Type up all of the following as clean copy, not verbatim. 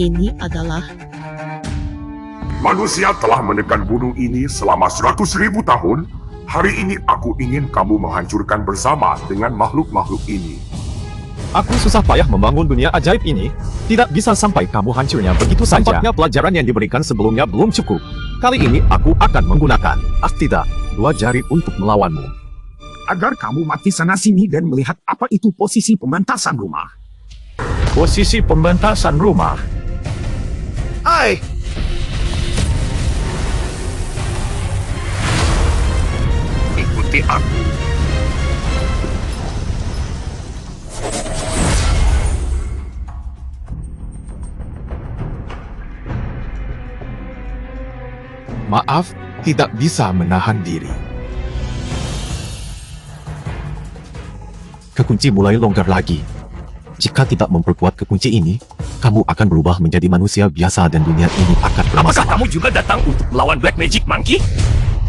ini adalah... Manusia telah menekan gunung ini selama 100.000 tahun. Hari ini aku ingin kamu menghancurkan bersama dengan makhluk-makhluk ini. Aku susah payah membangun dunia ajaib ini. Tidak bisa sampai kamu hancurnya begitu saja. Tampaknya pelajaran yang diberikan sebelumnya belum cukup. Kali ini aku akan menggunakan Astida, 2 jari untuk melawanmu. Agar kamu mati sana-sini dan melihat apa itu posisi pembentasan rumah. Posisi pembentasan rumah. Ai! Ikuti aku. Maaf, tidak bisa menahan diri. Kekunci mulai longgar lagi. Jika tidak memperkuat kekunci ini, kamu akan berubah menjadi manusia biasa dan dunia ini akan bermasalah. Apakah kamu juga datang untuk melawan Black Magic Monkey?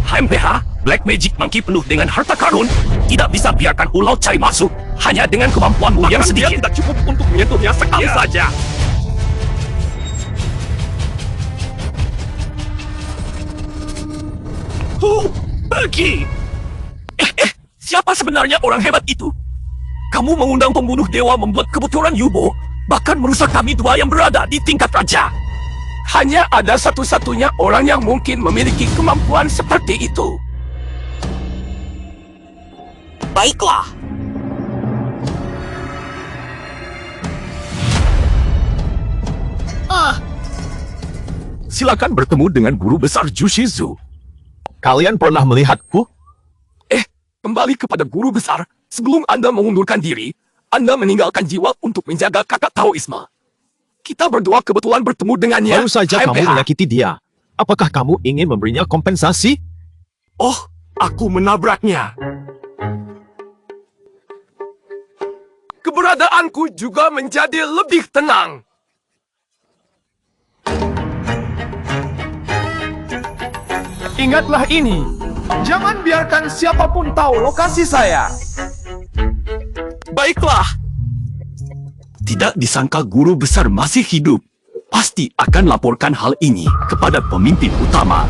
HMPH, Black Magic Monkey penuh dengan harta karun. Tidak bisa biarkan ulau cari masuk hanya dengan kemampuanmu yang sedikit. Dia tidak cukup untuk menyentuhnya sekali saja. Pergi! Siapa sebenarnya orang hebat itu? Kamu mengundang pembunuh dewa membuat kebocoran Yubo, bahkan merusak kami 2 yang berada di tingkat raja. Hanya ada satu-satunya orang yang mungkin memiliki kemampuan seperti itu. Baiklah. Silakan bertemu dengan guru besar Jushizu. Kalian pernah melihatku? Kembali kepada guru besar. Sebelum Anda mengundurkan diri, Anda meninggalkan jiwa untuk menjaga kakak Taoisme. Kita berdua kebetulan bertemu dengannya. Baru saja kamu menyakiti dia. Apakah kamu ingin memberinya kompensasi? Oh, aku menabraknya. Keberadaanku juga menjadi lebih tenang. Ingatlah ini. Jangan biarkan siapapun tahu lokasi saya. Baiklah. Tidak disangka guru besar masih hidup. Pasti akan laporkan hal ini kepada pemimpin utama.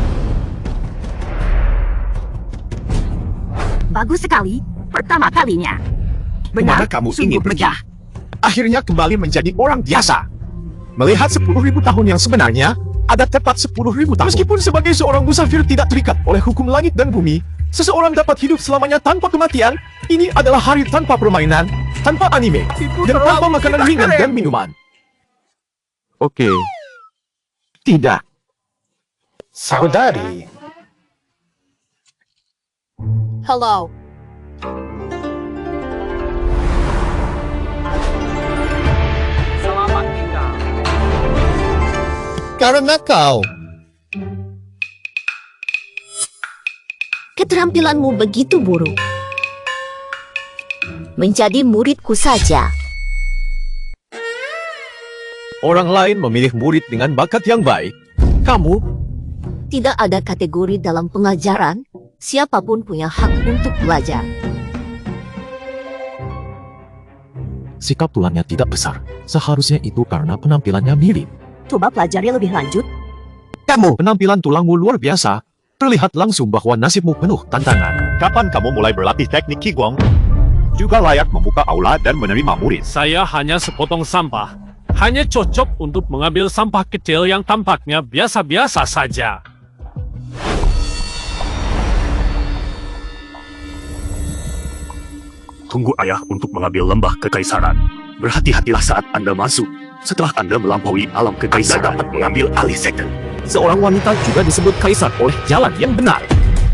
Bagus sekali. Pertama kalinya. Benar, Kemana kamu sungguh ingin pergi? megah. Akhirnya kembali menjadi orang biasa. Melihat 10.000 tahun yang sebenarnya, ada tepat 10.000 tahun. Meskipun sebagai seorang musafir tidak terikat oleh hukum langit dan bumi, seseorang dapat hidup selamanya tanpa kematian. Ini adalah hari tanpa permainan, tanpa anime, dan tanpa makanan ringan dan minuman. Oke. Tidak. Saudari. Hello. Selamat tinggal. Karena kau. Keterampilanmu begitu buruk. Menjadi muridku saja. Orang lain memilih murid dengan bakat yang baik. Kamu, Tidak ada kategori dalam pengajaran. Siapapun punya hak untuk belajar. sikap tulannya tidak besar. Seharusnya itu karena penampilannya mirip. Coba pelajari lebih lanjut. Kamu, penampilan tulangmu luar biasa. Terlihat langsung bahwa nasibmu penuh tantangan. Kapan kamu mulai berlatih teknik Qigong? Juga layak membuka aula dan menerima murid. Saya hanya sepotong sampah. Hanya cocok untuk mengambil sampah kecil yang tampaknya biasa-biasa saja. Tunggu ayah untuk mengambil lembah kekaisaran. Berhati-hatilah saat Anda masuk. Setelah Anda melampaui alam kekaisaran, Anda dapat mengambil alih sekte. Seorang wanita juga disebut kaisar oleh jalan yang benar.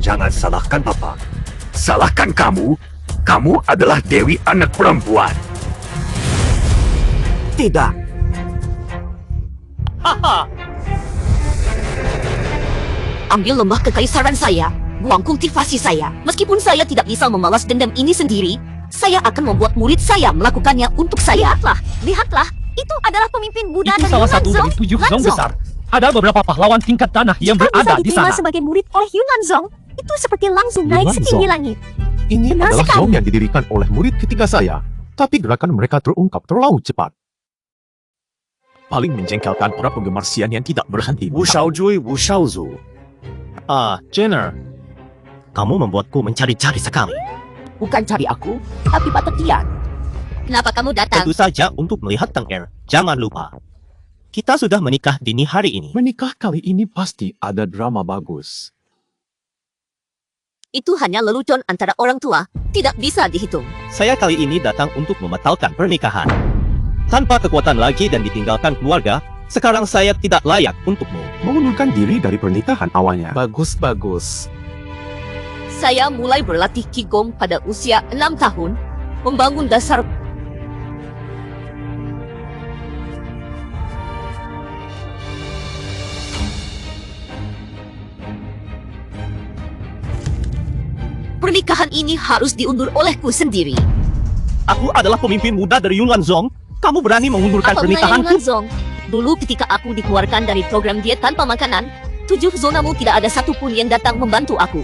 Jangan salahkan Papa. Salahkan kamu. Kamu adalah Dewi anak perempuan. Tidak. Ambil lembah kekaisaran saya. Buang kultivasi saya. Meskipun saya tidak bisa membalas dendam ini sendiri, saya akan membuat murid saya melakukannya untuk saya. Lihatlah. Itu adalah pemimpin Buddha Itu dari salah satu Yunnan dari 7 Zong. zong besar. Ada beberapa pahlawan tingkat tanah yang Jika berada bisa di diterima sana. sebagai murid oleh Yunnan Zong, itu seperti langsung naik Yunnan setinggi Zong. langit. Ini Benar adalah sekali. zong yang didirikan oleh murid ketiga saya. Tapi gerakan mereka terungkap terlalu cepat. paling menjengkelkan para penggemar Xian yang tidak berhenti. Wu Shaojui, Wu Shaozu. Jenner. Kamu membuatku mencari-cari sekali. Bukan cari aku, tapi Pak Tian. Kenapa kamu datang? Tentu saja untuk melihat Teng Er. Jangan lupa. Kita sudah menikah dini hari ini. Menikah kali ini pasti ada drama bagus. Itu hanya lelucon antara orang tua. Tidak bisa dihitung. Saya kali ini datang untuk membatalkan pernikahan. Tanpa kekuatan lagi dan ditinggalkan keluarga, sekarang saya tidak layak untukmu. Mengundurkan diri dari pernikahan awalnya. Bagus. Saya mulai berlatih Qigong pada usia 6 tahun. Membangun dasar pernikahan ini harus diundur olehku sendiri. Aku adalah pemimpin muda dari Yunlan Zong. Kamu berani mengundurkan pernikahanku? Zong? Dulu ketika aku dikeluarkan dari program diet tanpa makanan, 7 zonamu tidak ada satupun yang datang membantu aku.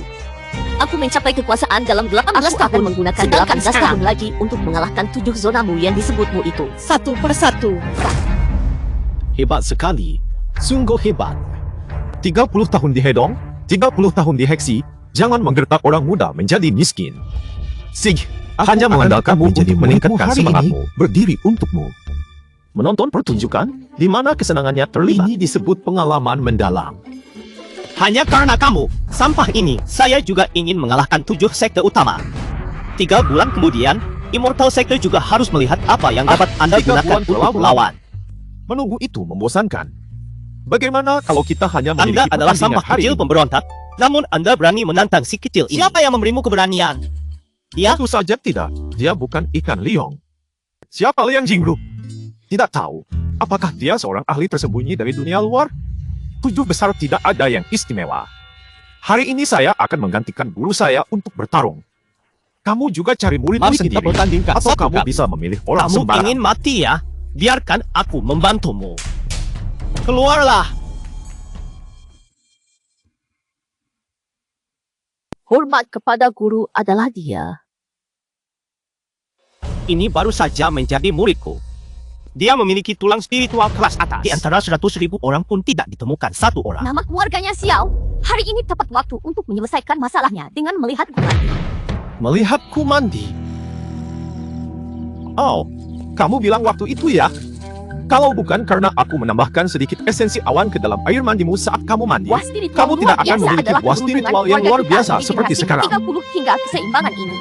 Aku mencapai kekuasaan dalam 18 tahun menggunakan 18 tahun lagi untuk mengalahkan 7 zonamu yang disebutmu itu. Satu persatu. Hebat sekali. Sungguh hebat. 30 tahun di Hedong, 30 tahun di Heksi. Jangan menggertak orang muda menjadi miskin. Sig, hanya mengandalkanmu untuk meningkatkan semangatmu, berdiri untukmu. Menonton pertunjukan, di mana kesenangannya terlibat. Ini disebut pengalaman mendalam. Hanya karena kamu, sampah ini, saya juga ingin mengalahkan 7 sekte utama. 3 bulan kemudian, Immortal Sekte juga harus melihat apa yang dapat Anda 3 gunakan bulan untuk melawan. Menunggu itu membosankan. Bagaimana kalau kita hanya Anda memiliki adalah pertandingan sampah kecil pemberontak, namun Anda berani menantang si kecil ini. Siapa yang memberimu keberanian? Dia? Tentu saja tidak. Dia bukan ikan liong. Siapa Liang Jingru? Tidak tahu. Apakah dia seorang ahli tersembunyi dari dunia luar? 7 besar tidak ada yang istimewa. Hari ini saya akan menggantikan guru saya untuk bertarung. Kamu juga cari muridmu Mari sendiri. kita pertandingkan. Atau kamu Satukan. bisa memilih orang Kamu sembarang. ingin mati ya? Biarkan aku membantumu. Keluarlah. Hormat kepada guru adalah dia. Ini baru saja menjadi muridku. Dia memiliki tulang spiritual kelas atas. Di antara 100.000 orang pun tidak ditemukan satu orang. Nama keluarganya Xiao. Hari ini tepat waktu untuk menyelesaikan masalahnya dengan melihatku mati. Melihatku mandi. Oh, kamu bilang waktu itu ya? Kalau bukan karena aku menambahkan sedikit esensi awan ke dalam air mandimu saat kamu mandi, Buah spiritual kamu luar tidak akan biasa memiliki adalah buah keberuntungan spiritual yang keluarga luar kita biasa dari seperti generasi sekarang. ke-30 hingga keseimbangan ini.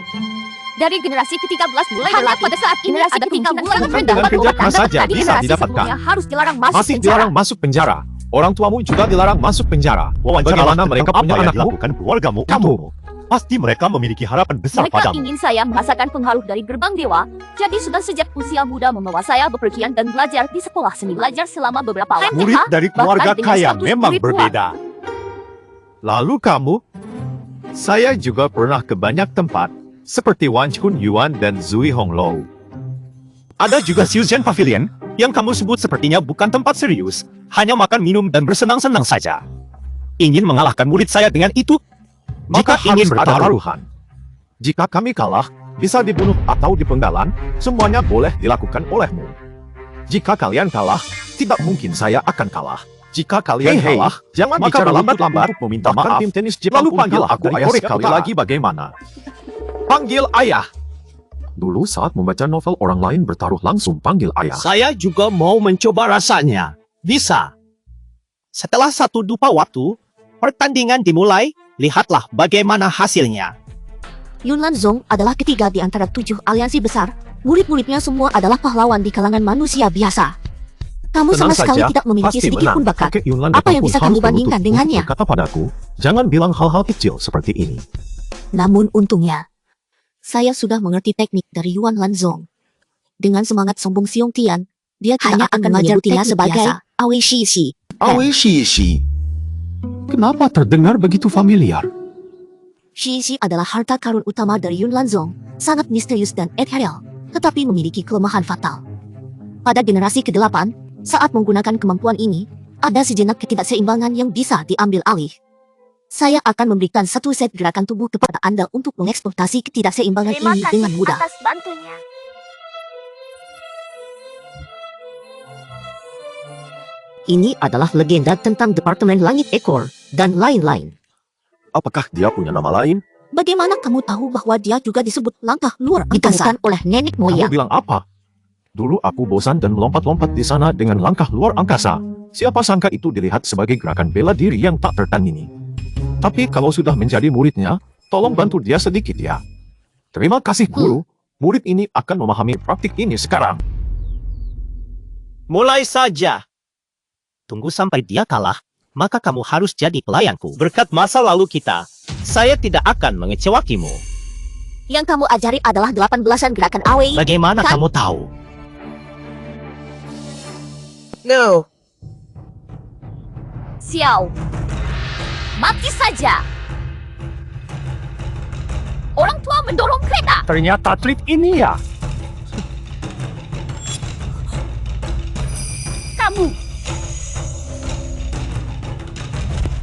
Dari generasi ke-13 mulai berlatih. Pada saat ini ada 3 bulan Bukan dengan kerja keras saja bisa didapatkan. Harus dilarang masuk Masih penjara. dilarang masuk penjara. Orang tuamu juga dilarang masuk penjara. Bagaimana mereka punya anakmu? dilakukan keluargamu Kamu. Pasti mereka memiliki harapan besar Mereka padamu. ingin saya merasakan pengaruh dari gerbang dewa. Jadi sudah sejak usia muda membawa saya bepergian dan belajar di sekolah seni. Belajar selama beberapa waktu. Murid dari keluarga bahkan dengan kaya status memang murid tua. berbeda. Lalu kamu? Saya juga pernah ke banyak tempat, seperti Wan Chun Yuan dan Zui Honglo. Ada juga Xiuzhen Pavilion, yang kamu sebut sepertinya bukan tempat serius, hanya makan minum dan bersenang-senang saja. Ingin mengalahkan murid saya dengan itu? Maka Jika ingin harus ada bertaruh, taruhan. Jika kami kalah, bisa dibunuh atau dipenggalan, semuanya boleh dilakukan olehmu. Jika kalian kalah, tidak mungkin saya akan kalah. Jika kalian kalah, jangan Maka bicara berlutut lambat-lambat untuk meminta bahkan maaf. tim tenis Jepang Lalu pun panggil kalah aku dari ayah Korea sekali Utara. lagi bagaimana? Panggil ayah. Dulu saat membaca novel orang lain bertaruh langsung panggil ayah. Saya juga mau mencoba rasanya. Bisa. Setelah 1 dupa waktu, pertandingan dimulai, lihatlah bagaimana hasilnya. Yunlan Zong adalah ketiga di antara 7 aliansi besar. Murid-muridnya semua adalah pahlawan di kalangan manusia biasa. Kamu sama Tenang sekali saja, tidak memiliki pasti sedikit menang. pun bakat. Kakek Yunlan Apa yang pun bisa harus kamu bandingkan berlutut dengannya? untuk berkata padaku, jangan bilang hal-hal kecil seperti ini. Namun untungnya, saya sudah mengerti teknik dari Yuan Lanzong. Dengan semangat sombong Xiong Tian, dia hanya akan menyebutinya sebagai Awe Shi Shi. Awe Shi. Kenapa terdengar begitu familiar? Shi Shi adalah harta karun utama dari Yun Lanzong, sangat misterius dan ethereal, tetapi memiliki kelemahan fatal. Pada generasi ke-8, saat menggunakan kemampuan ini, ada sejenak ketidakseimbangan yang bisa diambil alih. Saya akan memberikan 1 set gerakan tubuh kepada Anda untuk mengeksploitasi ketidakseimbangan ini dengan mudah. atas bantunya. Ini adalah legenda tentang Departemen Langit Ekor dan lain-lain. Apakah dia punya nama lain? Bagaimana kamu tahu bahwa dia juga disebut langkah luar angkasa? Ditemukan oleh nenek Kamu moyang. bilang apa? Dulu aku bosan dan melompat-lompat di sana dengan langkah luar angkasa. Siapa sangka itu dilihat sebagai gerakan bela diri yang tak tertandingi. Tapi kalau sudah menjadi muridnya, tolong bantu dia sedikit ya. Terima kasih guru. Murid ini akan memahami praktik ini sekarang. Mulai saja. Tunggu sampai dia kalah, maka kamu harus jadi pelayanku. Berkat masa lalu kita, saya tidak akan mengecewakimu. Yang kamu ajari adalah 18-an gerakan Awe. Bagaimana Kan? kamu tahu? No. Xiao. Mati saja. Orang tua mendorong kereta. Ternyata trik ini ya.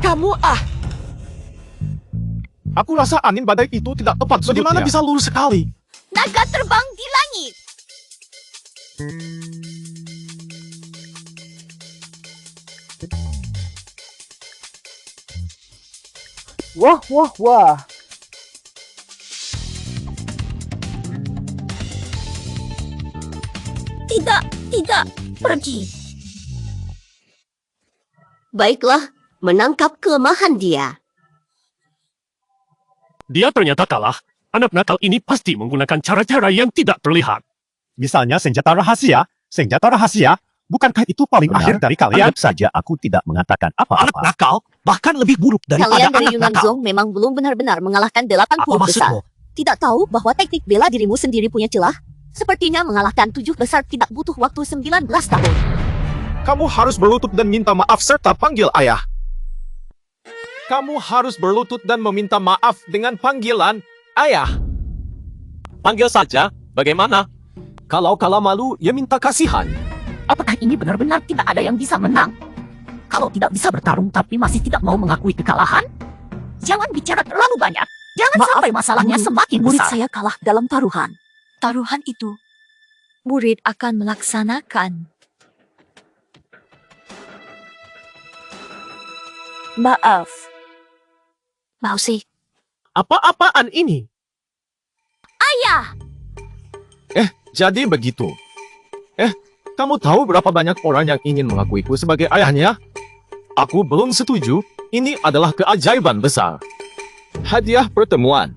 Kamu Aku rasa angin badai itu tidak tepat sudutnya. Bagaimana bisa lurus sekali? Naga terbang di langit. Wah, wah, wah. Tidak, pergi. Baiklah, menangkap kelemahan dia. Dia ternyata kalah. Anak nakal ini pasti menggunakan cara-cara yang tidak terlihat. Misalnya senjata rahasia. Senjata rahasia? Bukankah itu paling Benar. akhir dari kalian? Anggap saja aku tidak mengatakan Anak apa-apa. nakal, bahkan lebih buruk daripada Kalian dari anak Yunan nakal. Zong memang belum benar-benar mengalahkan 80 Apa besar. maksudmu? Tidak tahu bahwa teknik bela dirimu sendiri punya celah? Sepertinya mengalahkan 7 besar tidak butuh waktu 19 tahun. Kamu harus berlutut dan minta maaf serta panggil ayah. Kamu harus berlutut dan meminta maaf dengan panggilan ayah. Panggil saja, bagaimana? Kalau kalah malu, ya minta kasihan. Apakah ini benar-benar tidak ada yang bisa menang? Kalau tidak bisa bertarung tapi masih tidak mau mengakui kekalahan? Jangan bicara terlalu banyak. Jangan Maaf, sampai masalahnya Guru. semakin Murid besar. saya kalah dalam taruhan. Taruhan itu, murid akan melaksanakan. Maaf. Mau sih. Apa-apaan ini? Ayah! Jadi begitu. Kamu tahu berapa banyak orang yang ingin mengakuiku sebagai ayahnya? Aku belum setuju. Ini adalah keajaiban besar. Hadiah pertemuan.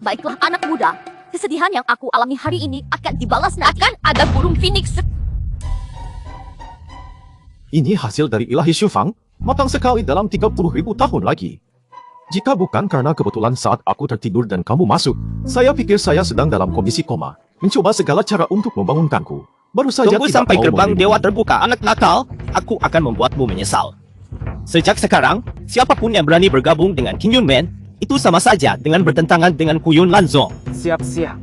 Baiklah anak muda, kesedihan yang aku alami hari ini akan dibalas nanti. Akan ada burung phoenix. Ini hasil dari ilahi Shufang, matang sekali dalam 30.000 tahun lagi. Jika bukan karena kebetulan saat aku tertidur dan kamu masuk, saya pikir saya sedang dalam kondisi koma, mencoba segala cara untuk membangunkanku. Baru saja Tunggu tidak sampai mau gerbang melindungi. dewa terbuka. Anak nakal, aku akan membuatmu menyesal. Sejak sekarang, siapapun yang berani bergabung dengan King Yun Man, itu sama saja dengan bertentangan dengan Kuyun Lanzong. Siap-siap.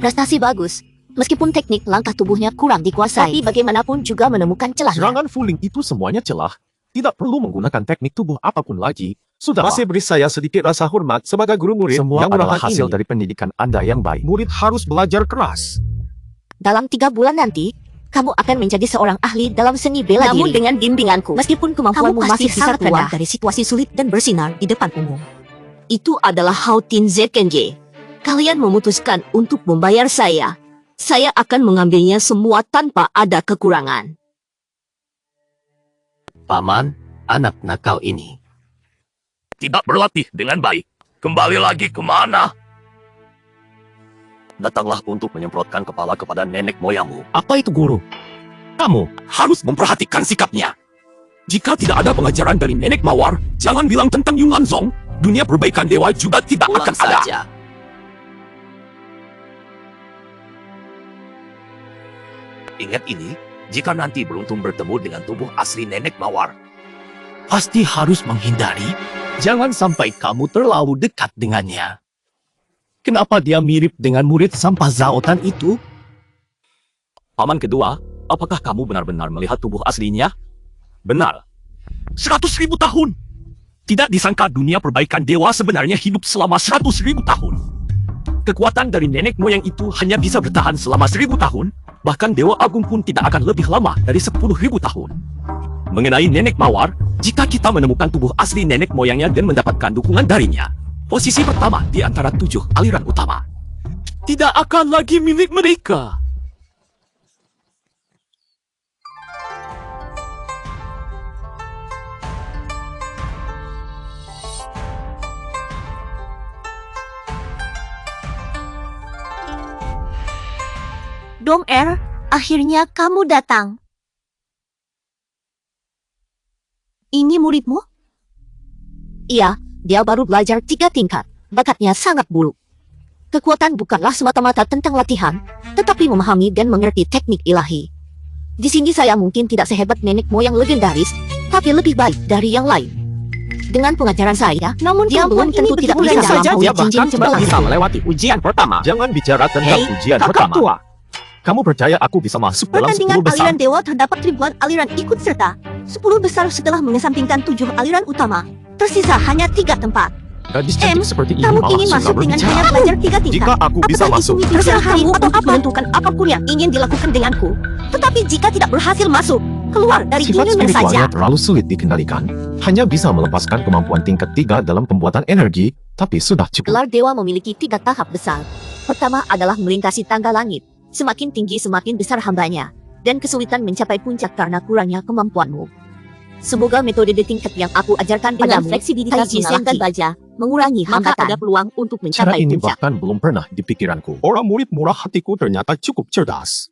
Prestasi bagus. Meskipun teknik langkah tubuhnya kurang dikuasai, tapi bagaimanapun juga menemukan celahnya. Serangan Fuling itu semuanya celah. Tidak perlu menggunakan teknik tubuh apapun lagi. Sudah masih beri saya sedikit rasa hormat sebagai guru murid. Semua yang adalah hasil dari pendidikan Anda yang baik. Murid harus belajar keras. Dalam 3 bulan nanti, kamu akan menjadi seorang ahli dalam seni bela diri. Namun dengan bimbinganku, meskipun kemampuanmu Kamu masih pasti sangat sangat rendah dari situasi sulit dan bersinar di depan umum. Itu adalah Hao Tin Zekenje. Kalian memutuskan untuk membayar saya. Saya akan mengambilnya semua tanpa ada kekurangan. Paman, anak nakal ini tidak berlatih dengan baik. Kembali lagi kemana? Datanglah untuk menyemprotkan kepala kepada nenek moyangmu. Apa itu guru? Kamu Harus memperhatikan sikapnya. Jika tidak ada pengajaran dari nenek mawar, jangan bilang tentang Yung Lanzong. Dunia perbaikan dewa juga tidak akan ada. Ingat ini, jika nanti beruntung bertemu dengan tubuh asli nenek mawar, pasti harus menghindari. Jangan sampai kamu terlalu dekat dengannya. Kenapa dia mirip dengan murid sampah Zaotan itu? paman kedua, apakah kamu benar-benar melihat tubuh aslinya? Benar. 100.000 tahun. Tidak disangka dunia perbaikan dewa sebenarnya hidup selama 100.000 tahun. Kekuatan dari nenek moyang itu hanya bisa bertahan selama 1000 tahun, Bahkan Dewa Agung pun tidak akan lebih lama dari 10.000 tahun. Mengenai nenek mawar, jika kita menemukan tubuh asli nenek moyangnya dan mendapatkan dukungan darinya, posisi pertama di antara 7 aliran utama tidak akan lagi milik mereka. Dom Air, akhirnya kamu datang. Ini muridmu? Iya, dia baru belajar 3 tingkat. Bakatnya sangat buruk. Kekuatan bukanlah semata-mata tentang latihan, tetapi memahami dan mengerti teknik ilahi. Di sini saya mungkin tidak sehebat nenek moyang legendaris, tapi lebih baik dari yang lain. Dengan pengajaran saya, namun dia belum tentu tidak bisa saja dia melampaui bahkan cincin tidak bisa cempelang. melewati ujian pertama. Jangan bicara tentang Hei, ujian kakak pertama. tua. Kamu percaya aku bisa masuk dalam 10 Pertandingan besar? aliran dewa terdapat ribuan aliran ikut serta. 10 besar setelah mengesampingkan 7 aliran utama. Tersisa hanya 3 tempat. Gadis cantik seperti ini Kamu malah ingin suka masuk dengan berbicara. hanya belajar 3 tingkat. Jika aku bisa Apakah masuk, itu terserah kamu atau apa menentukan apapun yang ingin dilakukan denganku. Tetapi jika tidak berhasil masuk, keluar dari sifat keinginan saja. spiritualnya terlalu sulit dikendalikan. Hanya bisa melepaskan kemampuan tingkat 3 dalam pembuatan energi, tapi sudah cukup. Gelar dewa memiliki 3 tahap besar. Pertama adalah melintasi tangga langit. Semakin tinggi semakin besar hambanya, dan kesulitan mencapai puncak karena kurangnya kemampuanmu. Semoga metode di tingkat yang aku ajarkan dengan fleksibilitas mengalahkan baja, mengurangi hambatan. Maka ada peluang untuk Cara mencapai ini puncak. bahkan belum pernah di pikiranku. Orang murid murah hatiku ternyata cukup cerdas.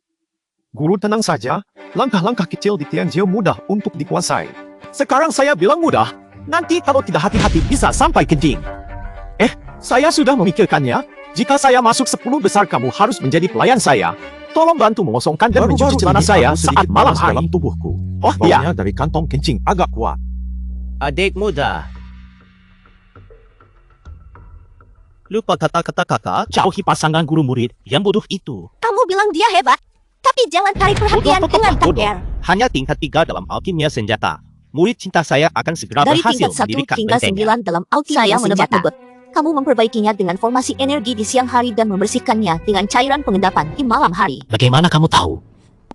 Guru tenang saja, langkah-langkah kecil di Tianjia mudah untuk dikuasai. Sekarang saya bilang mudah, nanti kalau tidak hati-hati bisa sampai genting. Saya sudah memikirkannya. Jika saya masuk 10 besar kamu harus menjadi pelayan saya. Tolong bantu mengosongkan dan mencuci celana saya saat malam hari. Dalam tubuhku. Oh iya, dari kantong kencing agak kuat. Adik muda. Lupa kata-kata kakak, jauhi pasangan guru murid yang bodoh itu. Kamu bilang dia hebat, tapi jangan tarik perhatian Bodoh, dengan bodoh. Tangger. Hanya tingkat 3 dalam alkimia senjata. Murid cinta saya akan segera Dari berhasil tingkat 1 mendirikan hingga bentengnya. 9 dalam alkimia senjata. Kamu memperbaikinya dengan formasi energi di siang hari dan membersihkannya dengan cairan pengendapan di malam hari. Bagaimana kamu tahu?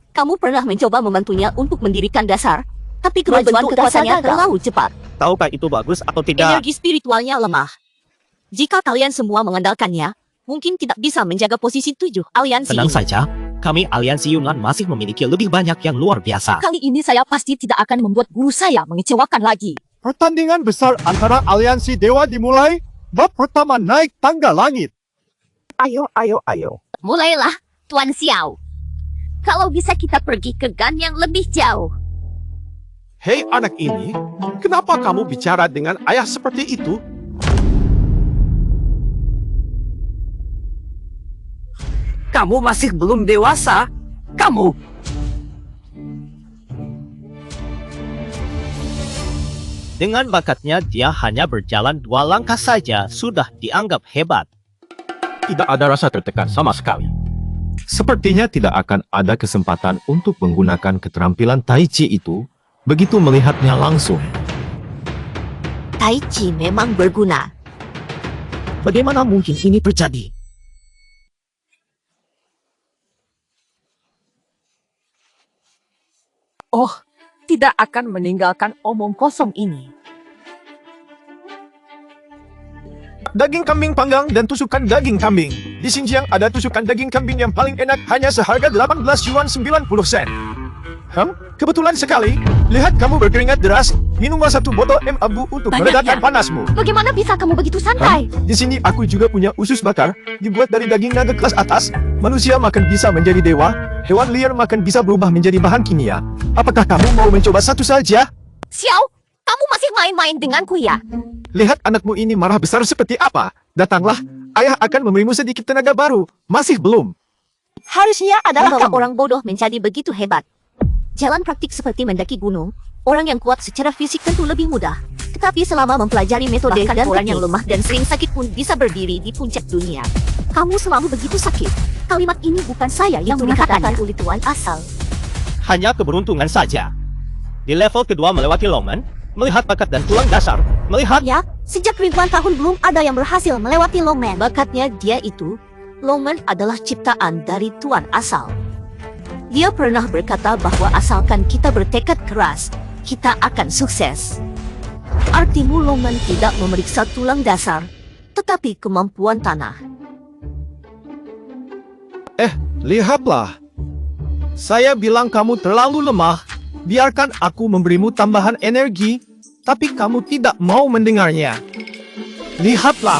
Kamu pernah mencoba membantunya untuk mendirikan dasar, tapi kemajuan kekuatannya terlalu cepat. Tahukah itu bagus atau tidak? Energi spiritualnya lemah. Jika kalian semua mengandalkannya, mungkin tidak bisa menjaga posisi 7 aliansi Tenang ini. saja, kami aliansi Yunnan masih memiliki lebih banyak yang luar biasa. Kali ini saya pasti tidak akan membuat guru saya mengecewakan lagi. Pertandingan besar antara aliansi dewa dimulai. Bab pertama naik tangga langit. Ayo, ayo, ayo. Mulailah, Tuan Xiao. Kalau bisa kita pergi ke GAN yang lebih jauh. Hei anak ini, kenapa kamu bicara dengan ayah seperti itu? Kamu masih belum dewasa. Kamu Dengan bakatnya, dia hanya berjalan 2 langkah saja sudah dianggap hebat. Tidak ada rasa tertekan sama sekali. Sepertinya tidak akan ada kesempatan untuk menggunakan keterampilan Tai Chi itu begitu melihatnya langsung. Tai Chi memang berguna. Bagaimana mungkin ini terjadi? Oh, tidak akan meninggalkan omong kosong ini. Daging kambing panggang dan tusukan daging kambing. Di Xinjiang ada tusukan daging kambing yang paling enak hanya seharga 18 yuan 90 sen. Kebetulan sekali. Lihat kamu berkeringat deras. Minumlah 1 botol abu untuk meredakan panasmu. Bagaimana bisa kamu begitu santai? Di sini aku juga punya usus bakar, dibuat dari daging naga kelas atas. Manusia makan bisa menjadi dewa, hewan liar makan bisa berubah menjadi bahan kimia. Apakah kamu mau mencoba satu saja? Xiao, kamu masih main-main denganku ya? Lihat anakmu ini marah besar seperti apa. Datanglah, ayah akan memberimu sedikit tenaga baru. Masih belum. Harusnya adalah orang bodoh menjadi begitu hebat. Jalan praktik seperti mendaki gunung, orang yang kuat secara fisik tentu lebih mudah. Tetapi selama mempelajari metode dan orang yang lemah dan sering sakit pun bisa berdiri di puncak dunia. Kamu selalu begitu sakit. Kalimat ini bukan saya yang mengatakan oleh Tuan asal. Hanya keberuntungan saja. Di level kedua melewati Longman, melihat bakat dan tulang dasar, melihat... Ya, sejak ribuan tahun belum ada yang berhasil melewati Longman. Bakatnya dia itu, Longman adalah ciptaan dari Tuan asal. Dia pernah berkata bahwa asalkan kita bertekad keras, kita akan sukses. Artimu Longman tidak memeriksa tulang dasar, tetapi kemampuan tanah. Lihatlah. Saya bilang kamu terlalu lemah. Biarkan aku memberimu tambahan energi, tapi kamu tidak mau mendengarnya. Lihatlah.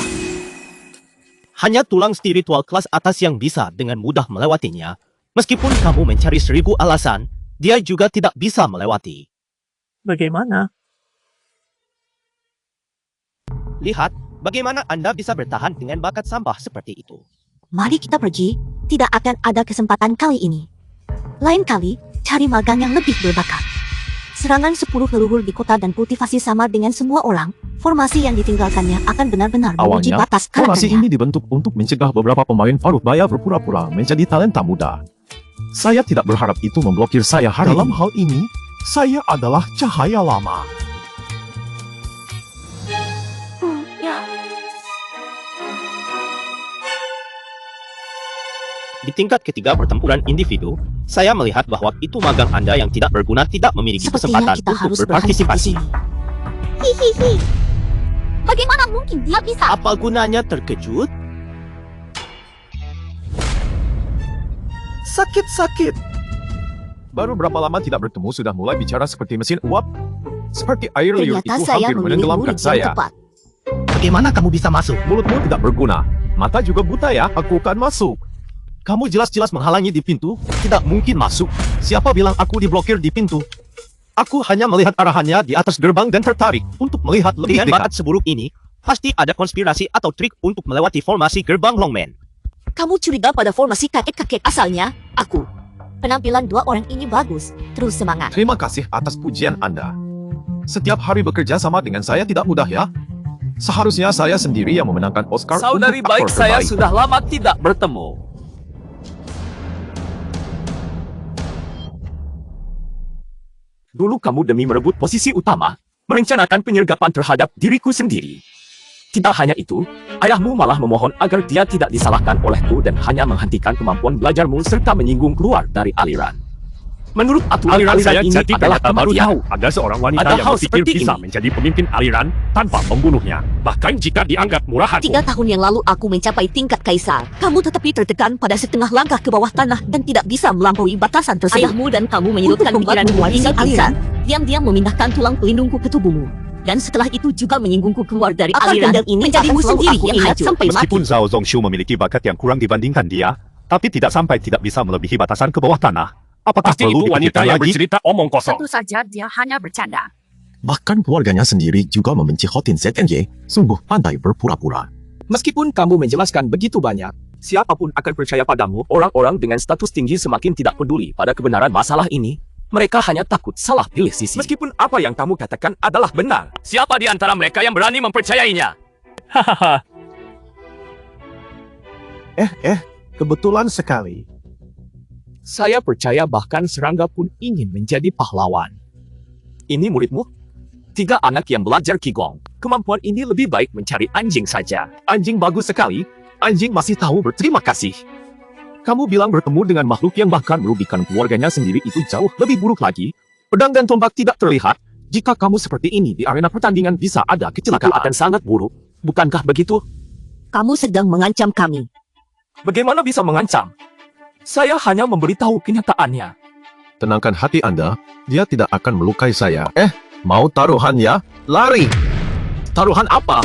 Hanya tulang spiritual kelas atas yang bisa dengan mudah melewatinya. Meskipun kamu mencari 1000 alasan, dia juga tidak bisa melewati. Bagaimana? Lihat, bagaimana Anda bisa bertahan dengan bakat sampah seperti itu. Mari kita pergi, tidak akan ada kesempatan kali ini. Lain kali, cari magang yang lebih berbakat. Serangan 10 leluhur di kota dan kultivasi sama dengan semua orang, formasi yang ditinggalkannya akan benar-benar menguji Awalnya, batas formasi karakternya. ini dibentuk untuk mencegah beberapa pemain paruh baya berpura-pura menjadi talenta muda. Saya tidak berharap itu memblokir saya hari Dalam hal ini, saya adalah cahaya lama. Di tingkat ketiga pertempuran individu, saya melihat bahwa itu magang Anda yang tidak berguna tidak memiliki Sepertinya kesempatan kita untuk harus berpartisipasi. Hihihi. Bagaimana mungkin dia bisa? Apa gunanya terkejut? Sakit-sakit. Baru berapa lama tidak bertemu sudah mulai bicara seperti mesin uap? Seperti air liur Ternyata itu saya hampir memilih menenggelamkan murid yang saya. tepat. Bagaimana kamu bisa masuk? Mulutmu tidak berguna. Mata juga buta ya, aku akan masuk. Kamu jelas-jelas menghalangi di pintu, tidak mungkin masuk. Siapa bilang aku diblokir di pintu? Aku hanya melihat arahannya di atas gerbang dan tertarik untuk melihat lebih Dengan dekat. bakat seburuk ini, pasti ada konspirasi atau trik untuk melewati formasi gerbang Longman. Kamu curiga pada formasi kakek-kakek asalnya? Aku. Penampilan dua orang ini bagus. Terus semangat. Terima kasih atas pujian Anda. Setiap hari bekerja sama dengan saya tidak mudah ya. Seharusnya saya sendiri yang memenangkan Oscar Saudari untuk baik aktor saya terbaik. sudah lama tidak bertemu. Dulu kamu demi merebut posisi utama, merencanakan penyergapan terhadap diriku sendiri. Tidak hanya itu, ayahmu malah memohon agar dia tidak disalahkan olehku dan hanya menghentikan kemampuan belajarmu serta menyinggung keluar dari aliran. Menurut aturan aliran saya ini jadi adalah ternyata baru kematian. tahu ada seorang wanita Ada yang hal berpikir seperti bisa ini. menjadi pemimpin aliran tanpa membunuhnya. Bahkan jika dianggap murah hati. 3 tahun yang lalu aku mencapai tingkat kaisar. Kamu tetapi tertekan pada setengah langkah ke bawah tanah dan tidak bisa melampaui batasan tersebut. Ayahmu dan kamu menyudutkan pikiranmu ini aliran. Diam-diam memindahkan tulang pelindungku ke tubuhmu. Dan setelah itu juga menyinggungku keluar dari aliran. Ini menjadimu sendiri yang hancur sampai mati. Meskipun Zhao Zongshu memiliki bakat yang kurang dibandingkan dia, tapi tidak sampai tidak bisa melebihi batasan ke bawah tanah. Apakah Pasti perlu itu wanita dipikirkan yang lagi? bercerita omong kosong. Tentu saja dia hanya bercanda. Bahkan keluarganya sendiri juga membenci Hotin ZNY, sungguh pandai berpura-pura. Meskipun kamu menjelaskan begitu banyak, siapapun akan percaya padamu. Orang-orang dengan status tinggi semakin tidak peduli pada kebenaran masalah ini. Mereka hanya takut salah pilih sisi. Meskipun apa yang kamu katakan adalah benar. Siapa di antara mereka yang berani mempercayainya? Hahaha. Kebetulan sekali. Saya percaya bahkan serangga pun ingin menjadi pahlawan. Ini muridmu? 3 anak yang belajar Qigong. Kemampuan ini lebih baik mencari anjing saja. Anjing bagus sekali. Anjing masih tahu berterima kasih. Kamu bilang bertemu dengan makhluk yang bahkan merugikan keluarganya sendiri itu jauh lebih buruk lagi. Pedang dan tombak tidak terlihat. Jika kamu seperti ini di arena pertandingan bisa ada Itu kecelakaan. akan sangat buruk. Bukankah begitu? Kamu sedang mengancam kami. Bagaimana bisa mengancam? Saya hanya memberitahu kenyataannya. Tenangkan hati Anda, dia tidak akan melukai saya. Mau taruhan ya? Lari! Taruhan apa?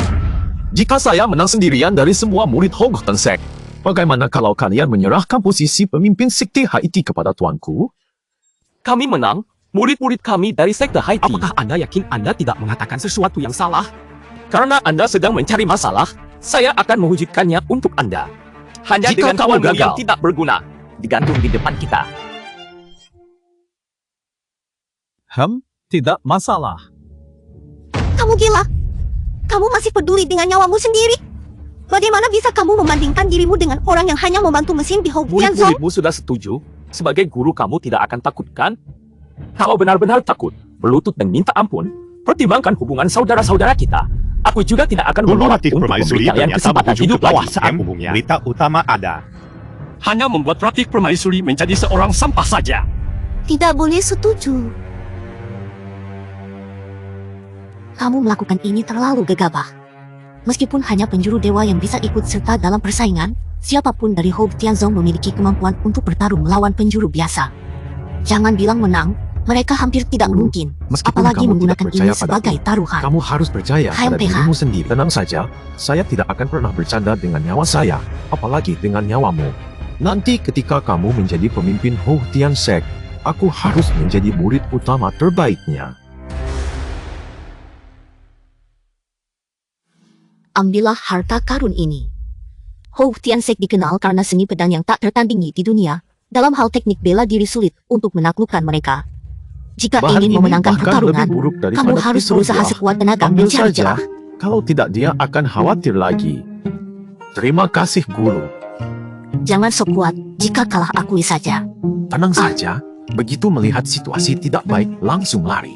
Jika saya menang sendirian dari semua murid Hoghton Sect, bagaimana kalau kalian menyerahkan posisi pemimpin sekte Haiti kepada tuanku? Kami menang, murid-murid kami dari sekte Haiti. Apakah Anda yakin Anda tidak mengatakan sesuatu yang salah? Karena Anda sedang mencari masalah, saya akan mewujudkannya untuk Anda. Hanya Jika dengan kamu kawanmu yang gagal. tidak berguna, digantung di depan kita. Tidak masalah. Kamu gila? Kamu masih peduli dengan nyawamu sendiri? Bagaimana bisa kamu membandingkan dirimu dengan orang yang hanya membantu mesin di Hoghton Sect? Murid-muridmu sudah setuju. Sebagai guru kamu tidak akan takut kan? Kalau benar-benar takut, berlutut dan minta ampun, pertimbangkan hubungan saudara-saudara kita. Aku juga tidak akan menolak Motif untuk permaisuri memberi kalian ternyata kesempatan berujung hidup ke bawah lagi. saat berita utama ada. hanya membuat Ratih Permaisuri menjadi seorang sampah saja. Tidak boleh setuju. Kamu melakukan ini terlalu gegabah. Meskipun hanya penjuru dewa yang bisa ikut serta dalam persaingan, siapapun dari Hou Tianzong memiliki kemampuan untuk bertarung melawan penjuru biasa. Jangan bilang menang, mereka hampir tidak mungkin. Meskipun Apalagi kamu menggunakan tidak ini percaya sebagai padaku, taruhan. kamu harus percaya pada HMPH. dirimu sendiri. Tenang saja, saya tidak akan pernah bercanda dengan nyawa saya, apalagi dengan nyawamu. Nanti ketika kamu menjadi pemimpin Hou Tian Sek, aku harus menjadi murid utama terbaiknya. Ambillah harta karun ini. Hou Tian Sek dikenal karena seni pedang yang tak tertandingi di dunia. Dalam hal teknik bela diri sulit untuk menaklukkan mereka. Jika Bahan ingin ini memenangkan bahkan pertarungan, lebih buruk daripada kamu harus pisau berusaha buah. sekuat tenaga Ambil mencari saja, celah. kalau tidak dia akan khawatir lagi. Terima kasih guru. Jangan sok kuat, jika kalah akui saja. Tenang saja, begitu melihat situasi tidak baik langsung lari.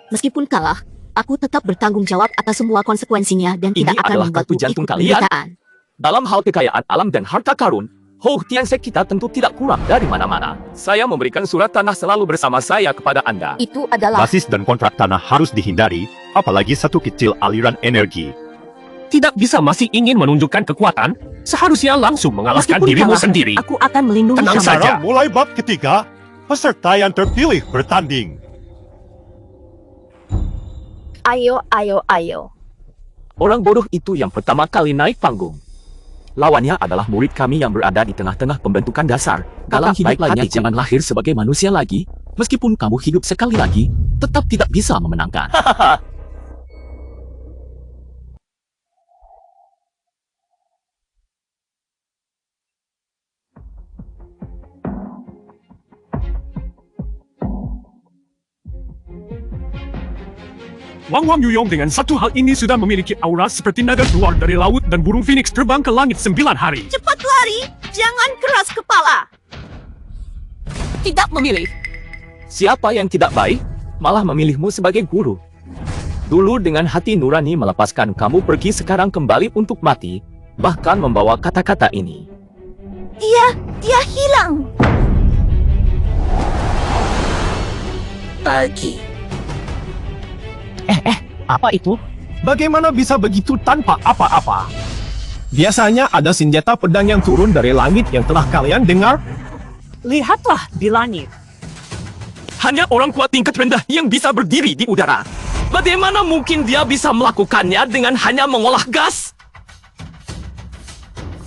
Meskipun kalah, aku tetap bertanggung jawab atas semua konsekuensinya dan Ini tidak akan adalah membuatmu kartu jantung ikut kalian. penderitaan. Dalam hal kekayaan alam dan harta karun, Hou Tian Sek kita tentu tidak kurang dari mana-mana. Saya memberikan surat tanah selalu bersama saya kepada Anda. Itu adalah Basis dan kontrak tanah harus dihindari, apalagi satu kecil aliran energi. Tidak bisa masih ingin menunjukkan kekuatan, seharusnya langsung mengalahkan Meskipun dirimu kalah, sendiri. aku akan melindungi Tenang kamu. saja. Mulai bab ketiga, peserta yang terpilih bertanding. Ayo, ayo, ayo. Orang bodoh itu yang pertama kali naik panggung. Lawannya adalah murid kami yang berada di tengah-tengah pembentukan dasar. Dalam hidup lainnya jangan lahir sebagai manusia lagi. Meskipun kamu hidup sekali lagi, tetap tidak bisa memenangkan. Wang Wang Yuyong dengan satu hal ini sudah memiliki aura seperti naga keluar dari laut dan burung phoenix terbang ke langit 9 hari. Cepat lari, jangan keras kepala. Tidak memilih. Siapa yang tidak baik, malah memilihmu sebagai guru. Dulu dengan hati nurani melepaskan kamu pergi, sekarang kembali untuk mati, bahkan membawa kata-kata ini. Dia hilang. Pergi. Apa itu? Bagaimana bisa begitu tanpa apa-apa? Biasanya ada senjata pedang yang turun dari langit yang telah kalian dengar. Lihatlah di langit. Hanya orang kuat tingkat rendah yang bisa berdiri di udara. Bagaimana mungkin dia bisa melakukannya dengan hanya mengolah gas?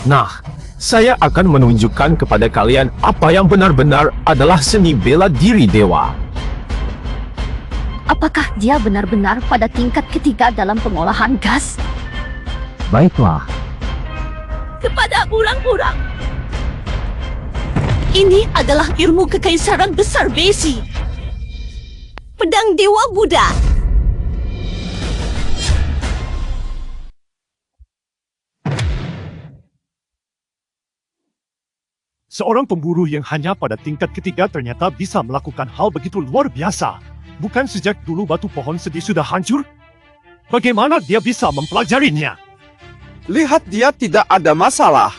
Nah, saya akan menunjukkan kepada kalian apa yang benar-benar adalah seni bela diri dewa. Apakah dia benar-benar pada tingkat ketiga dalam pengolahan gas? Baiklah. Kepada orang-orang. Ini adalah ilmu kekaisaran besar Besi. Pedang Dewa Buddha. Seorang pemburu yang hanya pada tingkat ketiga ternyata bisa melakukan hal begitu luar biasa. Bukan sejak dulu batu pohon sedih sudah hancur? Bagaimana dia bisa mempelajarinya? Lihat, dia tidak ada masalah.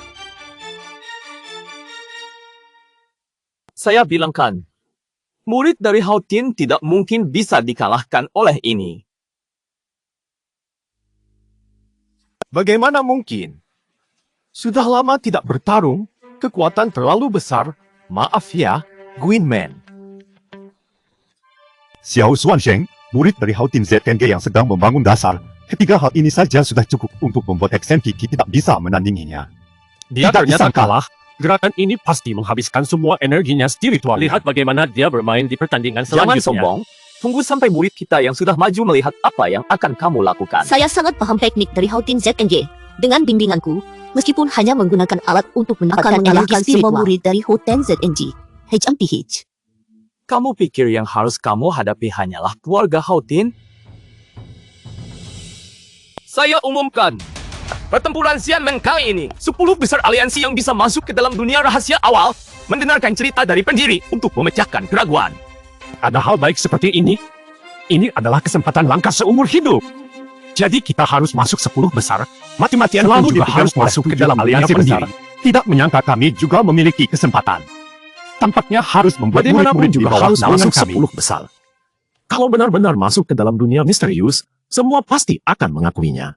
Saya bilangkan, murid dari Hou Tian tidak mungkin bisa dikalahkan oleh ini. Bagaimana mungkin? Sudah lama tidak bertarung, kekuatan terlalu besar. Maaf ya, Gwynman. Xiao Xuansheng, murid dari Hou Tian ZNG yang sedang membangun dasar. Ketiga hal ini saja sudah cukup untuk membuat Exen Kiki tidak bisa menandinginya. Dia Tidak ternyata disangka. kalah. Gerakan ini pasti menghabiskan semua energinya spiritual. Lihat bagaimana dia bermain di pertandingan Jangan selanjutnya. sombong. Tunggu sampai murid kita yang sudah maju melihat apa yang akan kamu lakukan. Saya sangat paham teknik dari Hou Tian ZNG. Dengan bimbinganku, meskipun hanya menggunakan alat untuk mendapatkan mengalahkan semua murid dari Hou Tian ZNG. HMPH. Kamu pikir yang harus kamu hadapi hanyalah keluarga Hou Tian? Saya umumkan, pertempuran Xianmen kali ini, 10 besar aliansi yang bisa masuk ke dalam dunia rahasia awal, mendengarkan cerita dari pendiri untuk memecahkan keraguan. Ada hal baik seperti ini. Ini adalah kesempatan langka seumur hidup. Jadi kita harus masuk 10 besar. Mati-matian Selalu pun juga dipegang harus oleh masuk ke 7 dalam aliansi aliansi pendiri. besar. Tidak menyangka kami juga memiliki kesempatan. Tampaknya harus membuat Bagaimanapun murid-murid di juga bawah harus naungan masuk kami. 10 besar. Kalau benar-benar masuk ke dalam dunia misterius, semua pasti akan mengakuinya.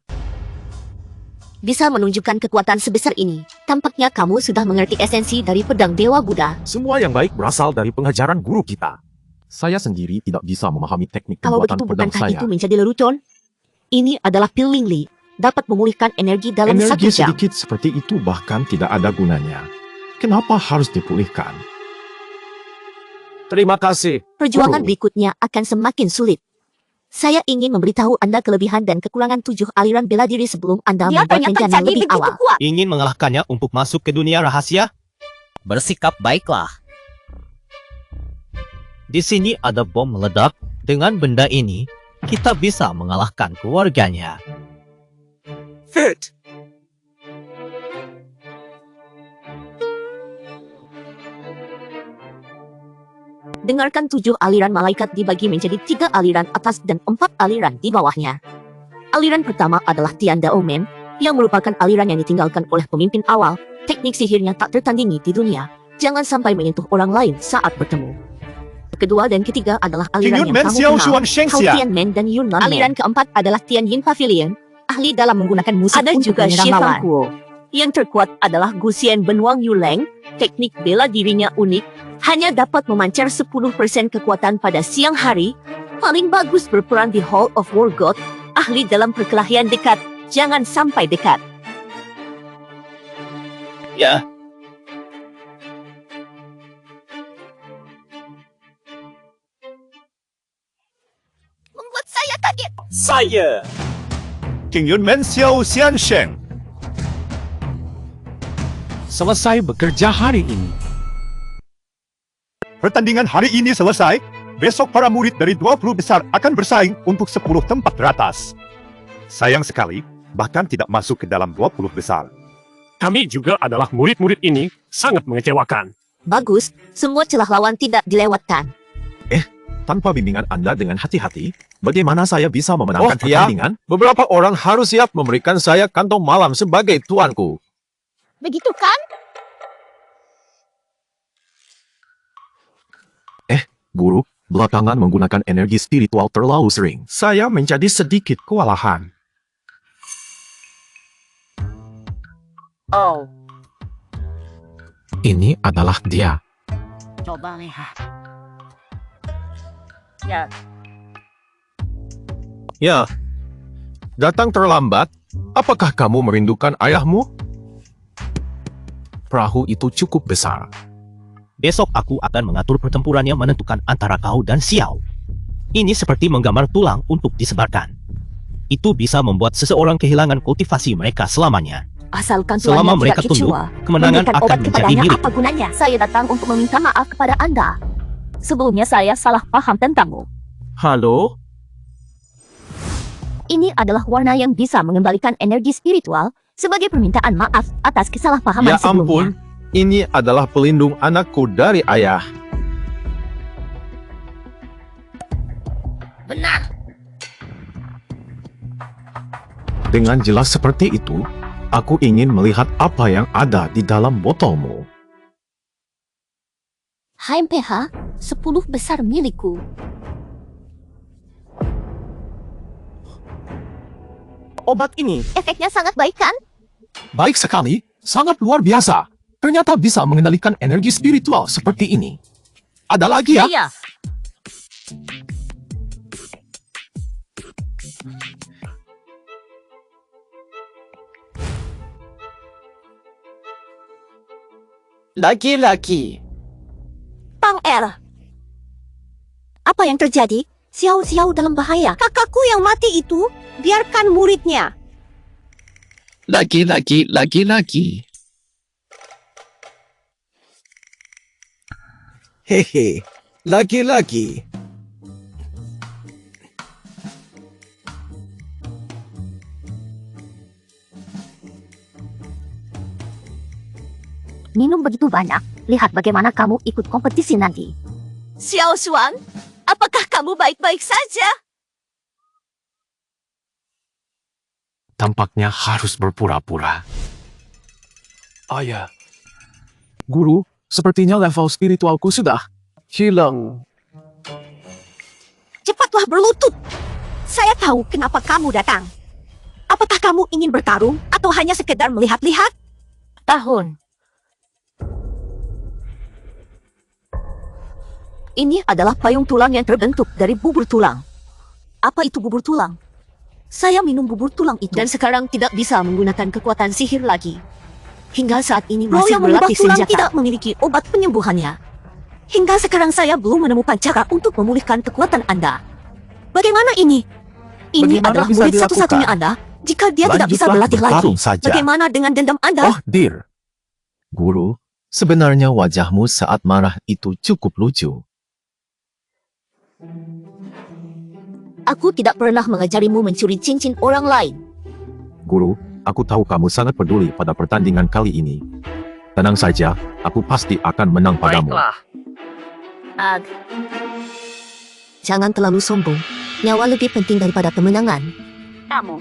Bisa menunjukkan kekuatan sebesar ini. Tampaknya kamu sudah mengerti esensi dari pedang Dewa Buddha. Semua yang baik berasal dari pengajaran guru kita. Saya sendiri tidak bisa memahami teknik Kalau pembuatan begitu pedang bukankah saya. itu menjadi lelucon? Ini adalah pil Lingli. Dapat memulihkan energi dalam 1 Energi jam. sedikit seperti itu bahkan tidak ada gunanya. Kenapa harus dipulihkan? Terima kasih. Perjuangan Guru. berikutnya akan semakin sulit. Saya ingin memberitahu Anda kelebihan dan kekurangan 7 aliran bela diri sebelum Anda Dia membuat ternyata rencana jadi lebih begitu awal. kuat. Ingin mengalahkannya untuk masuk ke dunia rahasia? Bersikap baiklah. Di sini ada bom meledak. Dengan benda ini, kita bisa mengalahkan keluarganya. Fit. Dengarkan 7 aliran malaikat dibagi menjadi 3 aliran atas dan 4 aliran di bawahnya. Aliran pertama adalah Tianda Omen, yang merupakan aliran yang ditinggalkan oleh pemimpin awal. Teknik sihirnya tak tertandingi di dunia. Jangan sampai menyentuh orang lain saat bertemu. Kedua dan ketiga adalah aliran King yang Yunmen kamu Xiao kenal, Xuan Shengxia. Hao Tianmen dan Yunnan Men. Aliran keempat adalah Tian Yin Pavilion, ahli dalam menggunakan musik Ada untuk juga menyerang Xie lawan. Fang Kuo. Yang terkuat adalah Guxian Benuang Yuleng. Teknik bela dirinya unik, hanya dapat memancar 10% kekuatan pada siang hari. Paling bagus berperan di Hall of War God, ahli dalam perkelahian dekat. Jangan sampai dekat. Ya, Membuat saya kaget. saya. King Yunmen Xiao Xian Sheng. Selesai bekerja hari ini. Pertandingan hari ini selesai. Besok para murid dari 20 besar akan bersaing untuk 10 tempat teratas. Sayang sekali, bahkan tidak masuk ke dalam 20 besar. Kami juga adalah murid-murid ini sangat mengecewakan. Bagus, semua celah lawan tidak dilewatkan. Tanpa bimbingan Anda dengan hati-hati, bagaimana saya bisa memenangkan Oh, ya. pertandingan? Beberapa orang harus siap memberikan saya kantong malam sebagai tuanku. Begitu kan? Guru, belakangan menggunakan energi spiritual terlalu sering. Saya menjadi sedikit kewalahan. Oh, Ini adalah dia. coba lihat. Ya, Ya, datang terlambat. Apakah kamu merindukan ayahmu? Perahu itu cukup besar. Besok aku akan mengatur pertempuran yang menentukan antara kau dan Xiao. Ini seperti menggambar tulang untuk disebarkan. Itu bisa membuat seseorang kehilangan kultivasi mereka selamanya. Asalkan Selama tuannya mereka tidak tunduk, kecewa, kemenangan memberikan akan obat menjadi kepadanya milik. apa gunanya? Saya datang untuk meminta maaf kepada Anda. Sebelumnya saya salah paham tentangmu. Halo? Ini adalah warna yang bisa mengembalikan energi spiritual sebagai permintaan maaf atas kesalahpahaman Ya sebelumnya. ampun, ini adalah pelindung anakku dari ayah. benar. Dengan jelas seperti itu, aku ingin melihat apa yang ada di dalam botolmu. HMPH 10 besar milikku. Obat ini Efeknya sangat baik kan? baik sekali, sangat luar biasa. Ternyata bisa mengendalikan energi spiritual seperti ini. Ada lagi ya? Iya. Laki-laki. Pang R. Apa yang terjadi? Xiao dalam bahaya. Kakakku yang mati itu, biarkan muridnya. Laki-laki. Hehe, laki-laki. Minum begitu banyak. Lihat bagaimana kamu ikut kompetisi nanti. Xiao Xuan, apakah kamu baik-baik saja? Tampaknya harus berpura-pura. Ayah. Guru, sepertinya level spiritualku sudah hilang. Cepatlah berlutut. Saya tahu kenapa kamu datang. Apakah kamu ingin bertarung atau hanya sekedar melihat-lihat? Tahun. Ini adalah payung tulang yang terbentuk dari bubur tulang. Apa itu bubur tulang? Saya minum bubur tulang itu dan sekarang tidak bisa menggunakan kekuatan sihir lagi. Hingga saat ini Roh masih yang mengubah berlatih tulang senjata. tidak memiliki obat penyembuhannya. Hingga sekarang saya belum menemukan cara untuk memulihkan kekuatan Anda. Bagaimana ini? Ini Bagaimana adalah bisa murid dilakukan? satu-satunya Anda. Jika dia tidak bisa Lanjutlah berlatih lagi, bertarung saja. bagaimana dengan dendam Anda? Oh, dear. Guru, sebenarnya wajahmu saat marah itu cukup lucu. Aku tidak pernah mengajarimu mencuri cincin orang lain. Guru, aku tahu kamu sangat peduli pada pertandingan kali ini. Tenang saja, aku pasti akan menang padamu. Ag. Jangan terlalu sombong. Nyawa lebih penting daripada kemenangan. Kamu.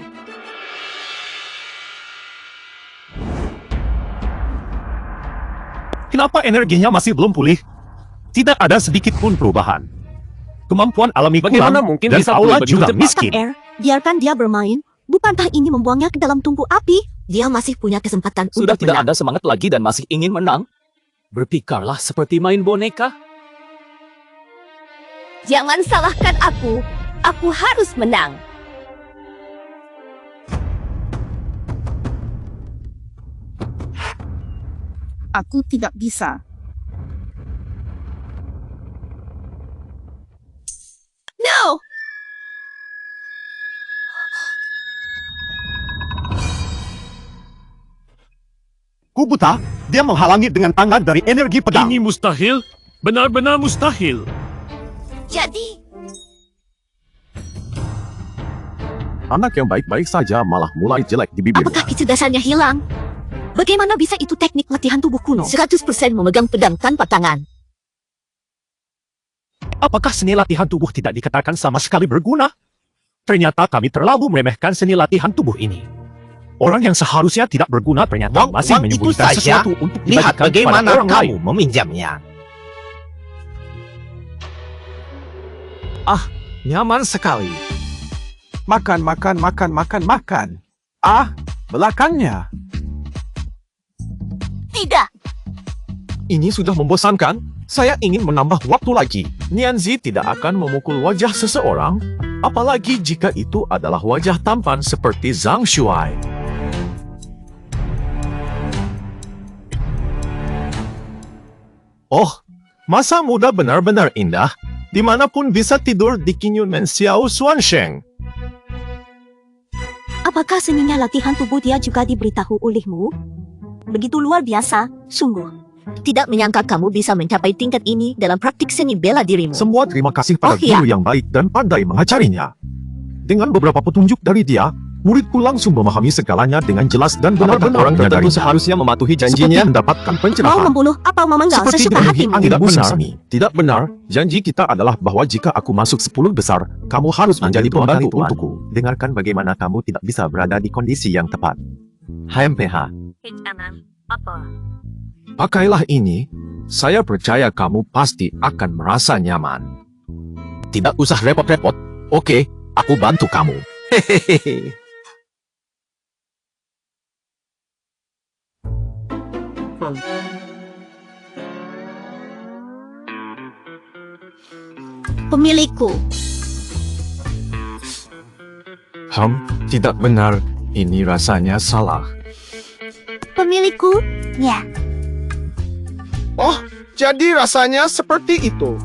Kenapa energinya masih belum pulih? Tidak ada sedikit pun perubahan. Kemampuan alami Bagaimana kurang mungkin dan bisa aula pulih juga begitu cepat? miskin. Air, biarkan dia bermain. Bukankah ini membuangnya ke dalam tungku api? Dia masih punya kesempatan Sudah untuk tidak menang. ada semangat lagi dan masih ingin menang? Berpikarlah seperti main boneka. Jangan salahkan aku. Aku harus menang. Aku tidak bisa. No! Ku buta, dia menghalangi dengan tangan dari energi pedang. Ini mustahil. Benar-benar mustahil. Jadi, Anak yang baik-baik saja malah mulai jelek di bibirnya. apakah kecerdasannya hilang? Bagaimana bisa itu teknik latihan tubuh kuno? 100% memegang pedang tanpa tangan. Apakah seni latihan tubuh tidak dikatakan sama sekali berguna? Ternyata kami terlalu meremehkan seni latihan tubuh ini. Orang yang seharusnya tidak berguna ternyata masih Uang itu menyembunyikan saja. sesuatu untuk Lihat dibagikan kepada bagaimana orang kamu lain. meminjamnya. Nyaman sekali. Makan, makan, makan, makan, makan. Ah, belakangnya. Tidak. Ini sudah membosankan. Saya ingin menambah waktu lagi. Nianzi tidak akan memukul wajah seseorang, apalagi jika itu adalah wajah tampan seperti Zhang Shuai. Oh, masa muda benar-benar indah. Dimanapun bisa tidur di Kinyu Men Xiao Xuansheng. Apakah seninya latihan tubuh dia juga diberitahu olehmu? Begitu luar biasa, sungguh. Tidak menyangka kamu bisa mencapai tingkat ini dalam praktik seni bela dirimu. Semua terima kasih pada Oh, iya. guru yang baik dan pandai mengajarinya. Dengan beberapa petunjuk dari dia, muridku langsung memahami segalanya dengan jelas dan benar-benar orang tertentu menyadarinya. seharusnya mematuhi Seperti janjinya? mendapatkan Mau pencerahan. membunuh atau memenggal Seperti sesuka dipenuhi hatimu? angin Tidak musim benar. semi. Tidak benar. Janji kita adalah bahwa jika aku masuk 10 besar, kamu harus menjadi Tuan, pembantu Tuan. untukku. Dengarkan bagaimana kamu tidak bisa berada di kondisi yang tepat. HMPH, Apa? pakailah ini. Saya percaya kamu pasti akan merasa nyaman. Tidak usah repot-repot. Oke, aku bantu kamu. Hehehe. Pemilikku. Tidak benar. Ini rasanya salah. Pemilikku? Ya. Oh, jadi rasanya seperti itu.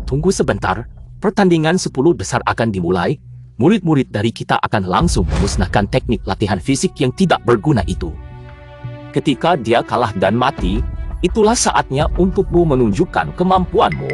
Tunggu sebentar. Pertandingan 10 besar akan dimulai. Murid-murid dari kita akan langsung memusnahkan teknik latihan fisik yang tidak berguna itu. Ketika dia kalah dan mati, itulah saatnya untukmu menunjukkan kemampuanmu.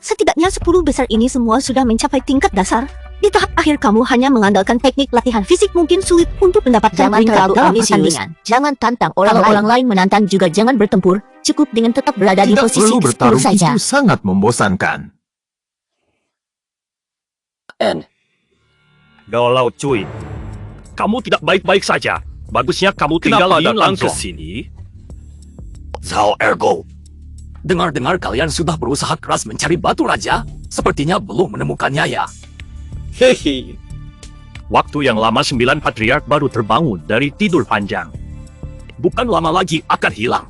Setidaknya 10 besar ini semua sudah mencapai tingkat dasar. Di tahap akhir kamu hanya mengandalkan teknik latihan fisik mungkin sulit untuk mendapatkan Jangan peringkat terlalu dalam ambisius. pertandingan. Jangan tantang orang Kalau lain. orang lain menantang juga jangan bertempur. Cukup dengan tetap berada di Tidak posisi perlu ke-10 bertarung, saja. itu sangat membosankan. N. Gaulau cuy. kamu tidak baik-baik saja. Bagusnya kamu tinggal datang ke sini. Zhao Ergo, dengar-dengar kalian sudah berusaha keras mencari batu raja. Sepertinya belum menemukannya ya. Hehe. Waktu yang lama 9 patriark baru terbangun dari tidur panjang. Bukan lama lagi akan hilang.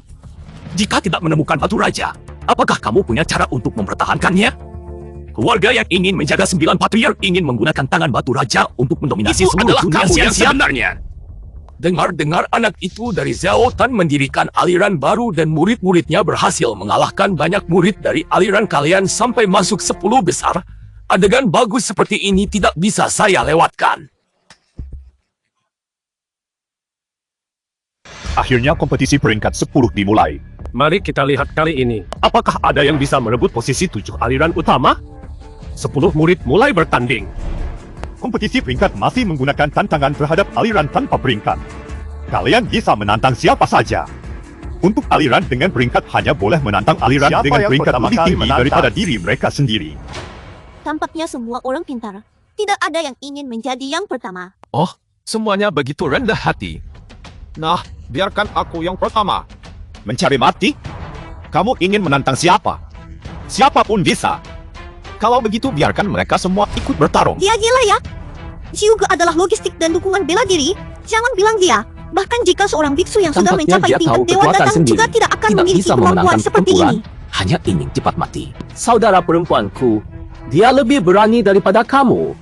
Jika tidak menemukan batu raja, apakah kamu punya cara untuk mempertahankannya? Keluarga yang ingin menjaga 9 patriark ingin menggunakan tangan batu raja untuk mendominasi seluruh dunia kamu yang sebenarnya. Dengar-dengar anak itu dari Zhao Tan mendirikan aliran baru dan murid-muridnya berhasil mengalahkan banyak murid dari aliran kalian sampai masuk 10 besar. Adegan bagus seperti ini tidak bisa saya lewatkan. Akhirnya kompetisi peringkat 10 dimulai. Mari kita lihat kali ini. Apakah ada yang bisa merebut posisi 7 aliran utama? 10 murid mulai bertanding. Kompetisi peringkat masih menggunakan tantangan terhadap aliran tanpa peringkat. Kalian bisa menantang siapa saja. Untuk aliran dengan peringkat hanya boleh menantang aliran siapa dengan peringkat lebih tinggi daripada diri mereka sendiri. Tampaknya semua orang pintar. Tidak ada yang ingin menjadi yang pertama. Oh, semuanya begitu rendah hati. Nah, biarkan aku yang pertama. Mencari mati? Kamu ingin menantang siapa? Siapapun bisa. Kalau begitu biarkan mereka semua ikut bertarung. Dia gila ya? Juga adalah logistik dan dukungan bela diri. Jangan bilang dia. Bahkan jika seorang biksu yang sudah mencapai tingkat dewa datang juga tidak akan memiliki kemampuan seperti ini. Hanya ingin cepat mati. Saudara perempuanku, dia lebih berani daripada kamu.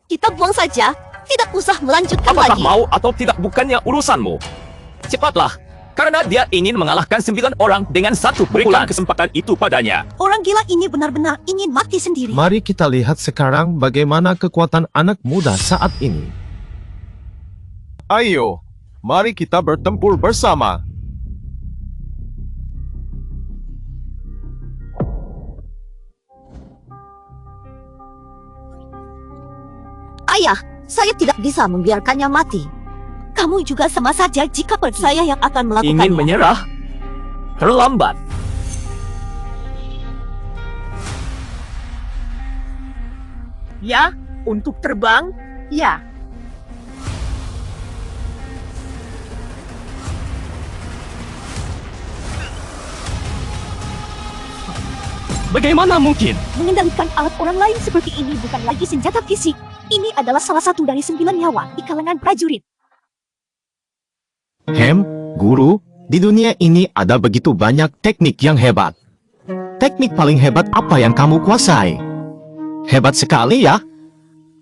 Kita buang saja. Tidak usah melanjutkan Apakah lagi. mau atau tidak bukannya urusanmu. Cepatlah, karena dia ingin mengalahkan 9 orang dengan 1 pukulan. Berikan kesempatan itu padanya. Orang gila ini benar-benar ingin mati sendiri. Mari kita lihat sekarang bagaimana kekuatan anak muda saat ini. Ayo, mari kita bertempur bersama. Ayah, saya tidak bisa membiarkannya mati. Kamu juga sama saja jika saya yang akan melakukannya. Ingin menyerah? Terlambat. Ya, untuk terbang, ya. Bagaimana mungkin? Mengendalikan alat orang lain seperti ini bukan lagi senjata fisik. Ini adalah salah satu dari 9 nyawa di kalangan prajurit. Guru, di dunia ini ada begitu banyak teknik yang hebat. Teknik paling hebat apa yang kamu kuasai? Hebat sekali ya.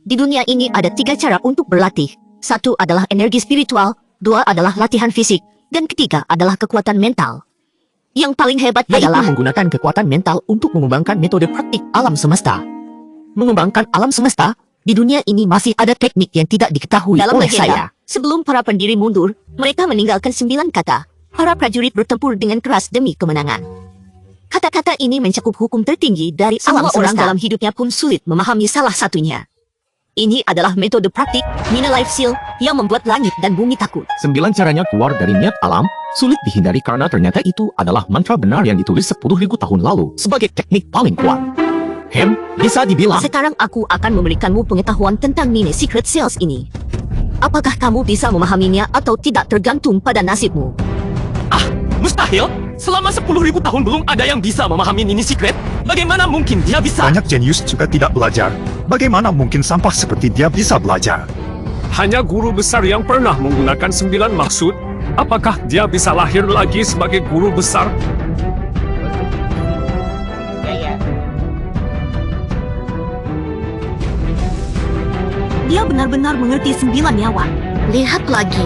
Di dunia ini ada 3 cara untuk berlatih. 1 adalah energi spiritual, 2 adalah latihan fisik, dan ketiga adalah kekuatan mental. Yang paling hebat adalah menggunakan kekuatan mental untuk mengembangkan metode praktik alam semesta. Mengembangkan alam semesta, di dunia ini masih ada teknik yang tidak diketahui oleh saya. Sebelum para pendiri mundur, mereka meninggalkan 9 kata. Para prajurit bertempur dengan keras demi kemenangan. Kata-kata ini mencakup hukum tertinggi dari alam semesta. Semua orang dalam hidupnya pun sulit memahami salah satunya. Ini adalah metode praktik, Mina Life Seal, yang membuat langit dan bumi takut. 9 caranya keluar dari niat alam, sulit dihindari karena ternyata itu adalah mantra benar yang ditulis 10.000 tahun lalu sebagai teknik paling kuat. Bisa dibilang. Sekarang aku akan memberikanmu pengetahuan tentang Mini Secret Seals ini. Apakah kamu bisa memahaminya atau tidak tergantung pada nasibmu. Mustahil! Selama 10.000 tahun belum ada yang bisa memahami Mini Secret. Bagaimana mungkin dia bisa? Banyak jenius juga tidak belajar. Bagaimana mungkin sampah seperti dia bisa belajar? Hanya guru besar yang pernah menggunakan 9 maksud. Apakah dia bisa lahir lagi sebagai guru besar? Dia benar-benar mengerti 9 nyawa. Lihat lagi.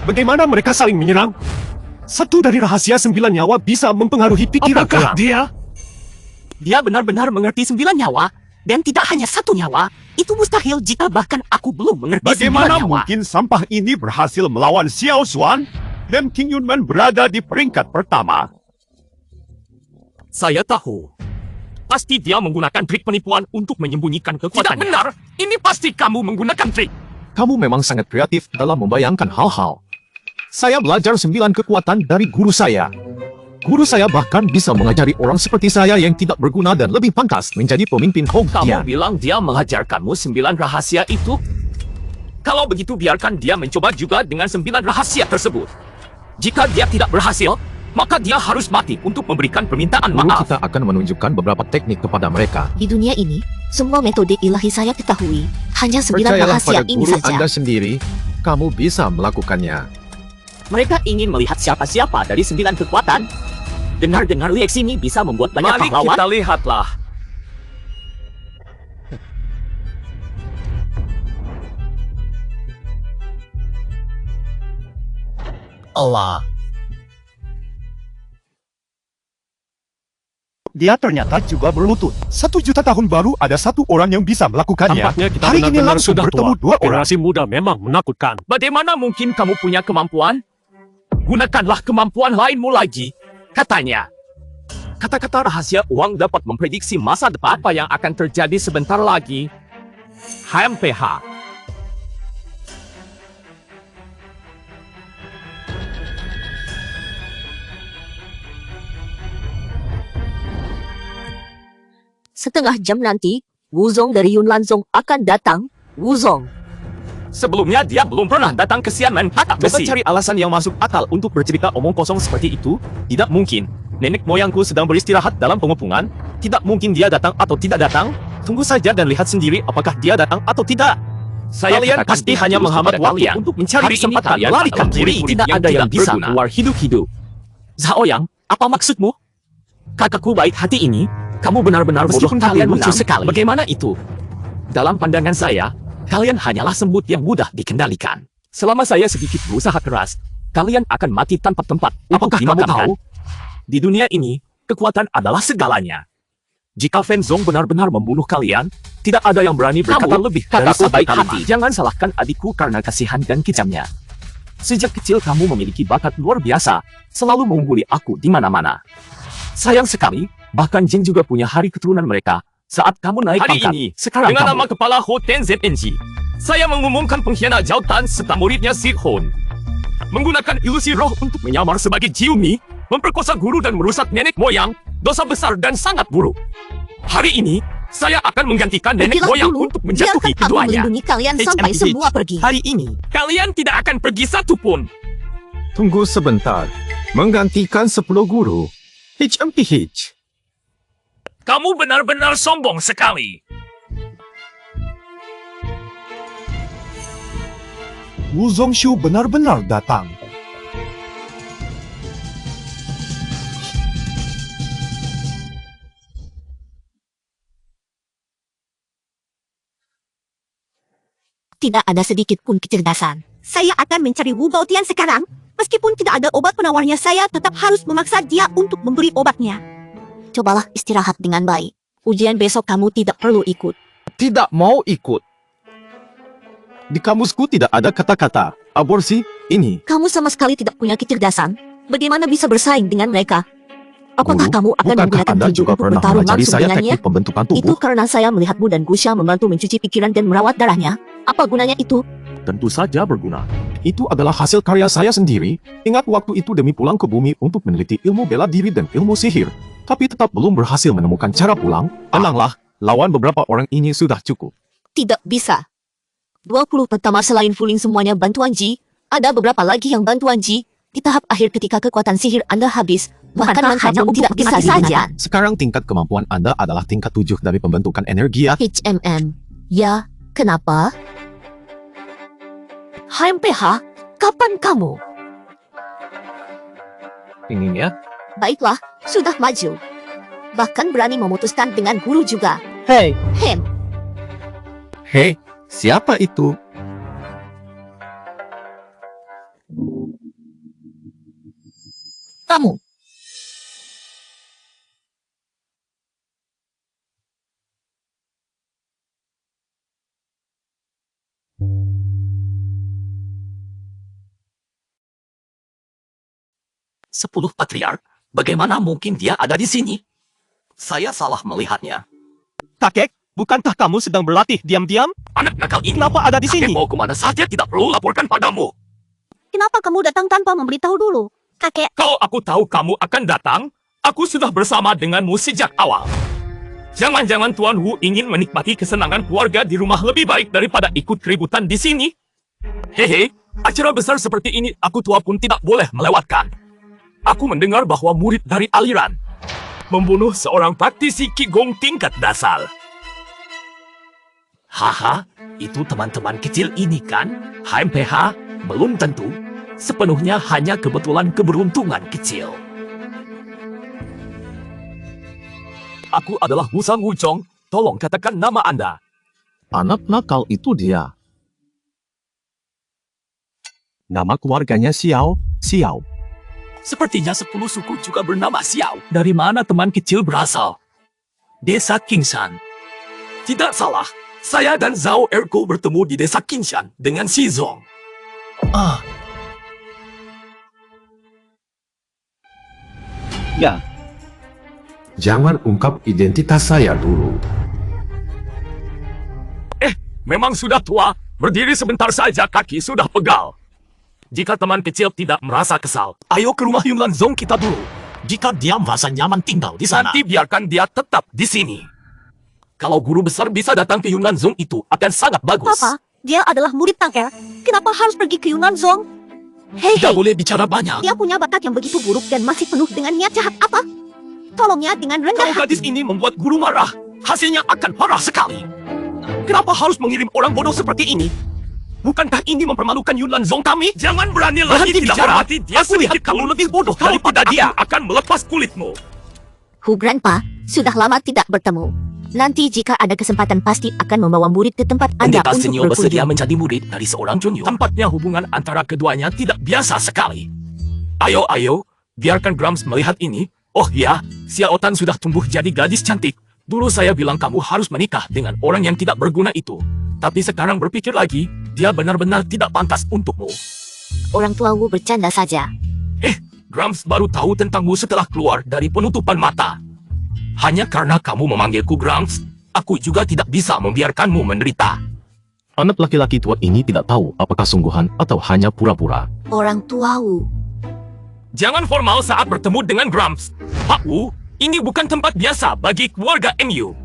Bagaimana mereka saling menyerang? Satu dari rahasia 9 nyawa bisa mempengaruhi pikiran Apakah orang. Dia benar-benar mengerti 9 nyawa, dan tidak hanya 1 nyawa. Itu mustahil jika bahkan aku belum mengerti 9 Bagaimana nyawa. mungkin sampah ini berhasil melawan Xiao Xuan dan King Yunman berada di peringkat pertama? Saya tahu. Pasti dia menggunakan trik penipuan untuk menyembunyikan kekuatannya. Tidak benar. Ini pasti kamu menggunakan trik. Kamu memang sangat kreatif dalam membayangkan hal-hal. Saya belajar 9 kekuatan dari guru saya. Guru saya bahkan bisa mengajari orang seperti saya yang tidak berguna dan lebih pantas menjadi pemimpin Hongqian. Kamu bilang dia mengajarkanmu 9 rahasia itu? Kalau begitu biarkan dia mencoba juga dengan 9 rahasia tersebut. Jika dia tidak berhasil, maka dia harus mati untuk memberikan permintaan Guru maaf. kita akan menunjukkan beberapa teknik kepada mereka. Di dunia ini, semua metode ilahi saya ketahui. Hanya 9 Percayalah rahasia pada ini guru saja. Anda sendiri, kamu bisa melakukannya. Mereka ingin melihat siapa-siapa dari 9 kekuatan. Dengar-dengar Liek ini bisa membuat banyak Mari pahlawan. kita lihatlah. Allah. Dia ternyata juga berlutut. 1 juta tahun baru ada 1 orang yang bisa melakukannya. Tampaknya kita Hari ini benar-benar langsung sudah bertemu tua. 2 orang. Generasi muda memang menakutkan. Bagaimana mungkin kamu punya kemampuan? Gunakanlah kemampuan lainmu lagi. Katanya, kata-kata rahasia uang dapat memprediksi masa depan. Apa yang akan terjadi sebentar lagi? HMPH. Setengah jam nanti, Wuzong dari Yunlanzong akan datang. Wuzong. Sebelumnya dia belum pernah datang ke Xiamen Hatta Coba Besi. cari alasan yang masuk akal untuk bercerita omong kosong seperti itu. Tidak mungkin. Nenek moyangku sedang beristirahat dalam pengepungan. Tidak mungkin dia datang atau tidak datang. Tunggu saja dan lihat sendiri apakah dia datang atau tidak. Kalian katakan pasti terus hanya kepada menghambat waktu kalian. untuk mencari Hari ini kesempatan kalian melarikan adalah diri. murid-murid Tidak yang ada yang tidak bisa berguna. keluar hidup-hidup. Zhao Yang, apa maksudmu? Kakakku baik hati ini, kamu benar-benar bodoh. Meskipun Kalian kalian lucu menang, sekali. bagaimana itu? Dalam pandangan saya, kalian hanyalah semut yang mudah dikendalikan. Selama saya sedikit berusaha keras, kalian akan mati tanpa tempat. Apakah untuk kamu dimakamkan. tahu? Di dunia ini, kekuatan adalah segalanya. Jika Fan Zong benar-benar membunuh kalian, tidak ada yang berani berkata Kamu, lebih dari kakakku 1 baik kalimat. hati. Jangan salahkan adikku karena kasihan dan kejamnya. Sejak kecil kamu memiliki bakat luar biasa, selalu mengungguli aku di mana-mana. Sayang sekali, bahkan Jin juga punya hari keturunan mereka. Saat kamu naik Hari pangkat, ini, sekarang dengan kamu. nama Kepala Ho TenZNG, saya mengumumkan pengkhianat Zhao Tan serta muridnya Si Hon. Menggunakan ilusi roh untuk menyamar sebagai Jiumi, memperkosa guru dan merusak nenek moyang, dosa besar dan sangat buruk. Hari ini, saya akan menggantikan nenek Pergilah moyang dulu. untuk menjatuhi Biarkan aku keduanya. melindungi kalian sampai HMPH. semua pergi. Hari ini, kalian tidak akan pergi satupun. Tunggu sebentar. Menggantikan 10 guru. HMPH. Kamu benar-benar sombong sekali. Wu Zongshu benar-benar datang. Tidak ada sedikit pun kecerdasan. Saya akan mencari Wu Baotian sekarang. Meskipun tidak ada obat penawarnya, saya tetap harus memaksa dia untuk memberi obatnya. Cobalah istirahat dengan baik. Ujian besok kamu tidak perlu ikut. Tidak mau ikut. Di kamusku tidak ada kata-kata aborsi ini. Kamu sama sekali tidak punya kecerdasan. Bagaimana bisa bersaing dengan mereka? Apakah Guru, kamu akan bukankah menggunakan Anda tinju juga untuk pernah bertarung mengajari langsung saya dengannya? teknik pembentukan tubuh? Itu karena saya melihatmu dan Gusha membantu mencuci pikiran dan merawat darahnya. Apa gunanya itu? Tentu saja berguna. Itu adalah hasil karya saya sendiri. Ingat waktu itu demi pulang ke bumi untuk meneliti ilmu bela diri dan ilmu sihir. Tapi tetap belum berhasil menemukan cara pulang. Tenanglah, lawan beberapa orang ini sudah cukup. Tidak bisa. 20 pertama selain Fuling semuanya bantuan Ji, ada beberapa lagi yang bantuan Ji. Di tahap akhir ketika kekuatan sihir Anda habis, bahkan Bukankah hanya mantra pun untuk tidak bisa mati saja? digunakan. Sekarang tingkat kemampuan Anda adalah tingkat 7 dari pembentukan energi ya. HMM. Ya, kenapa? HMPH, kapan kamu? Inginnya? Baiklah, sudah maju. Bahkan berani memutuskan dengan guru juga. Hei, Hei, siapa itu? Kamu. Sepuluh patriark, bagaimana mungkin dia ada di sini? Saya salah melihatnya. Kakek, bukankah kamu sedang berlatih diam-diam? Anak nakal ini. Kenapa ada di sini? Kakek mau kemana saja tidak perlu laporkan padamu. Kenapa kamu datang tanpa memberitahu dulu? Kakek, Kalau aku tahu kamu akan datang, aku sudah bersama denganmu sejak awal. Jangan-jangan Tuan Wu ingin menikmati kesenangan keluarga di rumah lebih baik daripada ikut keributan di sini? Hehe, acara besar seperti ini aku tua pun tidak boleh melewatkan. Aku mendengar bahwa murid dari aliran membunuh seorang praktisi Qigong tingkat dasar. Haha, itu teman-teman kecil ini kan? HMPH belum tentu. Sepenuhnya hanya kebetulan keberuntungan kecil. Aku adalah Wu Sang Wuchong. Tolong katakan nama Anda. Anak nakal itu dia. Nama keluarganya Xiao. Sepertinya 10 suku juga bernama Xiao. Dari mana teman kecil berasal? Desa Qingshan. Tidak salah. Saya dan Zhao Erko bertemu di desa Qingshan dengan Xi Zong. Ya, Jangan ungkap identitas saya dulu. Memang sudah tua. Berdiri sebentar saja kaki sudah pegal. Jika teman kecil tidak merasa kesal, ayo ke rumah Yunnan Zong kita dulu. Jika dia merasa nyaman tinggal di sana, nanti biarkan dia tetap di sini. Kalau guru besar bisa datang ke Yunnan Zong itu akan sangat bagus. Papa, dia adalah murid Tangker. Kenapa harus pergi ke Yunnan Zong? Hei, Tidak boleh bicara banyak. dia punya bakat yang begitu buruk dan masih penuh dengan niat jahat apa? Tolongnya dengan rendah Kalau gadis ini membuat guru marah, hasilnya akan parah sekali. Kenapa harus mengirim orang bodoh seperti ini? Bukankah ini mempermalukan Yunnan Zong kami? Jangan berani lagi tidak hormati dia. Aku lihat kamu lebih bodoh daripada dia. Akan melepas kulitmu. Hu Grandpa, sudah lama tidak bertemu. Nanti jika ada kesempatan pasti akan membawa murid ke tempat Anda Pendeta untuk senior bersedia berkunjung. menjadi murid dari seorang junior. Tampaknya hubungan antara keduanya tidak biasa sekali. Ayo, biarkan Grams melihat ini. Oh ya, Xiao Tan sudah tumbuh jadi gadis cantik. Dulu saya bilang kamu harus menikah dengan orang yang tidak berguna itu. Tapi sekarang berpikir lagi, dia benar-benar tidak pantas untukmu. Orang tua Wu bercanda saja. Grams baru tahu tentangmu setelah keluar dari penutupan mata. Hanya karena kamu memanggilku Grams, aku juga tidak bisa membiarkanmu menderita. Anak laki-laki tua ini tidak tahu apakah sungguhan atau hanya pura-pura. Orang tua Wu. Jangan formal saat bertemu dengan Grams. Pak Wu, ini bukan tempat biasa bagi keluarga MU.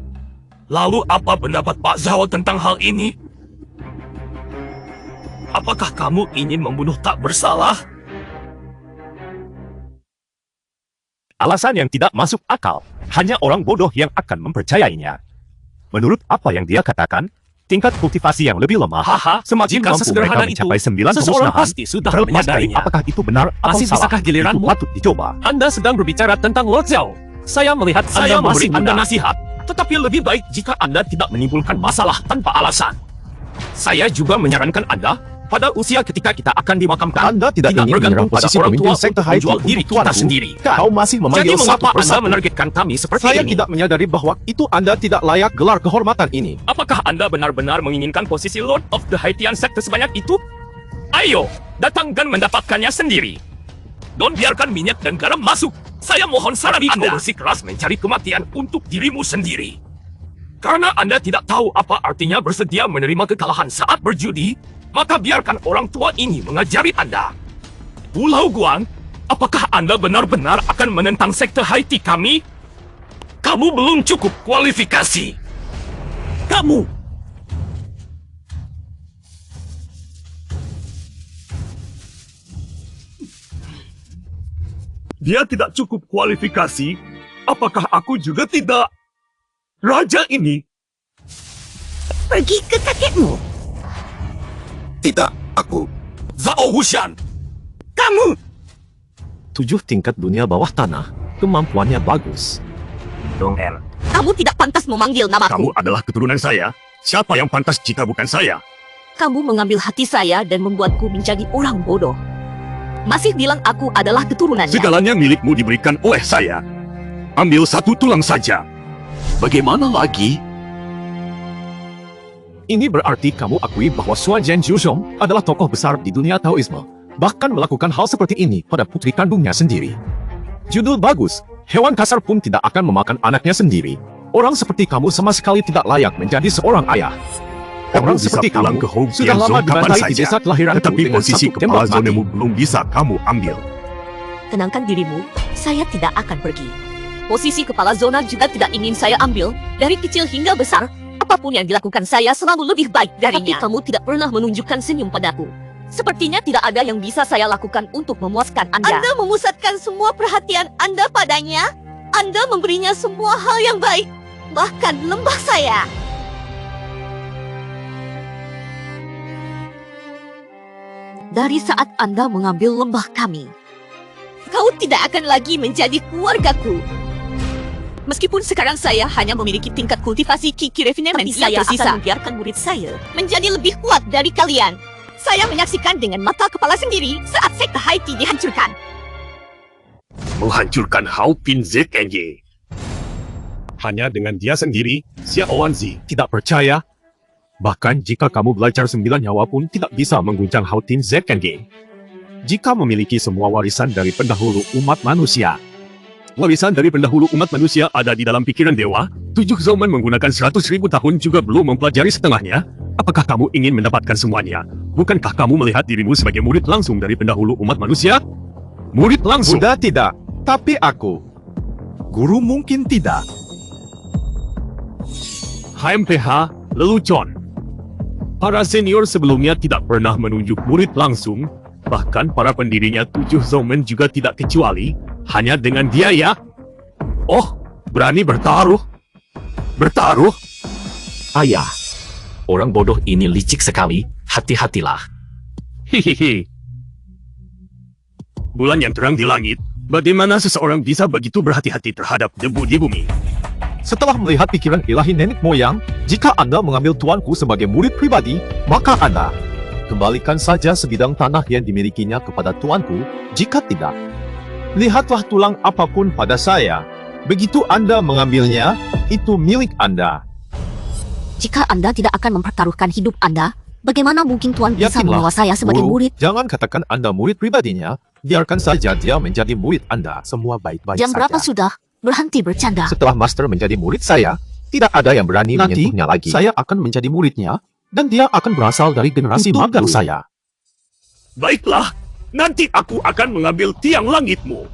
Lalu apa pendapat Pak Zhao tentang hal ini? Apakah kamu ingin membunuh tak bersalah? Alasan yang tidak masuk akal. Hanya orang bodoh yang akan mempercayainya. Menurut apa yang dia katakan, tingkat kultivasi yang lebih lemah, Haha, semakin jika mampu sesederhana mereka itu, mencapai 9 seseorang pemusnahan. pasti sudah Terlepas dari menyadarinya. apakah itu benar atau Masih salah, bisakah giliranmu? itu patut dicoba. Anda sedang berbicara tentang Lord Zhao. Saya melihat Saya Anda memberi masih Anda muda. nasihat, tetapi lebih baik jika Anda tidak menimbulkan masalah tanpa alasan. Saya juga menyarankan Anda, pada usia ketika kita akan dimakamkan, Anda tidak ingin bergantung menyerang pada posisi orang pemimpin tua sekte untuk Haiti menjual diri untuk kita tuanku. sendiri. Kau masih memanggil Jadi satu mengapa Anda persatu. menargetkan kami seperti Saya ini? tidak menyadari bahwa itu Anda tidak layak gelar kehormatan ini. Apakah Anda benar-benar menginginkan posisi Lord of the Haitian sekte sebanyak itu? Ayo, datang dan mendapatkannya sendiri. Don't biarkan minyak dan garam masuk. Saya mohon saran Anda bersikeras mencari kematian untuk dirimu sendiri. Karena Anda tidak tahu apa artinya bersedia menerima kekalahan saat berjudi, maka biarkan orang tua ini mengajari Anda. Pulau Guang, apakah Anda benar-benar akan menentang sekte Haiti kami? Kamu belum cukup kualifikasi. Kamu Dia tidak cukup kualifikasi. Apakah aku juga tidak? Raja ini. Pergi ke kakekmu. Tidak, aku. Zhao Hushan. Kamu. 7 tingkat dunia bawah tanah. Kemampuannya bagus. Dong Er. Kamu tidak pantas memanggil namaku. adalah keturunan saya. Siapa yang pantas jika bukan saya? Kamu mengambil hati saya dan membuatku menjadi orang bodoh. Masih bilang aku adalah keturunannya. Segalanya milikmu diberikan oleh saya. Ambil satu tulang saja. Bagaimana lagi? Ini berarti kamu akui bahwa Sua Zhen Zhushong adalah tokoh besar di dunia Taoisme. Bahkan melakukan hal seperti ini pada putri kandungnya sendiri. Judul bagus, Hewan kasar pun tidak akan memakan anaknya sendiri. Orang seperti kamu sama sekali tidak layak menjadi seorang ayah. Kamu Orang bisa seperti pulang kamu ke Home sudah Kian lama Zone kapan dibantai di saja. desa kelahiranku Tetapi dengan posisi satu tembak kepala mati. zonemu belum bisa kamu ambil. Tenangkan dirimu, saya tidak akan pergi. Posisi kepala zona juga tidak ingin saya ambil. Dari kecil hingga besar, apapun yang dilakukan saya selalu lebih baik darinya. Tapi kamu tidak pernah menunjukkan senyum padaku. Sepertinya tidak ada yang bisa saya lakukan untuk memuaskan Anda. Anda memusatkan semua perhatian Anda padanya. Anda memberinya semua hal yang baik, bahkan lembah saya. Dari saat Anda mengambil lembah kami, kau tidak akan lagi menjadi keluargaku. Meskipun sekarang saya hanya memiliki tingkat kultivasi Kiki Refinement yang tersisa, akan membiarkan murid saya menjadi lebih kuat dari kalian. Saya menyaksikan dengan mata kepala sendiri saat sekte Haiti dihancurkan. Menghancurkan Hao Pin ZNG. Hanya dengan dia sendiri, Xia Oanzi. Tidak percaya? Bahkan jika kamu belajar 9 nyawa pun tidak bisa mengguncang Houtin ZNG. Jika memiliki semua warisan dari pendahulu umat manusia. Warisan dari pendahulu umat manusia ada di dalam pikiran dewa. 7 zaman menggunakan 100.000 tahun juga belum mempelajari setengahnya. Apakah kamu ingin mendapatkan semuanya? Bukankah kamu melihat dirimu sebagai murid langsung dari pendahulu umat manusia? Murid langsung. Sudah tidak, tapi aku. Guru mungkin tidak. HMPH lelucon. Para senior sebelumnya tidak pernah menunjuk murid langsung. Bahkan para pendirinya 7 zaman juga tidak kecuali. Hanya dengan dia ya. Oh, berani bertaruh. Bertaruh? Ayah, orang bodoh ini licik sekali. Hati-hatilah. Hihihi. Bulan yang terang di langit. Bagaimana seseorang bisa begitu berhati-hati terhadap debu di bumi? Setelah melihat pikiran ilahi nenek moyang, jika Anda mengambil tuanku sebagai murid pribadi, maka Anda kembalikan saja sebidang tanah yang dimilikinya kepada tuanku. Jika tidak, lihatlah tulang apapun pada saya. Begitu Anda mengambilnya, itu milik Anda. Jika Anda tidak akan mempertaruhkan hidup Anda, bagaimana mungkin Tuan bisa Yakinlah, membawa saya sebagai Guru, murid? Jangan katakan Anda murid pribadinya. Biarkan saja dia menjadi murid Anda. Semua baik-baik Jam saja. berapa sudah? Berhenti bercanda. Setelah Master menjadi murid saya, tidak ada yang berani menyentuhnya lagi. Saya akan menjadi muridnya, dan dia akan berasal dari generasi magang saya. Baiklah, nanti aku akan mengambil tiang langitmu.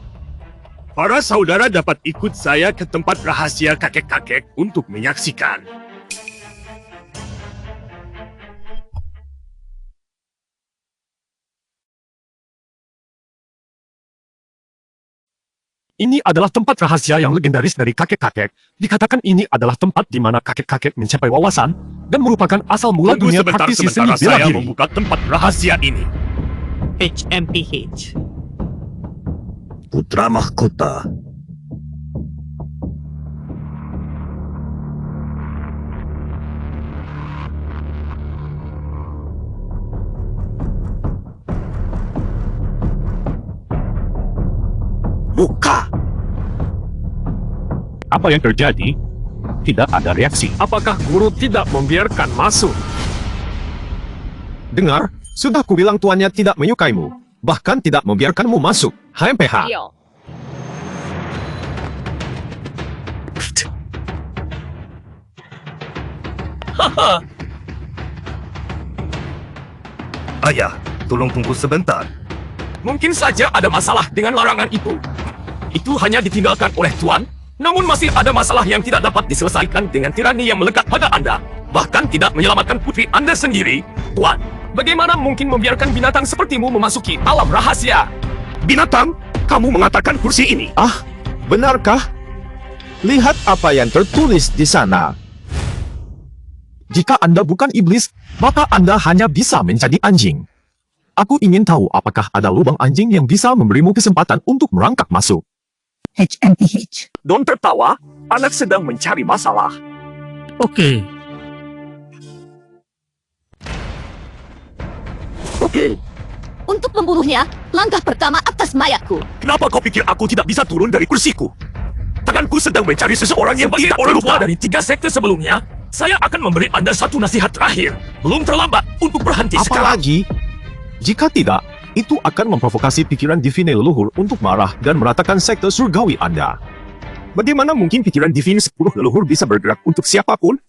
Para saudara dapat ikut saya ke tempat rahasia kakek-kakek untuk menyaksikan. Ini adalah tempat rahasia yang legendaris dari kakek-kakek. Dikatakan ini adalah tempat di mana kakek-kakek mencapai wawasan dan merupakan asal mula Tunggu dunia sebentar praktisi sementara seni bela saya diri. membuka tempat rahasia ini. HMPH. Putra Mahkota. Buka! Apa yang terjadi? Tidak ada reaksi. Apakah guru tidak membiarkan masuk? Dengar, sudah kubilang tuannya tidak menyukaimu. Bahkan tidak membiarkanmu masuk. HMPH. Haha. Ayah, tolong tunggu sebentar. Mungkin saja ada masalah dengan larangan itu. Itu hanya ditinggalkan oleh Tuan, namun masih ada masalah yang tidak dapat diselesaikan dengan tirani yang melekat pada Anda. Bahkan tidak menyelamatkan putri Anda sendiri. Tuan, bagaimana mungkin membiarkan binatang sepertimu memasuki alam rahasia? Binatang? Kamu mengatakan kursi ini? Ah, benarkah? Lihat apa yang tertulis di sana. Jika Anda bukan iblis, maka Anda hanya bisa menjadi anjing. Aku ingin tahu apakah ada lubang anjing yang bisa memberimu kesempatan untuk merangkak masuk. HMPH. Don tertawa, anak sedang mencari masalah. Oke. Untuk membunuhnya, langkah pertama atas mayatku. Kenapa kau pikir aku tidak bisa turun dari kursiku? Tanganku sedang mencari seseorang yang tidak orang tua dari 3 sekte sebelumnya. Saya akan memberi Anda satu nasihat terakhir. Belum terlambat untuk berhenti sekarang. Apalagi, jika tidak, itu akan memprovokasi pikiran divine leluhur untuk marah dan meratakan sekte surgawi Anda. Bagaimana mungkin pikiran divin 10 leluhur bisa bergerak untuk siapapun?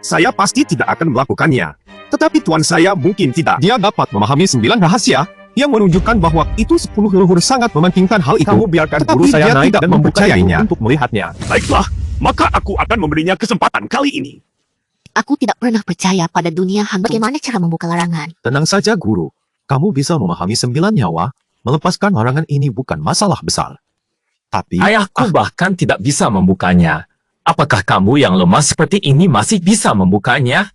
Saya pasti tidak akan melakukannya. Tetapi tuan saya mungkin tidak. Dia dapat memahami 9 rahasia yang menunjukkan bahwa itu 10 leluhur sangat mementingkan hal itu. Kamu biarkan guru saya naik dan mempercayainya untuk melihatnya. Baiklah, maka aku akan memberinya kesempatan kali ini. Aku tidak pernah percaya pada dunia hantu. Bagaimana cara membuka larangan? Tenang saja, guru. Kamu bisa memahami 9 nyawa. Melepaskan larangan ini bukan masalah besar. Tapi Ayahku bahkan tidak bisa membukanya. Apakah kamu yang lemah seperti ini masih bisa membukanya?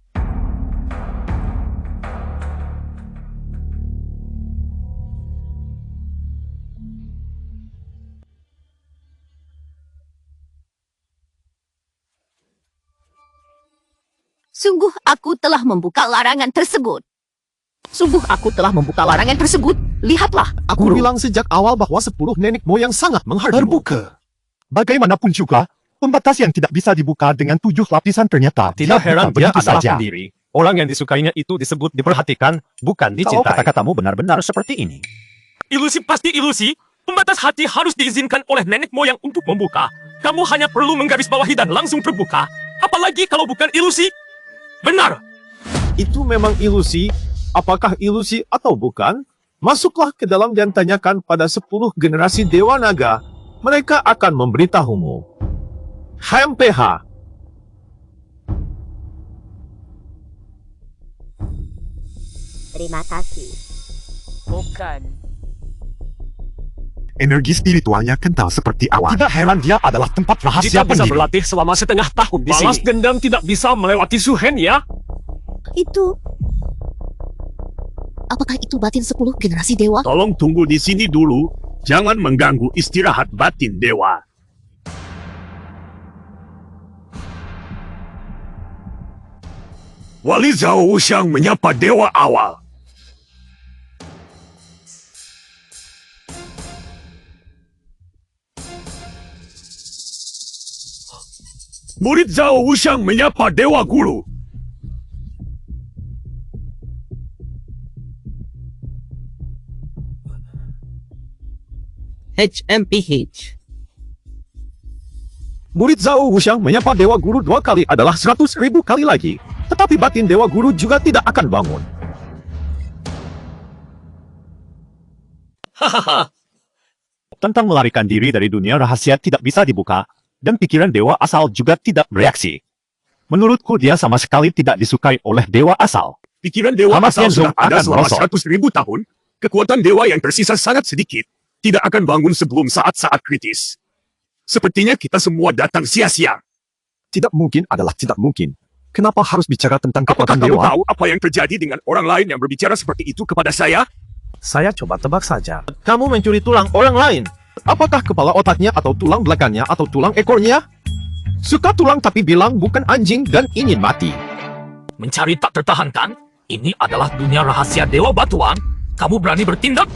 Sungguh aku telah membuka larangan tersebut. Lihatlah. Aku bilang sejak awal bahwa 10 nenek moyang sangat menghargai. Terbuka. Bagaimanapun juga, pembatas yang tidak bisa dibuka dengan 7 lapisan ternyata Tidak heran dia begitu adalah saja. pendiri. Orang yang disukainya itu disebut diperhatikan, bukan Kalau dicintai. kata-katamu benar-benar seperti ini. Ilusi pasti ilusi. Pembatas hati harus diizinkan oleh nenek moyang untuk membuka. Kamu hanya perlu menggarisbawahi dan langsung terbuka. Apalagi kalau bukan ilusi. Benar. itu memang ilusi. Apakah ilusi atau bukan? Masuklah ke dalam dan tanyakan pada 10 generasi Dewa Naga. Mereka akan memberitahumu. HMPH. Terima kasih. Bukan. Energi spiritualnya kental seperti awan. Tidak heran dia adalah tempat rahasia Kita bisa pendiri. berlatih selama setengah tahun di Balas sini. Dendam tidak bisa melewati Suhen ya. Apakah itu batin 10 generasi dewa? Tolong tunggu di sini dulu. Jangan mengganggu istirahat batin dewa. Wali Zhao Wuxiang menyapa dewa awal. Murid Zhao Wuxiang menyapa dewa guru. HMPH. Murid Zhao Wuxiang menyapa Dewa Guru 2 kali adalah 100.000 kali lagi. Tetapi batin Dewa Guru juga tidak akan bangun. Hahaha. Tentang melarikan diri dari dunia rahasia tidak bisa dibuka, dan pikiran dewa asal juga tidak bereaksi. Menurutku dia sama sekali tidak disukai oleh dewa asal. Pikiran dewa Hamas asal yang sudah ada akan selama merosot. 100.000 tahun. Kekuatan dewa yang tersisa sangat sedikit. Tidak akan bangun sebelum saat-saat kritis. Sepertinya kita semua datang sia-sia. Tidak mungkin adalah tidak mungkin. Kenapa harus bicara tentang Apakah kekuatan kamu dewa? tahu apa yang terjadi dengan orang lain yang berbicara seperti itu kepada saya? Saya coba tebak saja. Kamu mencuri tulang orang lain. Apakah kepala otaknya atau tulang belakangnya atau tulang ekornya? Suka tulang tapi bilang bukan anjing dan ingin mati. Mencari tak tertahankan? Ini adalah dunia rahasia Dewa Batuan. Kamu berani bertindak?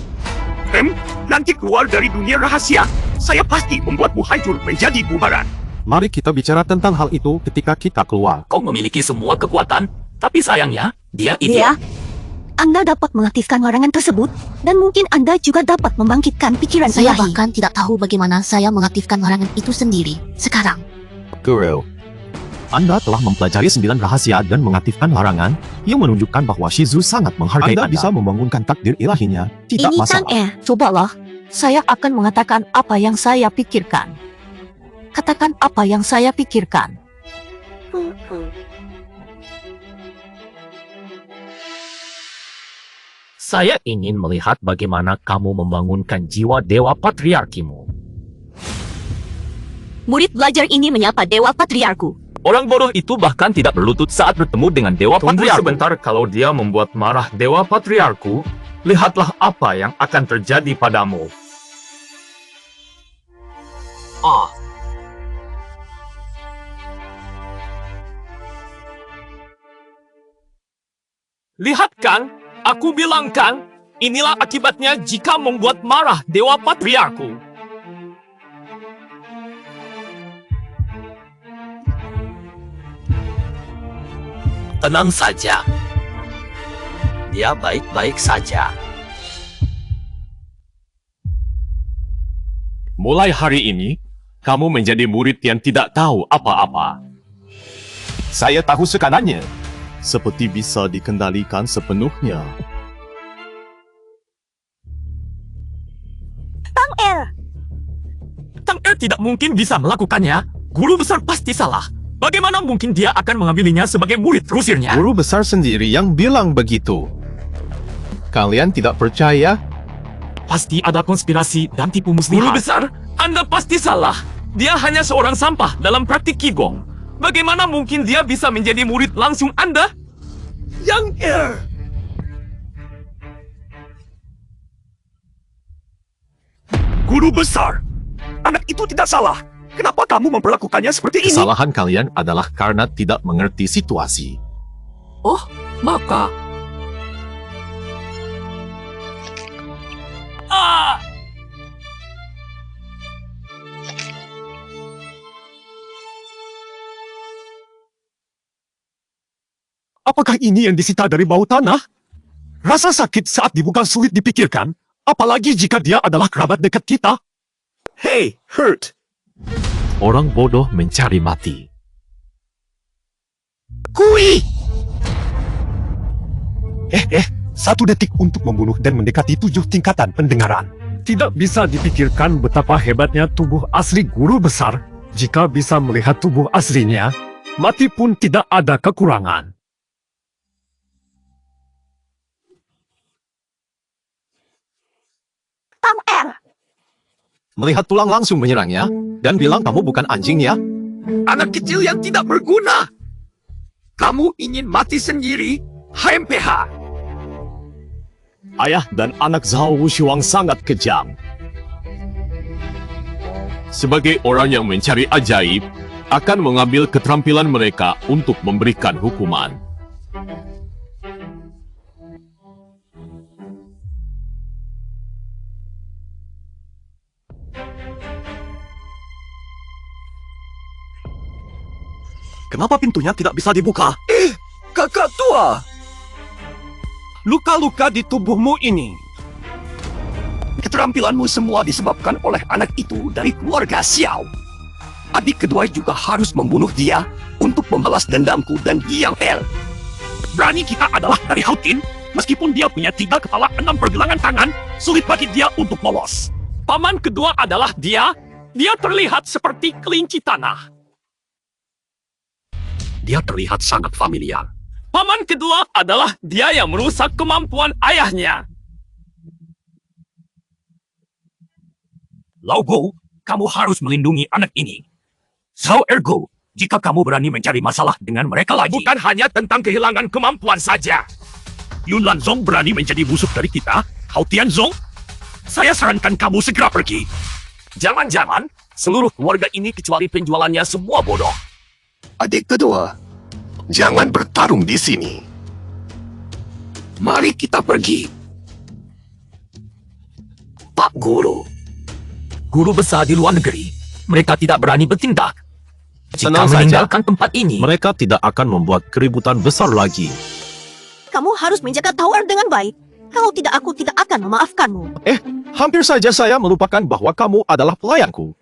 Nanti keluar dari dunia rahasia. Saya pasti membuatmu hancur menjadi bubaran. Mari kita bicara tentang hal itu ketika kita keluar. Kau memiliki semua kekuatan, tapi sayangnya, dia Dia, idiot. Anda dapat mengaktifkan larangan tersebut, dan mungkin Anda juga dapat membangkitkan pikiran Saya ilahi. bahkan tidak tahu bagaimana saya mengaktifkan larangan itu sendiri. Sekarang, Guru, Anda telah mempelajari 9 rahasia dan mengaktifkan larangan yang menunjukkan bahwa Shizu sangat menghargai Anda. Bisa membangunkan takdir ilahinya, tidak Ini masalah. cobalah. Saya akan mengatakan apa yang saya pikirkan. Katakan apa yang saya pikirkan. Saya ingin melihat bagaimana kamu membangunkan jiwa dewa patriarkimu. murid belajar ini menyapa Dewa Patriarku. Orang bodoh itu bahkan tidak berlutut saat bertemu dengan dewa Tunggu patriarku. sebentar, Kalau dia membuat marah dewa patriarku, lihatlah apa yang akan terjadi padamu. Lihat kan, aku bilang kan, inilah akibatnya jika membuat marah Dewa Patriarku. Tenang saja. Dia baik-baik saja. Mulai hari ini, Kamu menjadi murid yang tidak tahu apa-apa. Saya tahu sekanannya. Seperti bisa dikendalikan sepenuhnya. Tang Er tidak mungkin bisa melakukannya. Guru besar pasti salah. Bagaimana mungkin dia akan mengambilinya sebagai murid terusirnya? Guru besar sendiri yang bilang begitu. Kalian tidak percaya? Pasti ada konspirasi dan tipu muslihat. Guru besar, Anda pasti salah. Dia hanya seorang sampah dalam praktik Qigong. Bagaimana mungkin dia bisa menjadi murid langsung Anda? Yang Er. Guru besar, anak itu tidak salah. Kenapa kamu memperlakukannya seperti ini? Kesalahan kalian adalah karena tidak mengerti situasi. Oh, maka... Apakah ini yang disita dari bau tanah? Rasa sakit saat dibuka sulit dipikirkan, apalagi jika dia adalah kerabat dekat kita. Hey, Hurt. Orang bodoh mencari mati. Kui! 1 detik untuk membunuh dan mendekati 7 tingkatan pendengaran. Tidak bisa dipikirkan betapa hebatnya tubuh asli guru besar. Jika bisa melihat tubuh aslinya, mati pun tidak ada kekurangan. Tang Er, Melihat tulang langsung menyerangnya, dan bilang kamu bukan anjing ya? Anak kecil yang tidak berguna. Kamu ingin mati sendiri, HMPH. Ayah dan anak Zhao Wushuang sangat kejam. Sebagai orang yang mencari ajaib, akan mengambil keterampilan mereka untuk memberikan hukuman. Kenapa pintunya tidak bisa dibuka? Kakak tua! Luka-luka di tubuhmu ini. Keterampilanmu semua disebabkan oleh anak itu dari keluarga Xiao. Adik kedua juga harus membunuh dia untuk membalas dendamku dan Yang El. Berani kita adalah dari Houtin. Meskipun dia punya 3 kepala 6 pergelangan tangan, sulit bagi dia untuk lolos. Paman kedua adalah dia. Dia terlihat seperti kelinci tanah. Dia terlihat sangat familiar. Paman kedua adalah dia yang merusak kemampuan ayahnya. Lao Go, kamu harus melindungi anak ini. Zhao Ergo, jika kamu berani mencari masalah dengan mereka lagi. Bukan hanya tentang kehilangan kemampuan saja. Yun Lanzong berani menjadi musuh dari kita. Hao Tianzong, saya sarankan kamu segera pergi. Jangan-jangan seluruh keluarga ini kecuali penjualannya semua bodoh. Adik kedua, jangan bertarung di sini. Mari kita pergi. Pak Guru. Guru besar di luar negeri. Mereka tidak berani bertindak. Jika Tenang meninggalkan saja. tempat ini, Mereka tidak akan membuat keributan besar lagi. Kamu harus menjaga Tower dengan baik. Kalau tidak, aku tidak akan memaafkanmu. Hampir saja saya melupakan bahwa kamu adalah pelayanku.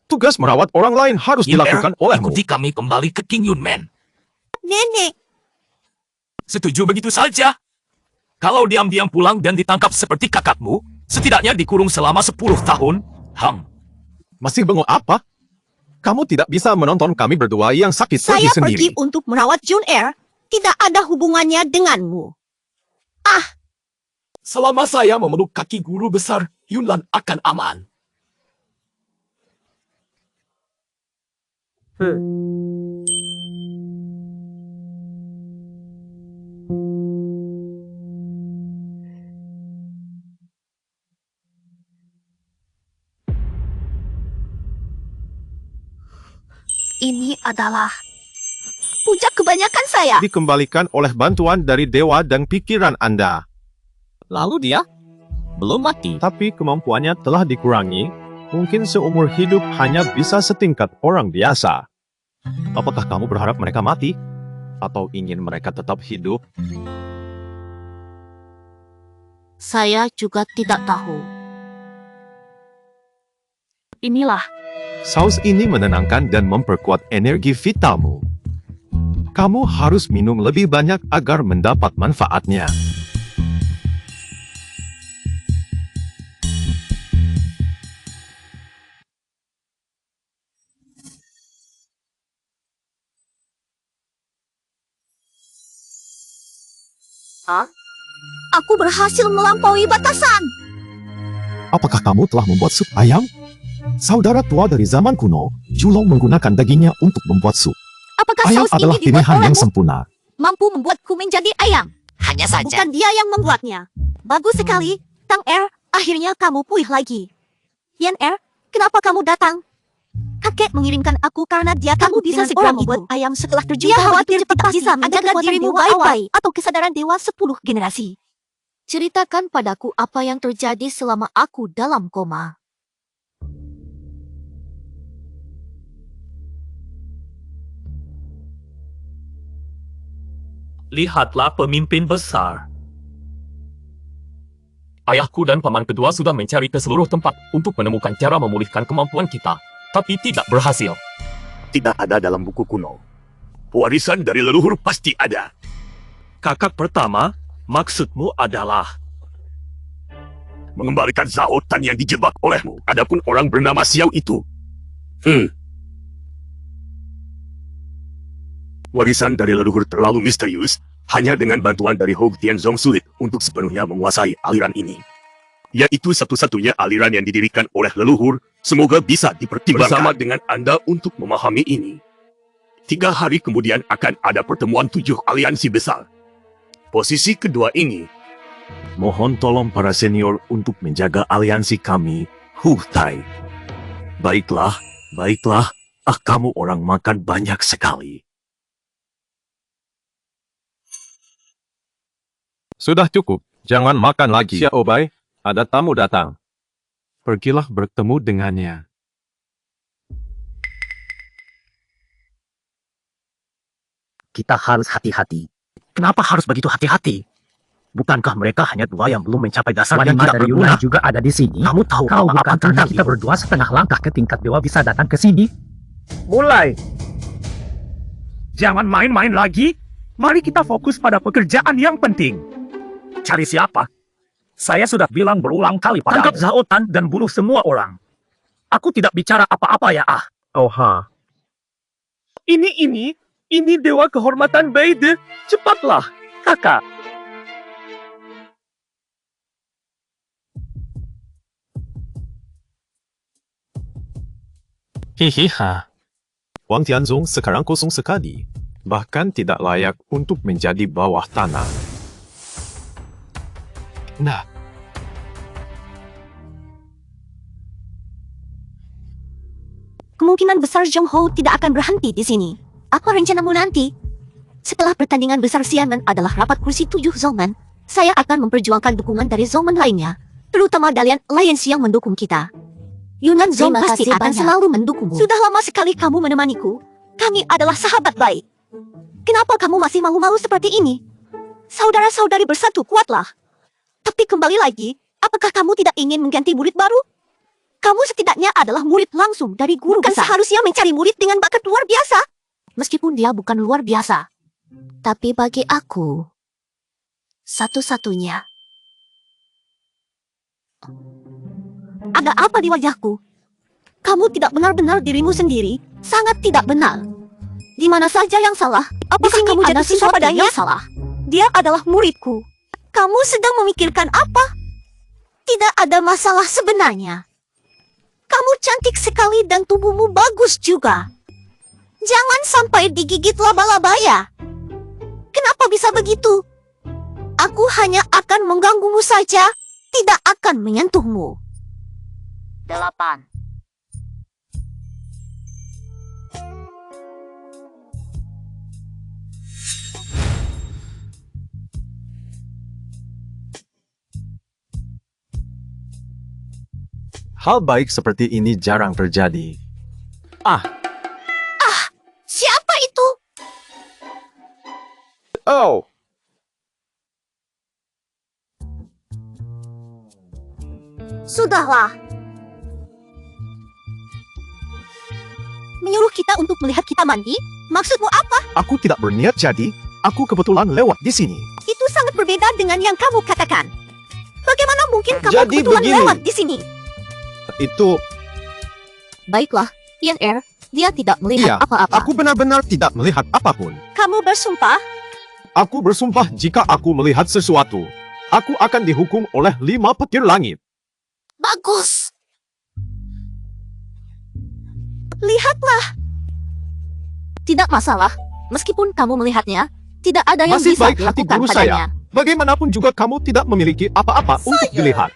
Tugas merawat orang lain harus dilakukan olehmu. ikuti kami kembali ke King Yunmen. Nenek, Setuju begitu saja? Kalau diam-diam pulang dan ditangkap seperti kakakmu, setidaknya dikurung selama 10 tahun. Masih bengok apa? Kamu tidak bisa menonton kami berdua yang sakit saya pergi sendiri. pergi untuk merawat Jun Air. Tidak ada hubungannya denganmu. Selama saya memeluk kaki guru besar, Yunlan akan aman. Ini adalah puncak kebanyakan saya. Dikembalikan oleh bantuan dari dewa dan pikiran Anda. Lalu dia belum mati. Tapi kemampuannya telah dikurangi. Mungkin seumur hidup hanya bisa setingkat orang biasa. Apakah kamu berharap mereka mati? Atau ingin mereka tetap hidup? Saya juga tidak tahu. Inilah Saus ini menenangkan dan memperkuat energi vitalmu. Kamu harus minum lebih banyak agar mendapat manfaatnya. Aku berhasil melampaui batasan. Apakah kamu telah membuat sup ayam? Saudara tua dari zaman kuno, Julong menggunakan dagingnya untuk membuat sup. Apakah Ayam saus adalah ini dibuat pilihan yang olehmu? sempurna. Mampu membuatku menjadi ayam. Hanya saja. Bukan dia yang membuatnya. Bagus sekali, Tang Er. Akhirnya kamu pulih lagi. Yan Er, kenapa kamu datang? Kakek mengirimkan aku karena dia kamu bisa segera membuat ayam setelah terjun. Dia khawatir cepat bisa menjaga dirimu baik-baik atau kesadaran dewa 10 generasi. Ceritakan padaku apa yang terjadi selama aku dalam koma. Lihatlah pemimpin besar. Ayahku dan paman kedua sudah mencari ke seluruh tempat untuk menemukan cara memulihkan kemampuan kita, tapi tidak berhasil. Tidak ada dalam buku kuno. Warisan dari leluhur pasti ada. Kakak pertama, maksudmu adalah mengembalikan Zhao Tan yang dijebak olehmu. Adapun orang bernama Xiao itu. Warisan dari leluhur terlalu misterius. Hanya dengan bantuan dari Hou Tianzong sulit untuk sepenuhnya menguasai aliran ini. Yaitu satu-satunya aliran yang didirikan oleh leluhur. Semoga bisa dipertimbangkan bersama dengan Anda untuk memahami ini. 3 hari kemudian akan ada pertemuan 7 aliansi besar. Posisi kedua ini. Mohon tolong para senior untuk menjaga aliansi kami, Hu Tai. Baiklah, baiklah. Kamu orang makan banyak sekali. Sudah cukup, jangan makan lagi. Xiao Bai, ada tamu datang. Pergilah bertemu dengannya. Kita harus hati-hati. Kenapa harus begitu hati-hati? Bukankah mereka hanya 2 yang belum mencapai dasar yang tidak dari berguna? Yunnan juga ada di sini. Kamu tahu Kau apa-apa bukan karena tentang kita itu? berdua setengah langkah ke tingkat dewa bisa datang ke sini. Mulai. Jangan main-main lagi. Mari kita fokus pada pekerjaan yang penting. Cari siapa? Saya sudah bilang berulang kali padamu. Tangkap Zhao Tan dan bunuh semua orang. Aku tidak bicara apa-apa ya, Ini dewa kehormatan Beide. Cepatlah, kakak. Hihiha. Wang Tianzong sekarang kosong sekali. Bahkan tidak layak untuk menjadi bawah tanah. Nah, Kemungkinan besar Zhong Hou tidak akan berhenti di sini. Apa rencanamu nanti? Setelah pertandingan besar Xiamen adalah rapat kursi 7 Zongman, saya akan memperjuangkan dukungan dari Zongman lainnya, terutama Dalian Alliance yang mendukung kita. Yunan Zong Terima pasti kasih akan banyak. selalu mendukungmu. Sudah lama sekali kamu menemaniku. Kami adalah sahabat baik. Kenapa kamu masih malu-malu seperti ini? Saudara-saudari bersatu, kuatlah. Tapi kembali lagi, apakah kamu tidak ingin mengganti murid baru? Kamu setidaknya adalah murid langsung dari guru besar. Seharusnya mencari murid dengan bakat luar biasa. Meskipun dia bukan luar biasa. Tapi bagi aku, satu-satunya. Ada apa di wajahku? Kamu tidak benar-benar dirimu sendiri. Sangat tidak benar. Di mana saja yang salah? Apakah kamu jatuh cinta padanya? Yang salah. Dia adalah muridku. Kamu sedang memikirkan apa? Tidak ada masalah sebenarnya. Kamu cantik sekali dan tubuhmu bagus juga. Jangan sampai digigit laba-laba ya. Kenapa bisa begitu? Aku hanya akan mengganggumu saja, tidak akan menyentuhmu. 8. hal baik seperti ini jarang terjadi. Siapa itu? Oh, Sudahlah. menyuruh kita untuk melihat kita mandi? Maksudmu apa? Aku tidak berniat jadi. Aku kebetulan lewat di sini. Itu sangat berbeda dengan yang kamu katakan. Bagaimana mungkin kamu Jadi kebetulan begini. lewat di sini? Itu, Baiklah, Ian Air, dia tidak iya, melihat apa-apa. aku benar-benar tidak melihat apapun. Kamu bersumpah? Aku bersumpah jika aku melihat sesuatu, aku akan dihukum oleh 5 petir langit. Bagus. Lihatlah. Tidak masalah. Meskipun kamu melihatnya, tidak ada yang Masih bisa baik hati dilakukan guru padanya. saya. Bagaimanapun juga kamu tidak memiliki apa-apa untuk dilihat.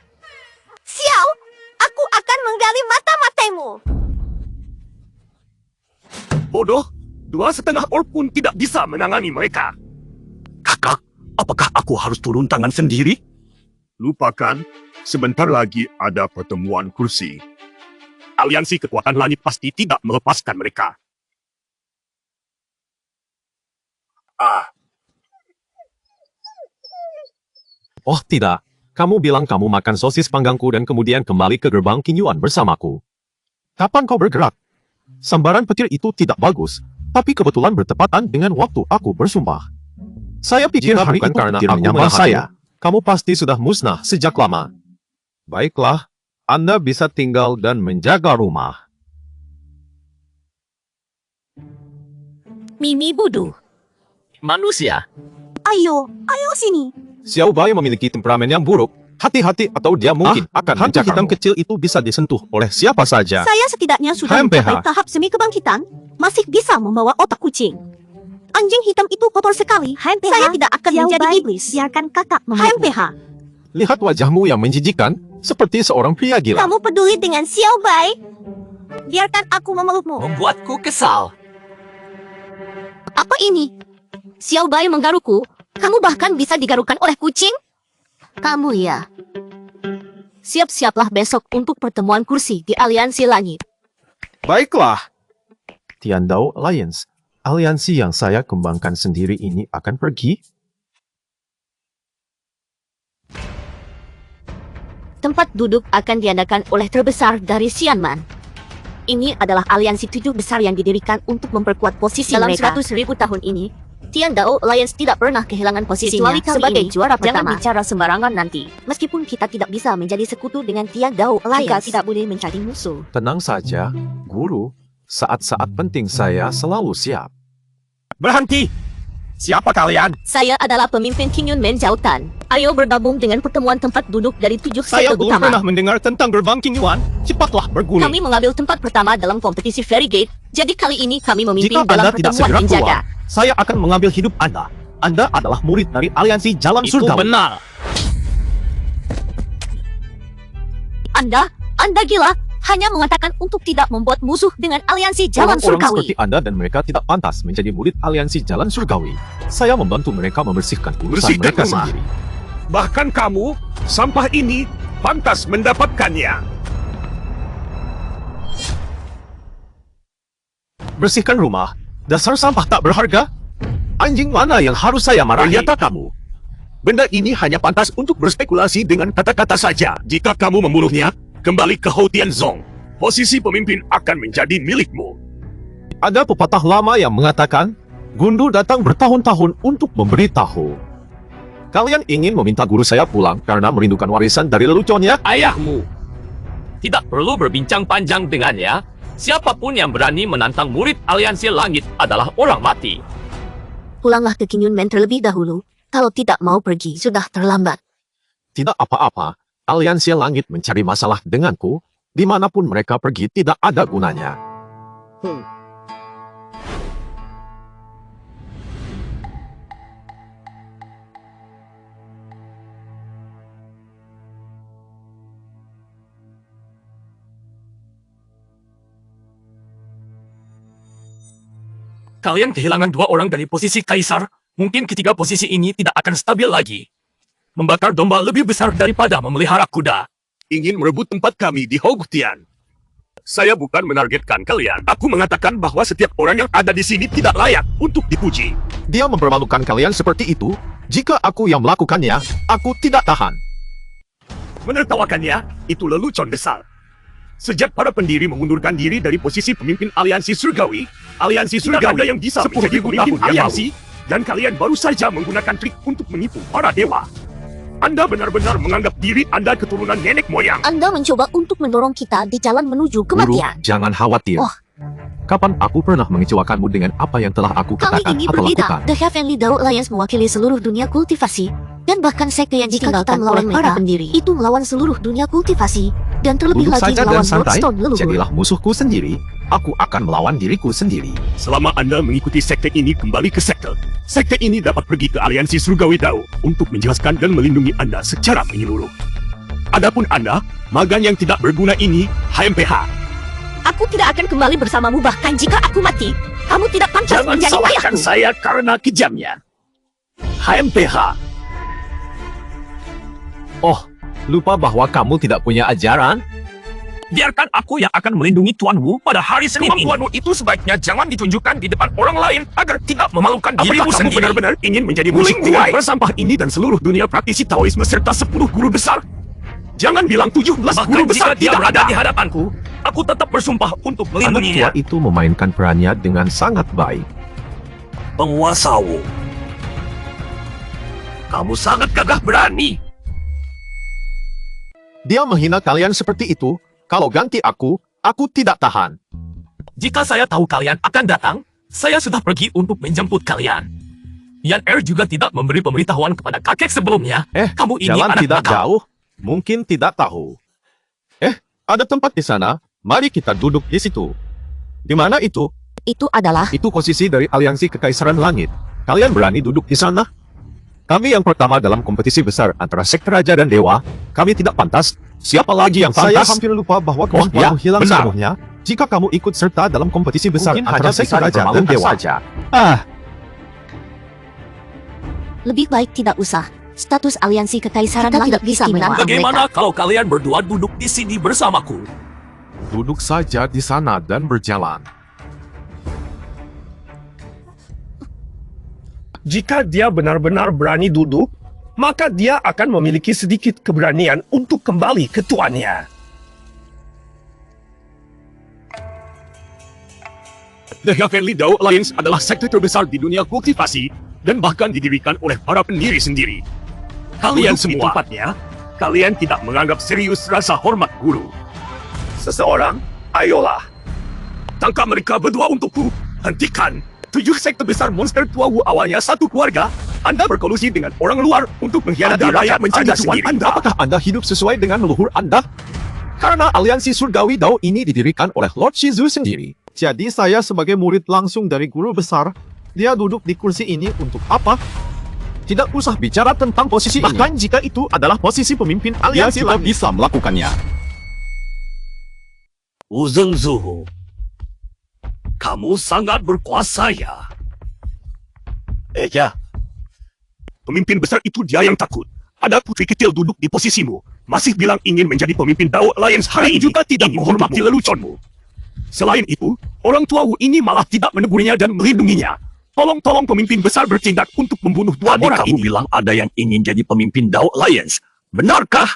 Xiao, aku akan menggali mata-matamu. Bodoh, 2,5 orc pun tidak bisa menangani mereka. Kakak, apakah aku harus turun tangan sendiri? Lupakan, sebentar lagi ada pertemuan kursi. Aliansi kekuatan langit pasti tidak melepaskan mereka. Oh tidak, kamu bilang kamu makan sosis panggangku dan kemudian kembali ke gerbang King Yuan bersamaku. Kapan kau bergerak? Sambaran petir itu tidak bagus, tapi kebetulan bertepatan dengan waktu aku bersumpah. Saya pikir hari itu karena aku menyambar saya. Kamu pasti sudah musnah sejak lama. Baiklah, Anda bisa tinggal dan menjaga rumah. Mimi bodoh. Manusia. Ayo sini. Xiao Bai memiliki temperamen yang buruk. Hati-hati atau dia mungkin akan hantu hitam kecil itu bisa disentuh oleh siapa saja. Saya setidaknya sudah HMPH. mencapai tahap semi kebangkitan, masih bisa membawa otak kucing. Anjing hitam itu kotor sekali. Saya tidak akan menjadi iblis. Biarkan kakak HMPH. Lihat wajahmu yang menjijikan, seperti seorang pria gila. Kamu peduli dengan Xiao Bai? Biarkan aku memelukmu. Membuatku kesal. Apa ini? Xiao Bai menggaruku. Kamu bahkan bisa digarukan oleh kucing? Kamu ya. Siap-siaplah besok untuk pertemuan kursi di Aliansi Langit. Baiklah. Tiandao Alliance, aliansi yang saya kembangkan sendiri ini akan pergi. Tempat duduk akan diadakan oleh terbesar dari Xianman. Ini adalah aliansi 7 besar yang didirikan untuk memperkuat posisi dalam mereka. 100.000 tahun ini, Tiandao Alliance tidak pernah kehilangan posisinya sebagai juara pertama. Jangan bicara sembarangan nanti. Meskipun kita tidak bisa menjadi sekutu dengan Tiandao Alliance, kita tidak boleh mencari musuh. Tenang saja, guru. Saat-saat penting saya selalu siap. Berhenti! Siapa kalian? Saya adalah pemimpin King Yun Men Jautan. Ayo bergabung dengan pertemuan tempat duduk dari 7 Saya sekte belum utama. pernah mendengar tentang gerbang King Yuan. Cepatlah berguling. Kami mengambil tempat pertama dalam kompetisi Fairy Gate. Jadi kali ini kami memimpin Jika dalam Anda tidak pertemuan segera menjaga. keluar, saya akan mengambil hidup Anda. Anda adalah murid dari aliansi Jalan Itu Surgawi. benar. Anda gila. Hanya mengatakan untuk tidak membuat musuh dengan aliansi Jalan Orang-orang Surgawi. seperti Anda dan mereka tidak pantas menjadi murid aliansi Jalan Surgawi. Saya membantu mereka membersihkan urusan Bersihkan mereka rumah. sendiri. Bahkan kamu, sampah ini pantas mendapatkannya. Bersihkan rumah. Dasar sampah tak berharga. Anjing mana yang harus saya marahi? Ternyata kamu. Benda ini hanya pantas untuk berspekulasi dengan kata-kata saja. Jika kamu membunuhnya, kembali ke Hou Tianzong. Posisi pemimpin akan menjadi milikmu. Ada pepatah lama yang mengatakan, Gundu datang bertahun-tahun untuk memberitahu. Kalian ingin meminta guru saya pulang karena merindukan warisan dari leluconnya? Ayahmu. Tidak perlu berbincang panjang dengannya. Siapapun yang berani menantang murid aliansi langit adalah orang mati. Pulanglah ke King Yun Men terlebih dahulu. Kalau tidak mau pergi, sudah terlambat. Tidak apa-apa. Aliansi langit mencari masalah denganku. Dimanapun mereka pergi tidak ada gunanya. Kalian kehilangan 2 orang dari posisi kaisar. Mungkin ketiga posisi ini tidak akan stabil lagi. Membakar domba lebih besar daripada memelihara kuda. Ingin merebut tempat kami di Hogutian. Saya bukan menargetkan kalian. Aku mengatakan bahwa setiap orang yang ada di sini tidak layak untuk dipuji. Dia mempermalukan kalian seperti itu. Jika aku yang melakukannya, aku tidak tahan. Menertawakannya, itu lelucon besar. Sejak para pendiri mengundurkan diri dari posisi pemimpin aliansi surgawi tidak ada yang bisa menjadi pemimpin aliansi, dan kalian baru saja menggunakan trik untuk menipu para dewa. Anda benar-benar menganggap diri Anda keturunan nenek moyang. Anda mencoba untuk mendorong kita di jalan menuju Guru, kematian. jangan khawatir. Oh. Kapan aku pernah mengecewakanmu dengan apa yang telah aku Kami katakan ini atau berbeda. lakukan? The Heavenly Dao Alliance mewakili seluruh dunia kultivasi dan bahkan sekte yang ditinggalkan oleh para pendiri. Itu melawan seluruh dunia kultivasi dan terlebih Duduk lagi saja melawan dan santai, Bloodstone leluhur. jadilah musuhku sendiri. Aku akan melawan diriku sendiri. Selama Anda mengikuti sekte ini kembali ke sekte ini dapat pergi ke aliansi surgawi Dao untuk menjelaskan dan melindungi Anda secara menyeluruh. Adapun Anda, magan yang tidak berguna ini, HMPH. Aku tidak akan kembali bersamamu bahkan jika aku mati. Kamu tidak pantas Jangan menjadi salahkan ayahku. saya karena kejamnya. HMPH. Oh, lupa bahwa kamu tidak punya ajaran? Biarkan aku yang akan melindungi Tuan Wu pada hari Senin ini. Kemampuanmu itu sebaiknya jangan ditunjukkan di depan orang lain agar tidak memalukan dirimu kamu sendiri. benar-benar ingin menjadi musuh dengan bersampah ini dan seluruh dunia praktisi Taoisme serta 10 guru besar? Jangan bilang 17 Bahkan guru besar jika dia tidak berada ada. di hadapanku, aku tetap bersumpah untuk Anak tua melindunginya. itu memainkan perannya dengan sangat baik. Penguasa Wu, kamu sangat gagah berani. Dia menghina kalian seperti itu. Kalau ganti aku tidak tahan. Jika saya tahu kalian akan datang, saya sudah pergi untuk menjemput kalian. Yan Er juga tidak memberi pemberitahuan kepada kakek sebelumnya. Kamu ini Jalan anak tidak nakal. jauh, mungkin tidak tahu. Ada tempat di sana, mari kita duduk di situ. Di mana itu? Itu adalah Itu posisi dari Aliansi Kekaisaran Langit. Kalian berani duduk di sana? Kami yang pertama dalam kompetisi besar antara sekte raja dan dewa. Kami tidak pantas. Siapa lagi yang Saya pantas? hampir lupa bahwa Oh, ya, kemampuanmu hilang benar. sepenuhnya jika kamu ikut serta dalam kompetisi besar Mungkin antara hanya sekte bisa raja dan dipermalukan dewa. saja. lebih baik tidak usah. Status aliansi kekaisaran Kita langit tidak bisa istimewa. menantang Bagaimana kalau kalian berdua duduk di sini bersamaku? Duduk saja di sana dan berjalan. Jika dia benar-benar berani duduk, maka dia akan memiliki sedikit keberanian untuk kembali ke tuannya. The Heavenly Dao Alliance adalah sekte terbesar di dunia kultivasi dan bahkan didirikan oleh para pendiri sendiri. Kalian Duduk di semua, kalian tidak menganggap serius rasa hormat guru. Seseorang, ayolah. Tangkap mereka berdua untukku. Hentikan. 7 sekte besar monster tua Wu awalnya satu keluarga. Anda berkolusi dengan orang luar untuk mengkhianati rakyat menjadi tuan Anda. Apakah Anda hidup sesuai dengan leluhur Anda? Karena aliansi surgawi Dao ini didirikan oleh Lord Shizu sendiri. Jadi saya sebagai murid langsung dari guru besar, dia duduk di kursi ini untuk apa? Tidak usah bicara tentang posisi ini. Bahkan jika itu adalah posisi pemimpin Dia aliansi tidak langit. bisa melakukannya. Wu Zhengzhu, kamu sangat berkuasa ya. Ya. Pemimpin besar itu dia yang takut. Ada putri kecil duduk di posisimu. Masih bilang ingin menjadi pemimpin Dao Alliance hari ini. Juga tidak menghormati leluconmu. Selain itu, orang tua Wu ini malah tidak menegurnya dan melindunginya. Tolong pemimpin besar bertindak untuk membunuh dua orang Kamu ini. bilang ada yang ingin jadi pemimpin Dao Alliance. Benarkah?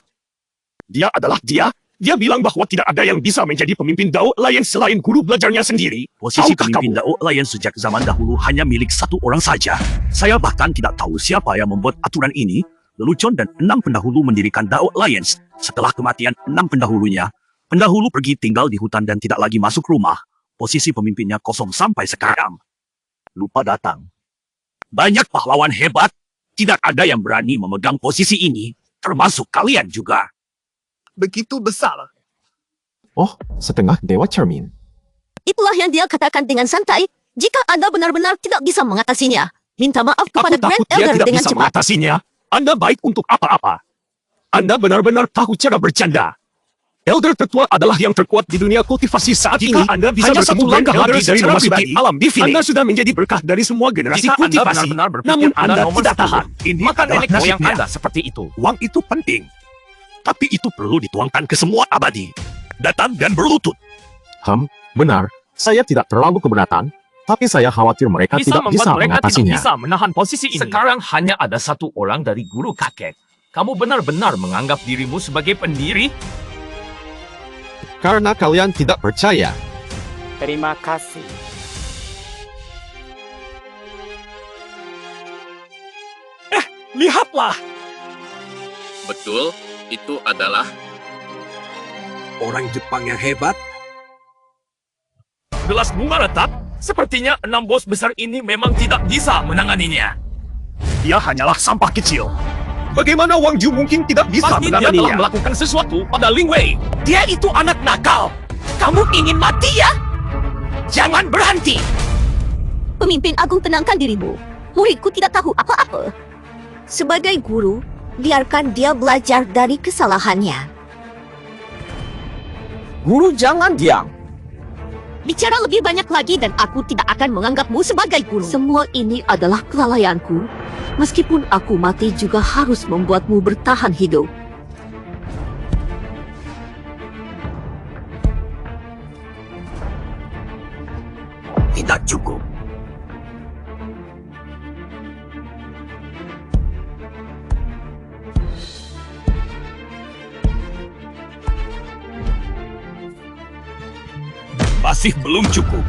Dia adalah dia. Dia bilang bahwa tidak ada yang bisa menjadi pemimpin Dao Alliance selain guru belajarnya sendiri. Posisi Tahukah pemimpin kamu? Dao Alliance sejak zaman dahulu hanya milik satu orang saja. Saya bahkan tidak tahu siapa yang membuat aturan ini. Lelucon dan 6 pendahulu mendirikan Dao Alliance. Setelah kematian 6 pendahulunya, pendahulu pergi tinggal di hutan dan tidak lagi masuk rumah. Posisi pemimpinnya kosong sampai sekarang. Lupa datang. Banyak pahlawan hebat. Tidak ada yang berani memegang posisi ini, termasuk kalian juga. Begitu besar. Oh, setengah dewa cermin. Itulah yang dia katakan dengan santai. Jika Anda benar-benar tidak bisa mengatasinya, minta maaf kepada Aku Grand takut dia Elder tidak dengan bisa cepat. mengatasinya. Anda baik untuk apa-apa. Anda benar-benar tahu cara bercanda. Elder tertua adalah yang terkuat di dunia kultivasi saat ini. Jika Anda bisa hanya bertemu satu langkah dengan lagi Elder dari secara memasuki pribadi, alam divine. Anda Anda sudah menjadi berkah dari semua generasi Jika Anda kultivasi. benar-benar berpikir Namun Anda Anda nomor tidak satu, tahan. ini Maka adalah nenek nasibnya. moyang Anda seperti itu. Uang itu penting. Tapi itu perlu dituangkan ke semua abadi. Datang dan berlutut. Benar. Saya tidak terlalu keberatan, tapi saya khawatir mereka Bisa tidak membuat bisa mereka tidak mengatasinya. bisa menahan posisi ini. Sekarang hanya ada satu orang dari guru kakek. Kamu benar-benar menganggap dirimu sebagai pendiri? Karena kalian tidak percaya. Terima kasih. Lihatlah! Betul, itu adalah orang Jepang yang hebat. Gelas bunga retak? Sepertinya 6 bos besar ini memang tidak bisa menanganinya. Dia hanyalah sampah kecil. Bagaimana Wang Ju mungkin tidak bisa Pasti dia telah menanganinya? melakukan sesuatu pada Ling Wei. Dia itu anak nakal. Kamu ingin mati ya? Jangan berhenti. Pemimpin agung, tenangkan dirimu. Muridku tidak tahu apa-apa. Sebagai guru, biarkan dia belajar dari kesalahannya. Guru jangan diam. Bicara lebih banyak lagi dan aku tidak akan menganggapmu sebagai guru. Semua ini adalah kelalaianku. Meskipun aku mati juga harus membuatmu bertahan hidup. Tidak cukup. Masih belum cukup.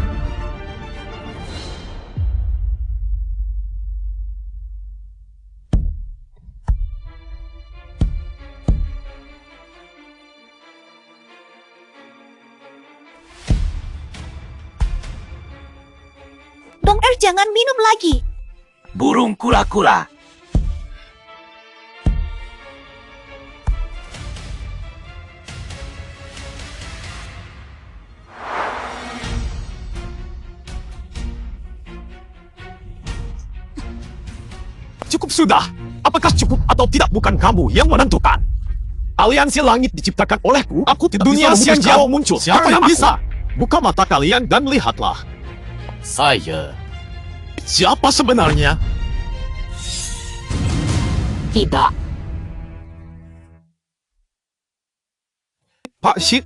Dong jangan minum lagi. Burung kura-kura. Cukup sudah. Apakah cukup atau tidak bukan kamu yang menentukan. Aliansi langit diciptakan olehku. Aku tidak Dunia bisa siang memutuskan. jauh muncul. Siapa yang Karena bisa? aku. Buka mata kalian dan lihatlah. Saya. Siapa sebenarnya? Tidak. Pak Shi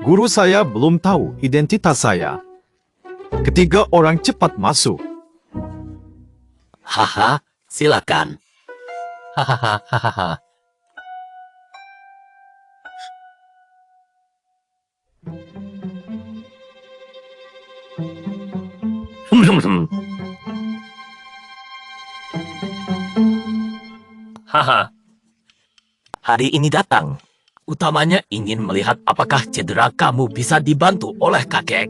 guru saya belum tahu identitas saya. Ketiga orang cepat masuk. Haha, silakan. Hahaha. Haha. Hari ini datang. Utamanya ingin melihat apakah cedera kamu bisa dibantu oleh kakek.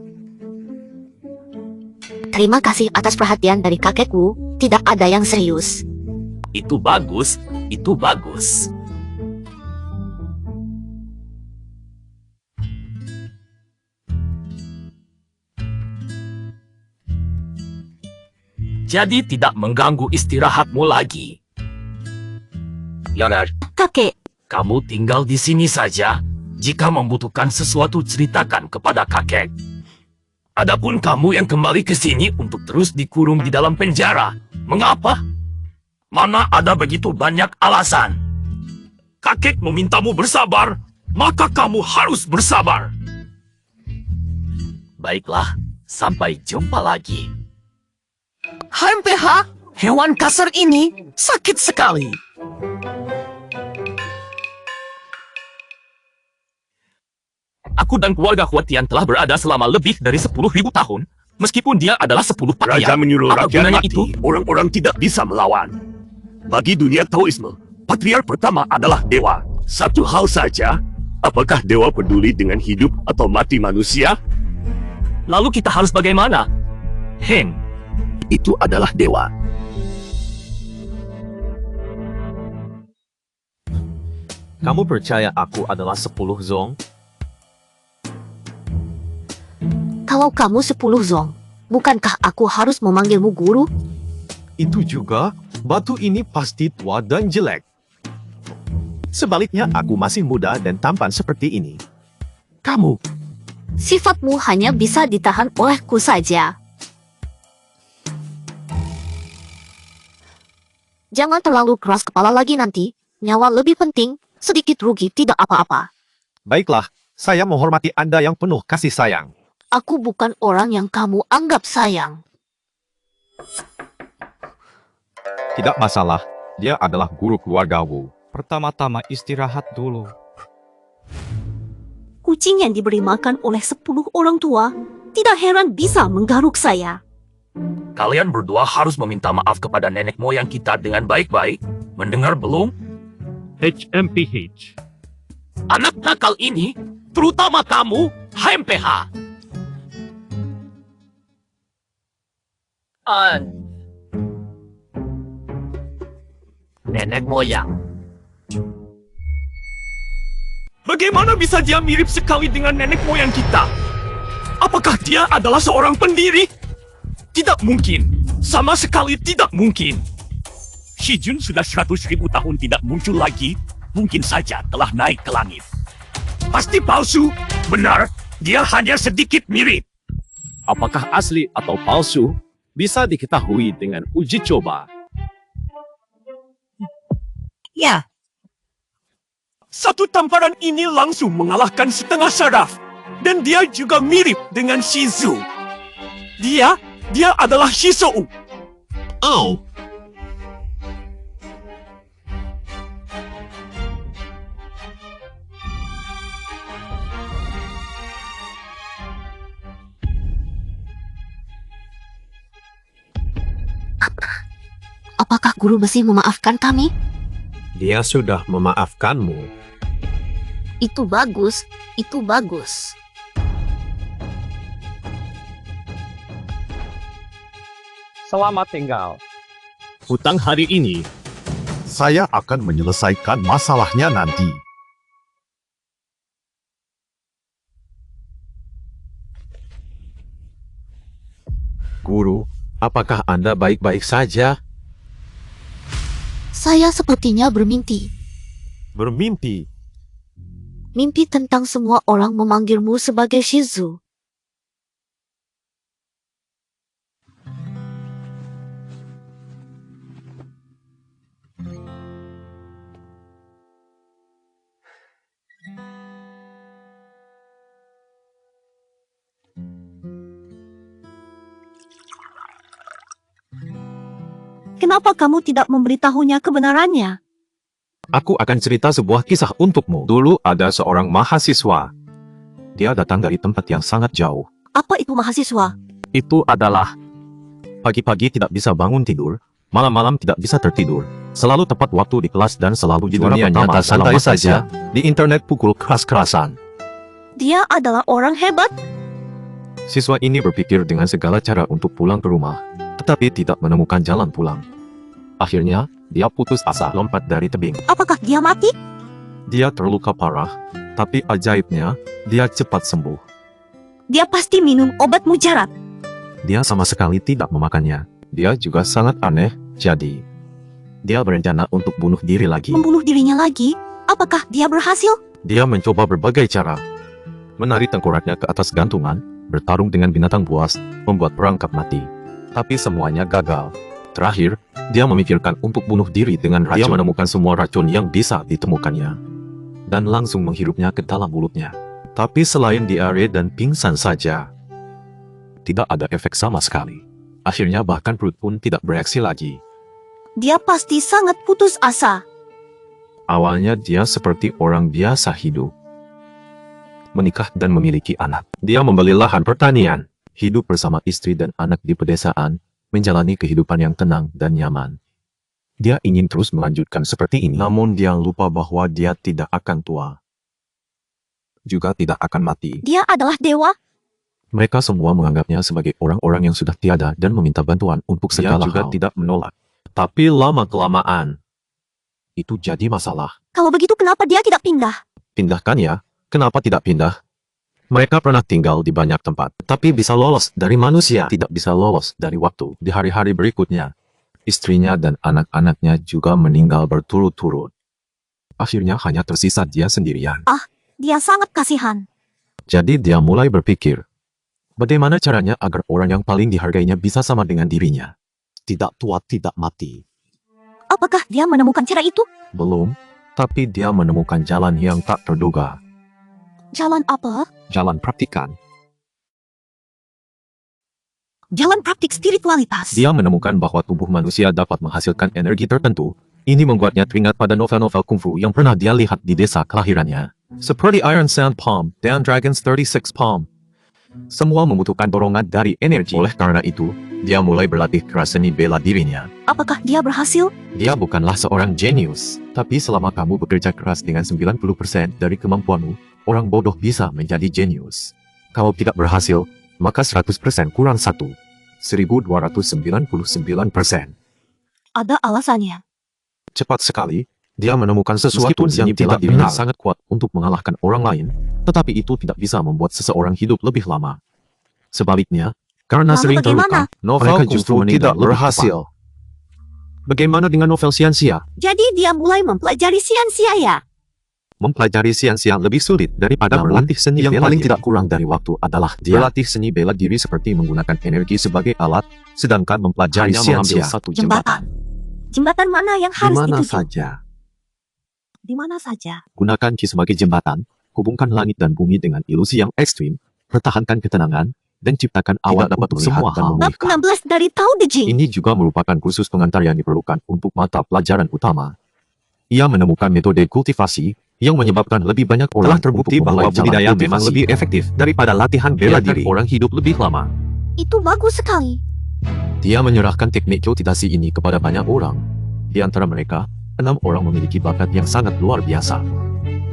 Terima kasih atas perhatian dari kakekku. Tidak ada yang serius. Itu bagus, itu bagus. Jadi tidak mengganggu istirahatmu lagi. Leonard, Kakek, kamu tinggal di sini saja. Jika membutuhkan sesuatu, ceritakan kepada kakek. Adapun kamu yang kembali ke sini untuk terus dikurung di dalam penjara, mengapa? Mana ada begitu banyak alasan. Kakek memintamu bersabar, maka kamu harus bersabar. Baiklah, sampai jumpa lagi. HMPH, hewan kasar ini sakit sekali. Aku dan keluarga Huatian telah berada selama lebih dari 10.000 tahun. Meskipun dia adalah 10 patriark. Raja menyuruh Apa rakyat gunanya mati. itu? Orang-orang tidak bisa melawan. Bagi dunia Taoisme, patriark pertama adalah dewa. Satu hal saja, apakah dewa peduli dengan hidup atau mati manusia? Lalu kita harus bagaimana? Heng, Itu adalah dewa. Kamu percaya aku adalah 10 Zong? kalau kamu 10 Zong, bukankah aku harus memanggilmu guru? Itu juga, batu ini pasti tua dan jelek. Sebaliknya, aku masih muda dan tampan seperti ini. Kamu, Sifatmu hanya bisa ditahan olehku saja. Jangan terlalu keras kepala lagi nanti. Nyawa lebih penting, sedikit rugi tidak apa-apa. baiklah, saya menghormati Anda yang penuh kasih sayang. Aku bukan orang yang kamu anggap sayang. Tidak masalah, dia adalah guru keluarga Wu. Pertama-tama istirahat dulu. Ku kucing yang diberi makan oleh 10 orang tua, tidak heran bisa menggaruk saya. Kalian berdua harus meminta maaf kepada nenek moyang kita dengan baik-baik. Mendengar belum? HMPH. Anak nakal ini, terutama kamu, HMPH. Nenek moyang. Bagaimana bisa dia mirip sekali dengan nenek moyang kita? Apakah dia adalah seorang pendiri? Tidak mungkin. Sama sekali tidak mungkin. Shijun sudah 100.000 tahun tidak muncul lagi. Mungkin saja telah naik ke langit. Pasti palsu. Benar, dia hanya sedikit mirip. Apakah asli atau palsu bisa diketahui dengan uji coba. Ya. Satu tamparan ini langsung mengalahkan setengah saraf. Dan dia juga mirip dengan Shizu. Dia adalah Shizou. Oh. Apakah guru besi memaafkan kami? Dia sudah memaafkanmu. Itu bagus, itu bagus. Selamat tinggal. Hutang hari ini, saya akan menyelesaikan masalahnya nanti. Guru, apakah Anda baik-baik saja? Saya sepertinya bermimpi. Bermimpi? Mimpi tentang semua orang memanggilmu sebagai Shizu. Kenapa kamu tidak memberitahunya kebenarannya? Aku akan cerita sebuah kisah untukmu. Dulu ada seorang mahasiswa. Dia datang dari tempat yang sangat jauh. Apa itu mahasiswa? Itu adalah pagi-pagi tidak bisa bangun tidur, malam-malam tidak bisa tertidur, selalu tepat waktu di kelas dan selalu di dunia nyata santai saja, di internet pukul keras-kerasan. Dia adalah orang hebat. Siswa ini berpikir dengan segala cara untuk pulang ke rumah, tetapi tidak menemukan jalan pulang. Akhirnya, dia putus asa lompat dari tebing. Apakah dia mati? Dia terluka parah, tapi ajaibnya, dia cepat sembuh. Dia pasti minum obat mujarab. Dia sama sekali tidak memakannya. Dia juga sangat aneh, jadi dia berencana untuk bunuh diri lagi. Membunuh dirinya lagi? Apakah dia berhasil? Dia mencoba berbagai cara. Menarik tengkoraknya ke atas gantungan, bertarung dengan binatang buas, membuat perangkap mati. Tapi semuanya gagal. Terakhir, dia memikirkan untuk bunuh diri dengan racun. Dia menemukan semua racun yang bisa ditemukannya. Dan langsung menghirupnya ke dalam mulutnya. Tapi selain diare dan pingsan saja, tidak ada efek sama sekali. Akhirnya bahkan perut pun tidak bereaksi lagi. Dia pasti sangat putus asa. Awalnya dia seperti orang biasa hidup. Menikah dan memiliki anak. Dia membeli lahan pertanian. Hidup bersama istri dan anak di pedesaan. Menjalani kehidupan yang tenang dan nyaman. Dia ingin terus melanjutkan seperti ini. Namun dia lupa bahwa dia tidak akan tua. Juga tidak akan mati. Dia adalah dewa. Mereka semua menganggapnya sebagai orang-orang yang sudah tiada dan meminta bantuan untuk segala hal. Dia juga tidak menolak. Tapi lama-kelamaan, itu jadi masalah. Kalau begitu kenapa dia tidak pindah? Pindahkan ya, kenapa tidak pindah? Mereka pernah tinggal di banyak tempat, tapi bisa lolos dari manusia, tidak bisa lolos dari waktu. Di hari-hari berikutnya, istrinya dan anak-anaknya juga meninggal berturut-turut. Akhirnya hanya tersisa dia sendirian. Ah, dia sangat kasihan. Jadi dia mulai berpikir, bagaimana caranya agar orang yang paling dihargainya bisa sama dengan dirinya? Tidak tua, tidak mati. Apakah dia menemukan cara itu? Belum, tapi dia menemukan jalan yang tak terduga. Jalan apa? Jalan praktikan. Jalan praktik spiritualitas. Dia menemukan bahwa tubuh manusia dapat menghasilkan energi tertentu. Ini membuatnya teringat pada novel-novel kungfu yang pernah dia lihat di desa kelahirannya. seperti Iron Sand Palm dan Dragon's 36 Palm. Semua membutuhkan dorongan dari energi. Oleh karena itu, dia mulai berlatih keras seni bela dirinya. Apakah dia berhasil? Dia bukanlah seorang jenius, tapi selama kamu bekerja keras dengan 90% dari kemampuanmu, orang bodoh bisa menjadi jenius. Kalau tidak berhasil, maka 100% kurang 1. 1299%. Ada alasannya. Cepat sekali, dia menemukan sesuatu yang tidak benar sangat kuat untuk mengalahkan orang lain, tetapi itu tidak bisa membuat seseorang hidup lebih lama. Sebaliknya, karena Lalu sering bagaimana? terluka, novel Mereka justru justru tidak tidak lebih berhasil. Bagaimana dengan novel Sia-Sia? Jadi dia mulai mempelajari Sia-Sia ya? Mempelajari Sia-Sia lebih sulit daripada berlatih seni yang paling tidak kurang dari waktu adalah dia berlatih seni bela diri seperti menggunakan energi sebagai alat, sedangkan mempelajari Hanya mengambil Sia-Sia satu Jembatan. Jembatan mana yang di harus mana dituju? saja. Di mana saja? Gunakan Qi sebagai jembatan, hubungkan langit dan bumi dengan ilusi yang ekstrim, pertahankan ketenangan, dan ciptakan awan untuk semua hal. Bab 16 dari Tao Te Ching. Ini juga merupakan kursus pengantar yang diperlukan untuk mata pelajaran utama. Ia menemukan metode kultivasi yang menyebabkan lebih banyak orang terbukti bahwa budidaya memang lebih efektif daripada latihan bela diri. Orang hidup lebih lama. Itu bagus sekali. Dia menyerahkan teknik kultivasi ini kepada banyak orang. Di antara mereka, 6 orang memiliki bakat yang sangat luar biasa.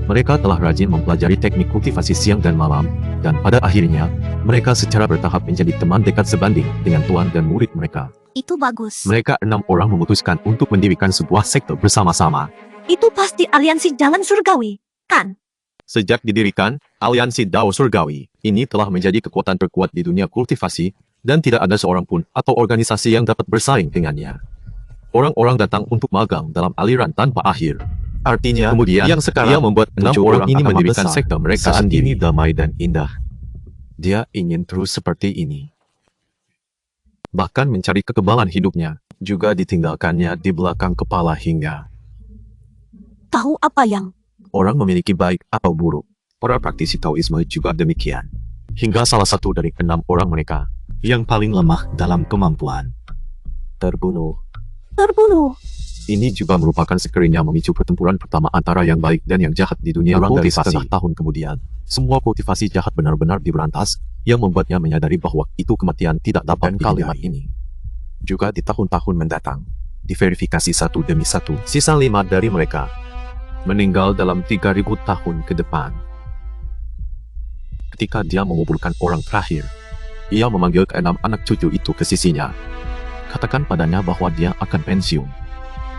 Mereka telah rajin mempelajari teknik kultivasi siang dan malam, dan pada akhirnya, mereka secara bertahap menjadi teman dekat sebanding dengan tuan dan murid mereka. Itu bagus. Mereka 6 orang memutuskan untuk mendirikan sebuah sekte bersama-sama. Itu pasti aliansi jalan surgawi, kan? Sejak didirikan, Aliansi Dao Surgawi ini telah menjadi kekuatan terkuat di dunia kultivasi, dan tidak ada seorang pun atau organisasi yang dapat bersaing dengannya. Orang-orang datang untuk magang dalam aliran tanpa akhir. Artinya, kemudian yang sekarang dia membuat 6 orang ini mendirikan sekte mereka saat ini damai dan indah. Dia ingin terus seperti ini. Bahkan mencari kekebalan hidupnya, juga ditinggalkannya di belakang kepala hingga Tahu apa yang? orang memiliki baik atau buruk. Para praktisi Taoisme juga demikian. Hingga salah satu dari 6 orang mereka, yang paling lemah dalam kemampuan, terbunuh. Terbunuh. Ini juga merupakan sekiranya memicu pertempuran pertama antara yang baik dan yang jahat di dunia kultivasi. Setengah tahun kemudian, semua kultivasi jahat benar-benar diberantas, yang membuatnya menyadari bahwa itu kematian tidak dapat kalimat ini. Juga di tahun-tahun mendatang, diverifikasi satu demi satu, sisa 5 dari mereka meninggal dalam 3000 tahun ke depan. Ketika dia menguburkan orang terakhir, ia memanggil ke-6 anak cucu itu ke sisinya. Katakan padanya bahwa dia akan pensiun.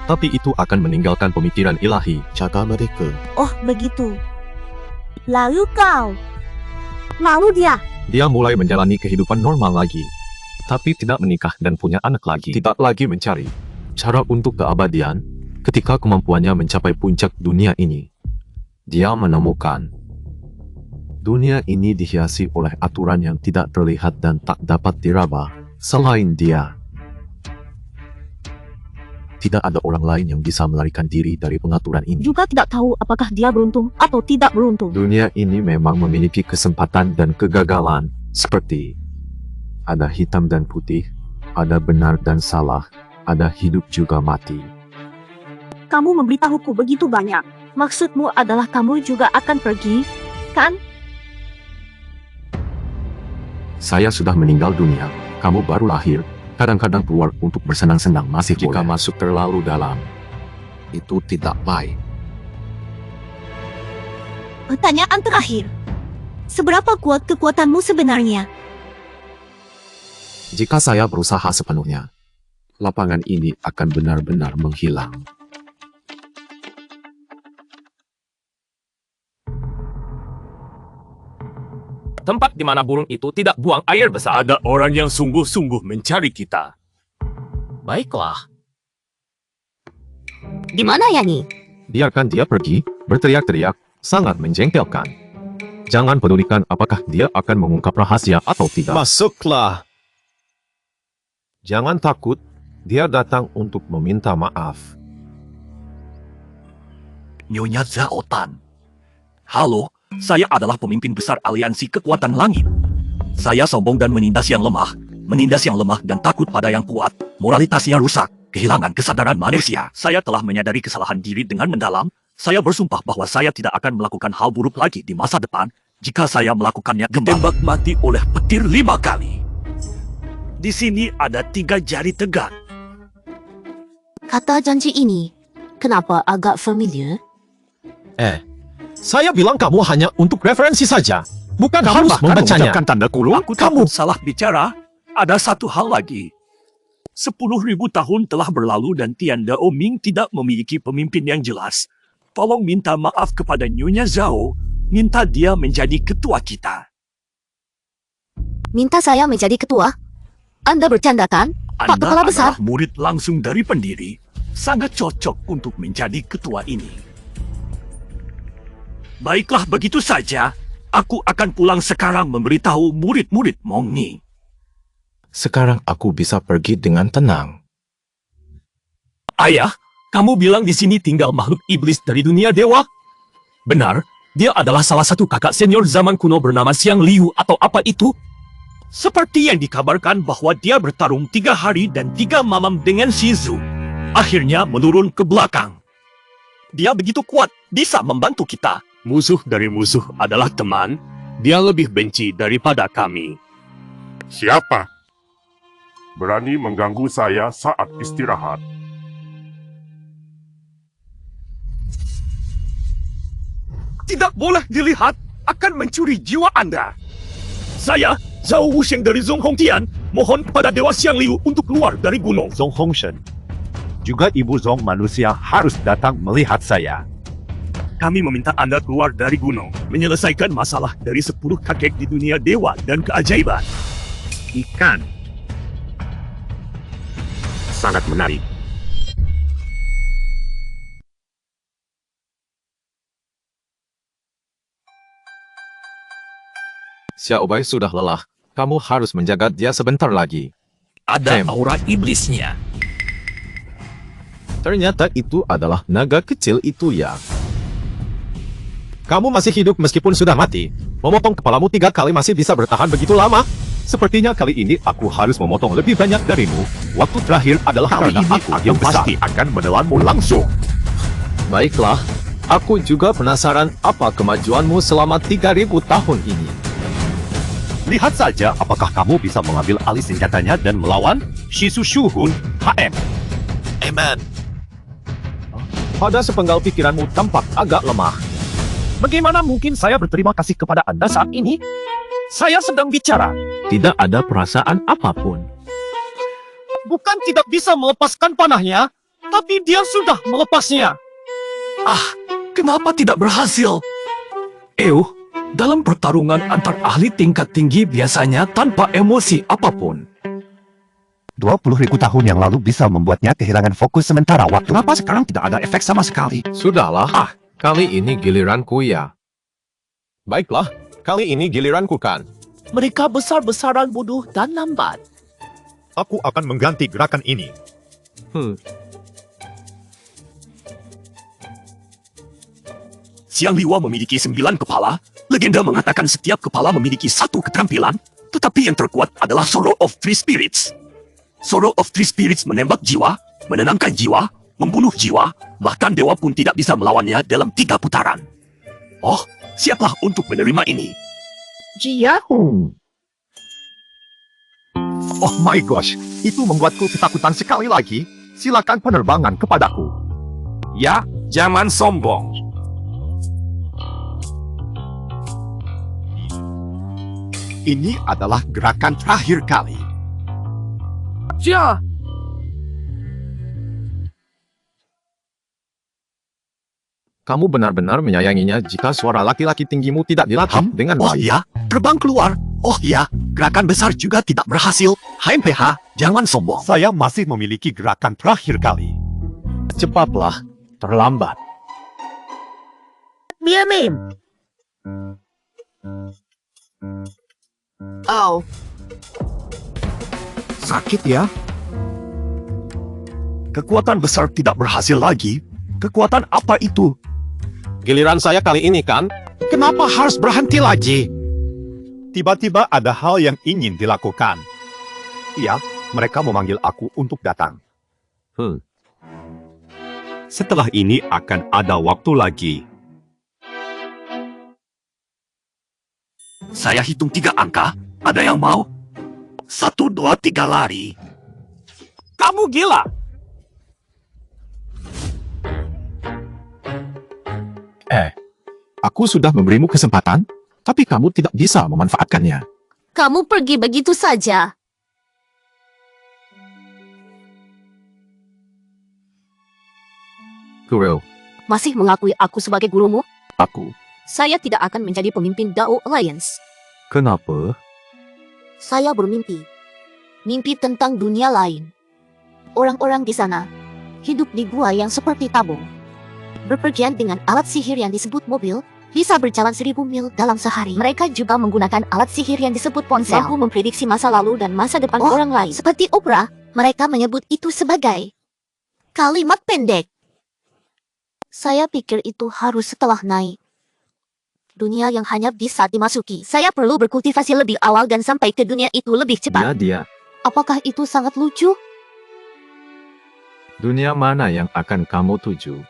Tapi itu akan meninggalkan pemikiran ilahi. Jaga mereka. Oh, begitu. Lalu kau? Lalu dia? Dia mulai menjalani kehidupan normal lagi. Tapi tidak menikah dan punya anak lagi. Tidak lagi mencari cara untuk keabadian. Ketika kemampuannya mencapai puncak dunia ini, dia menemukan dunia ini dihiasi oleh aturan yang tidak terlihat dan tak dapat diraba. Selain dia, tidak ada orang lain yang bisa melarikan diri dari pengaturan ini. Juga tidak tahu apakah dia beruntung atau tidak beruntung. Dunia ini memang memiliki kesempatan dan kegagalan. Seperti ada hitam dan putih, ada benar dan salah, ada hidup juga mati. Kamu memberitahuku begitu banyak. Maksudmu adalah kamu juga akan pergi, kan? Saya sudah meninggal dunia, kamu baru lahir. Kadang-kadang keluar untuk bersenang-senang masih jika boleh. Masuk terlalu dalam, itu tidak baik. Pertanyaan terakhir. Seberapa kuat kekuatanmu sebenarnya? Jika saya berusaha sepenuhnya, lapangan ini akan benar-benar menghilang. Tempat di mana burung itu tidak buang air besar. Ada orang yang sungguh-sungguh mencari kita. Baiklah. Di mana Yani? Biarkan dia pergi, berteriak-teriak, sangat menjengkelkan. Jangan pedulikan apakah dia akan mengungkap rahasia atau tidak. Masuklah. Jangan takut, dia datang untuk meminta maaf. Nyonya Zaotan. Halo. Saya adalah pemimpin besar aliansi kekuatan langit. Saya sombong dan menindas yang lemah dan takut pada yang kuat. Moralitasnya rusak, kehilangan kesadaran manusia. Saya telah menyadari kesalahan diri dengan mendalam. Saya bersumpah bahwa saya tidak akan melakukan hal buruk lagi di masa depan jika saya melakukannya kembali. Ditembak mati oleh petir 5 kali. Di sini ada 3 jari tegak. Kata janji ini, kenapa agak familiar? Saya bilang kamu hanya untuk referensi saja. Bukan Kamu harus bahkan membacanya. mengucapkan tanda kurung. Aku kamu salah bicara. Ada satu hal lagi. 10.000 tahun telah berlalu dan Tian Dao Ming tidak memiliki pemimpin yang jelas. Tolong minta maaf kepada Nyonya Zhao. Minta dia menjadi ketua kita. Minta saya menjadi ketua? Anda bercanda kan, Pak Anda Kepala Besar? adalah murid langsung dari pendiri. Sangat cocok untuk menjadi ketua ini. Baiklah, begitu saja. Aku akan pulang sekarang memberitahu murid-murid Mongni. Sekarang aku bisa pergi dengan tenang. Ayah, kamu bilang di sini tinggal makhluk iblis dari dunia dewa? Benar, dia adalah salah satu kakak senior zaman kuno bernama Xiang Liu atau apa itu? Seperti yang dikabarkan bahwa dia bertarung 3 hari dan 3 malam dengan Shizu. Akhirnya menurun ke belakang. Dia begitu kuat, bisa membantu kita. Musuh dari musuh adalah teman. Dia lebih benci daripada kami. Siapa? Berani mengganggu saya saat istirahat. Tidak boleh dilihat, akan mencuri jiwa Anda. Saya, Zhao Wusheng dari Zhong Hongtian, mohon kepada Dewa Xiang Liu untuk keluar dari gunung. Zhong Hongshen. Juga Ibu Zhong manusia harus datang melihat saya. Kami meminta Anda keluar dari gunung, menyelesaikan masalah dari 10 kakek di dunia dewa dan keajaiban. Ikan. Sangat menarik. Xiao Bai sudah lelah. Kamu harus menjaga dia sebentar lagi. Ada aura iblisnya. Ternyata itu adalah naga kecil itu ya. Kamu masih hidup meskipun sudah mati. Memotong kepalamu 3 kali masih bisa bertahan begitu lama? Sepertinya kali ini aku harus memotong lebih banyak darimu. Waktu terakhir adalah Kali karena ini aku yang pasti besar. akan menelanmu langsung. Baiklah, aku juga penasaran apa kemajuanmu selama 3.000 tahun ini. Lihat saja apakah kamu bisa mengambil alih senjatanya dan melawan Shizu Shuhun HM. Amen. Pada sepenggal pikiranmu tampak agak lemah. Bagaimana mungkin saya berterima kasih kepada Anda saat ini? Saya sedang bicara. Tidak ada perasaan apapun. Bukan tidak bisa melepaskan panahnya, tapi dia sudah melepasnya. Kenapa tidak berhasil? Dalam pertarungan antar ahli tingkat tinggi biasanya tanpa emosi apapun. 20.000 tahun yang lalu bisa membuatnya kehilangan fokus sementara waktu. Kenapa sekarang tidak ada efek sama sekali? Sudahlah, kali ini giliranku ya. Baiklah, kali ini giliranku kan. Mereka besar-besaran bodoh dan lambat. Aku akan mengganti gerakan ini. Xiang Liu memiliki 9 kepala. Legenda mengatakan setiap kepala memiliki 1 keterampilan, tetapi yang terkuat adalah Sorrow of Three Spirits. Sorrow of Three Spirits menembak jiwa, menenangkan jiwa, membunuh jiwa, bahkan dewa pun tidak bisa melawannya dalam 3 putaran. Oh, siaplah untuk menerima ini. Jiahu. Oh my gosh, itu membuatku ketakutan sekali lagi. Silakan penerbangan kepadaku. Ya, jangan sombong. Ini adalah gerakan terakhir kali. Ja. Kamu benar-benar menyayanginya jika suara laki-laki tinggimu tidak dilatih dengan Oh baik. ya, terbang keluar. Oh ya, gerakan besar juga tidak berhasil. HMPH, jangan sombong. Saya masih memiliki gerakan terakhir kali. Cepatlah, terlambat. Miamin. Oh, Sakit ya? Kekuatan besar tidak berhasil lagi. Kekuatan apa itu? Giliran saya kali ini kan? Kenapa harus berhenti lagi? Tiba-tiba ada hal yang ingin dilakukan. Iya, mereka memanggil aku untuk datang. Setelah ini akan ada waktu lagi. Saya hitung 3 angka. Ada yang mau? 1, 2, 3 lari. Kamu gila! Aku sudah memberimu kesempatan, tapi kamu tidak bisa memanfaatkannya. Kamu pergi begitu saja. Guru, Masih mengakui aku sebagai gurumu? aku. Saya tidak akan menjadi pemimpin Dao Alliance. Kenapa? Saya bermimpi. Mimpi tentang dunia lain. Orang-orang di sana hidup di gua yang seperti tabung. Berpergian dengan alat sihir yang disebut mobil, bisa berjalan 1000 mil dalam sehari. Mereka juga menggunakan alat sihir yang disebut ponsel. Mampu memprediksi masa lalu dan masa depan orang lain. Seperti Oprah, mereka menyebut itu sebagai kalimat pendek. Saya pikir itu harus setelah naik. Dunia yang hanya bisa dimasuki. Saya perlu berkultivasi lebih awal dan sampai ke dunia itu lebih cepat. Dia. Apakah itu sangat lucu? Dunia mana yang akan kamu tuju?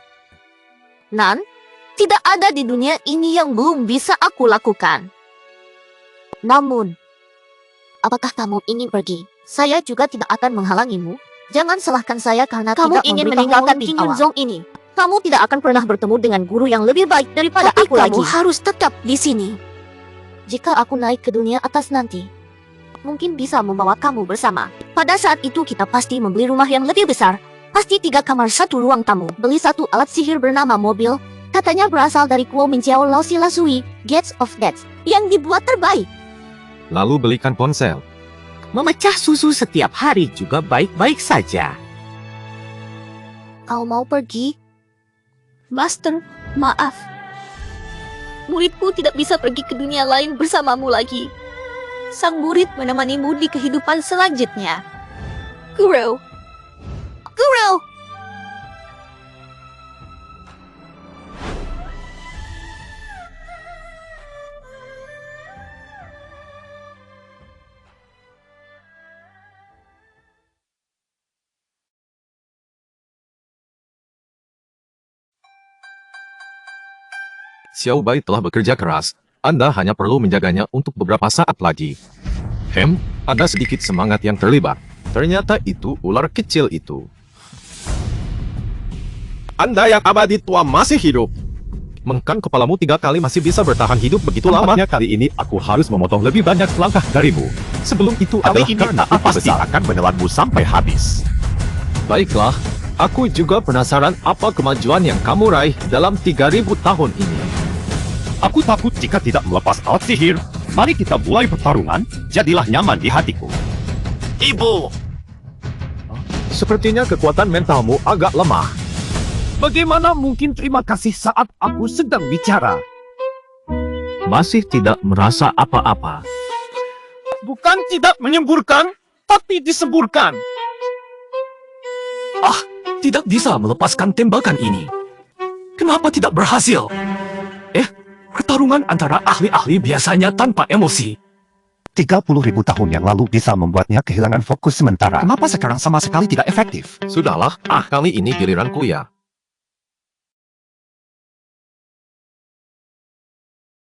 Nan, tidak ada di dunia ini yang belum bisa aku lakukan. Namun, apakah kamu ingin pergi? Saya juga tidak akan menghalangimu. Jangan salahkan saya karena kamu ingin meninggalkan Kingdom Zone ini. Kamu tidak akan pernah bertemu dengan guru yang lebih baik daripada aku lagi. Kamu harus tetap di sini. Jika aku naik ke dunia atas nanti, mungkin bisa membawa kamu bersama. Pada saat itu kita pasti membeli rumah yang lebih besar. Pasti 3 kamar 1 ruang tamu. Beli 1 alat sihir bernama mobil. Katanya berasal dari Kuo Minjiao Lao Si Lasui, Gates of Death, yang dibuat terbaik. Lalu belikan ponsel. Memecah susu setiap hari juga baik-baik saja. Kau mau pergi? Master, maaf. Muridku tidak bisa pergi ke dunia lain bersamamu lagi. Sang murid menemanimu di kehidupan selanjutnya. Guru. Guru! Xiao Bai telah bekerja keras. Anda hanya perlu menjaganya untuk beberapa saat lagi. Ada sedikit semangat yang terlibat. Ternyata itu ular kecil itu. Anda yang abadi tua masih hidup. Mengkan kepalamu 3 kali masih bisa bertahan hidup begitu lama. Tampaknya kali ini aku harus memotong lebih banyak langkah darimu. Sebelum itu adalah karena aku pasti akan menelanmu sampai habis. Baiklah, aku juga penasaran apa kemajuan yang kamu raih dalam 3000 tahun ini. Aku takut jika tidak melepas alat sihir. Mari kita mulai pertarungan. Jadilah nyaman di hatiku. Ibu! Sepertinya kekuatan mentalmu agak lemah. Bagaimana mungkin terima kasih saat aku sedang bicara? Masih tidak merasa apa-apa. Bukan tidak menyemburkan, tapi disemburkan. Tidak bisa melepaskan tembakan ini. Kenapa tidak berhasil? Pertarungan antara ahli-ahli biasanya tanpa emosi. 30.000 tahun yang lalu bisa membuatnya kehilangan fokus sementara. Kenapa sekarang sama sekali tidak efektif? Sudahlah, kali ini giliranku ya.